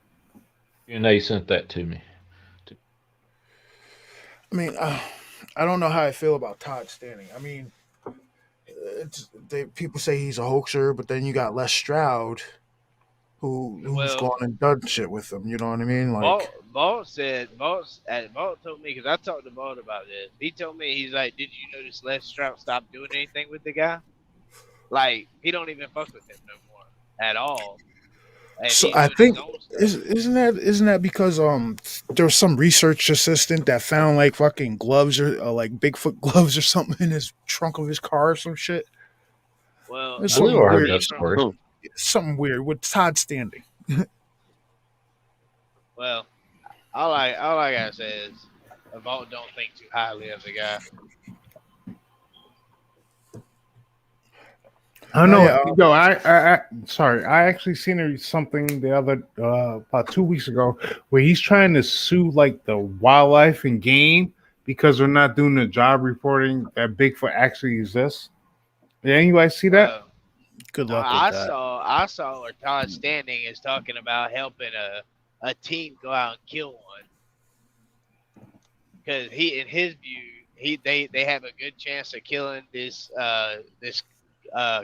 [SPEAKER 4] DNA sent that to me.
[SPEAKER 1] I mean, I don't know how I feel about Todd Standing. I mean, people say he's a hoaxer, but then you got Les Stroud, who's
[SPEAKER 7] Well,
[SPEAKER 1] gone and done shit with him. You know what I mean? Like,
[SPEAKER 7] Vault told me, because I talked to Vault about this. He told me, he's like, did you notice Les Stroud stopped doing anything with the guy? Like, he don't even fuck with him no more at all. And
[SPEAKER 1] so
[SPEAKER 7] he's
[SPEAKER 1] I
[SPEAKER 7] doing his
[SPEAKER 1] think
[SPEAKER 7] own stuff.
[SPEAKER 1] isn't that because there was some research assistant that found like fucking gloves or like Bigfoot gloves or something in his trunk of his car or some shit.
[SPEAKER 7] Well,
[SPEAKER 1] There's
[SPEAKER 4] I believe I heard
[SPEAKER 7] me
[SPEAKER 4] that
[SPEAKER 7] from,
[SPEAKER 4] story.
[SPEAKER 8] Hmm.
[SPEAKER 1] something weird with Todd Standing.
[SPEAKER 7] well, all I gotta say is, Vault don't think too highly of the guy.
[SPEAKER 2] I
[SPEAKER 1] No,
[SPEAKER 2] know.
[SPEAKER 1] yeah,
[SPEAKER 2] Yo, sorry. I actually seen something the other about 2 weeks ago where he's trying to sue like the wildlife and game because they're not doing the job reporting that Bigfoot actually exists. Did anybody see that?
[SPEAKER 7] Well,
[SPEAKER 1] good
[SPEAKER 7] no,
[SPEAKER 1] luck with that.
[SPEAKER 7] I saw where Todd Standing is talking about helping a team go out and kill one because he, in his view, they have a good chance of killing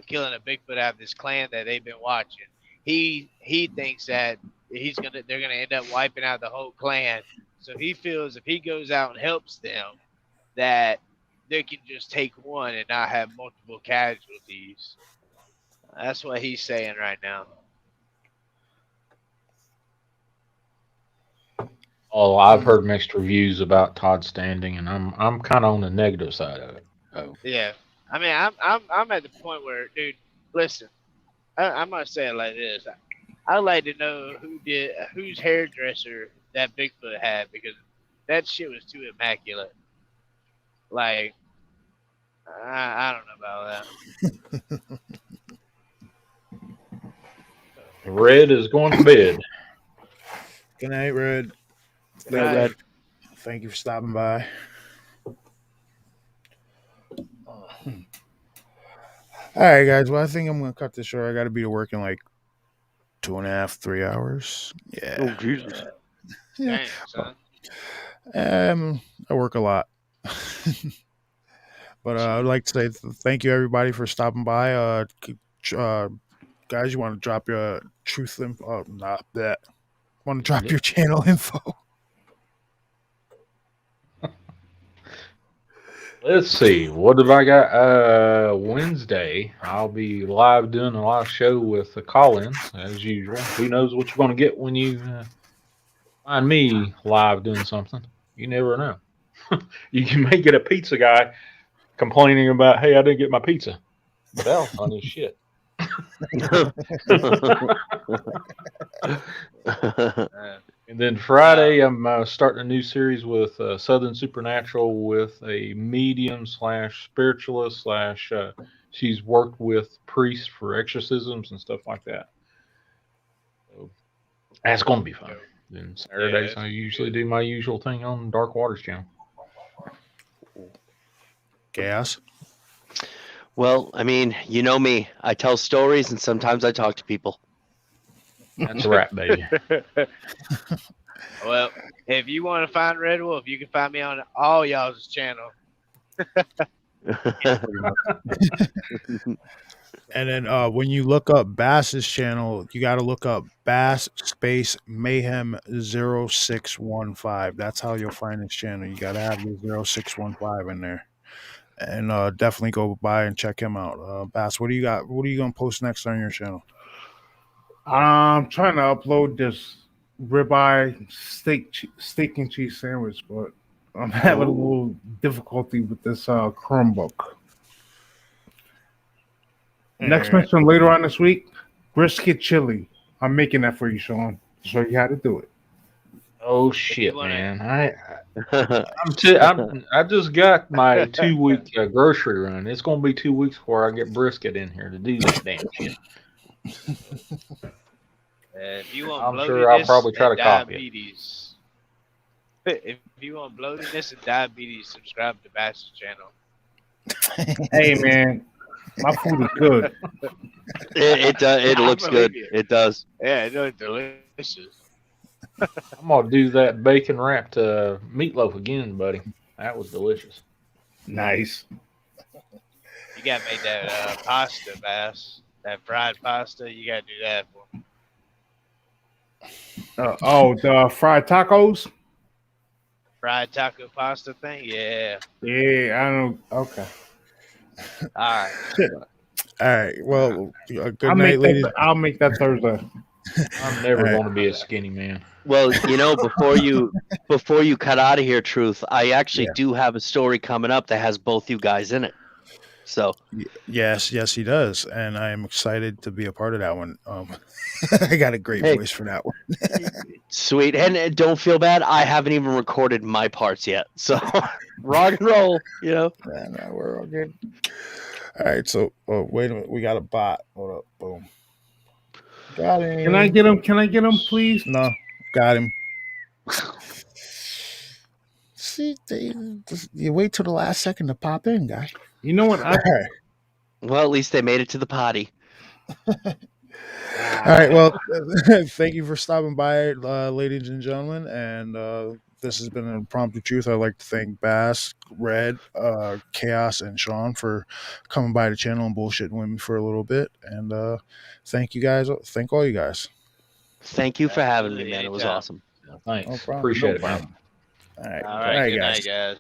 [SPEAKER 7] killing a Bigfoot out of this clan that they've been watching. He thinks that they're gonna end up wiping out the whole clan. So he feels if he goes out and helps them, that they can just take one and not have multiple casualties. That's what he's saying right now.
[SPEAKER 4] Oh, I've heard mixed reviews about Todd Standing, and I'm kind of on the negative side of it. Oh,
[SPEAKER 7] Yeah, I mean, I'm at the point where, dude, listen, I'm gonna say it like this. I'd like to know whose hairdresser that Bigfoot had because that shit was too immaculate. Like, I don't know about that.
[SPEAKER 4] Red is going to bed.
[SPEAKER 1] Good night, Red.
[SPEAKER 8] Red.
[SPEAKER 1] Thank you for stopping by. All right, guys. Well, I think I'm gonna cut this short. I got to be to work in like 2.5, 3 hours. Yeah.
[SPEAKER 8] Oh Jesus.
[SPEAKER 1] Yeah.
[SPEAKER 7] Dang, son.
[SPEAKER 1] I work a lot. But I'd like to say thank you everybody for stopping by. Guys, you want to drop your truth info? Not that. Want to drop your channel info?
[SPEAKER 4] Let's see. What have I got? Wednesday, I'll be live doing a live show with the call-ins as usual. Who knows what you're going to get when you find me live doing something? You never know. You may get a pizza guy complaining about, hey, I didn't get my pizza. That was funny as shit. And then Friday, I'm starting a new series with Southern Supernatural with a medium / spiritualist / she's worked with priests for exorcisms and stuff like that. So that's going to be fun. Then Saturdays, I usually do my usual thing on Dark Waters channel.
[SPEAKER 1] Gas.
[SPEAKER 8] Well, I mean, you know me. I tell stories and sometimes I talk to people.
[SPEAKER 4] That's a wrap, baby.
[SPEAKER 7] Well, if you want to find Red Wolf, you can find me on all y'all's channel.
[SPEAKER 1] And then when you look up Bass's channel, you got to look up Bass space Mayhem 0615. That's how you'll find his channel. You got to have the 0615 in there. And definitely go by and check him out. Bass, what do you got? What are you going to post next on your channel?
[SPEAKER 2] I'm trying to upload this ribeye steak and cheese sandwich, but I'm having a little difficulty with this Chromebook. Next mention later on this week, brisket chili. I'm making that for you, Sean, to show you how to do it.
[SPEAKER 4] Oh shit, man! I just got my 2-week grocery run. It's gonna be 2 weeks before I get brisket in here to do that damn shit.
[SPEAKER 7] If you want
[SPEAKER 4] I'm sure I'll probably try to copy
[SPEAKER 7] diabetes, if you want bloatedness and diabetes, subscribe to Bass's channel.
[SPEAKER 2] Hey man, my food is good.
[SPEAKER 8] It looks good. It does.
[SPEAKER 7] Yeah, it looks delicious.
[SPEAKER 4] I'm gonna do that bacon wrapped meatloaf again, buddy. That was delicious.
[SPEAKER 2] Nice.
[SPEAKER 7] You gotta make that pasta, Bass. That fried pasta. You gotta do that for me.
[SPEAKER 2] The fried tacos.
[SPEAKER 7] Fried taco pasta thing. Yeah.
[SPEAKER 2] Yeah, I don't. Okay.
[SPEAKER 7] All right.
[SPEAKER 1] All right. Well, good night, ladies.
[SPEAKER 2] I'll make that Thursday.
[SPEAKER 4] I'm never going to be a skinny man.
[SPEAKER 8] Well, you know, before you cut out of here, Truth, I actually do have a story coming up that has both you guys in it. So
[SPEAKER 1] yes, he does, and I am excited to be a part of that one. I got a great voice for that one.
[SPEAKER 8] Sweet, and don't feel bad. I haven't even recorded my parts yet, so rock and roll. You know,
[SPEAKER 1] no, we're all good. All right, so wait a minute, we got a bot. Hold up, boom, got him.
[SPEAKER 2] Can I get him? Can I get him, please?
[SPEAKER 1] No, got him. See, you wait till the last second to pop in, guy.
[SPEAKER 2] You know what?
[SPEAKER 1] All right.
[SPEAKER 8] Well, at least they made it to the potty.
[SPEAKER 1] All right. Well, thank you for stopping by, ladies and gentlemen. And this has been an Impromptu Truth. I'd like to thank Bass, Red, Chaos, and Sean for coming by the channel and bullshitting with me for a little bit. And thank you guys. Thank all you guys.
[SPEAKER 8] Thank you for having me,
[SPEAKER 7] Absolutely,
[SPEAKER 8] man. It was
[SPEAKER 7] anytime.
[SPEAKER 8] awesome.
[SPEAKER 4] Thanks.
[SPEAKER 1] No problem.
[SPEAKER 4] Appreciate
[SPEAKER 2] No
[SPEAKER 4] it, man.
[SPEAKER 2] problem.
[SPEAKER 1] All right.
[SPEAKER 3] All
[SPEAKER 1] All
[SPEAKER 3] right,
[SPEAKER 1] right,
[SPEAKER 3] good
[SPEAKER 1] guys.
[SPEAKER 3] night, guys.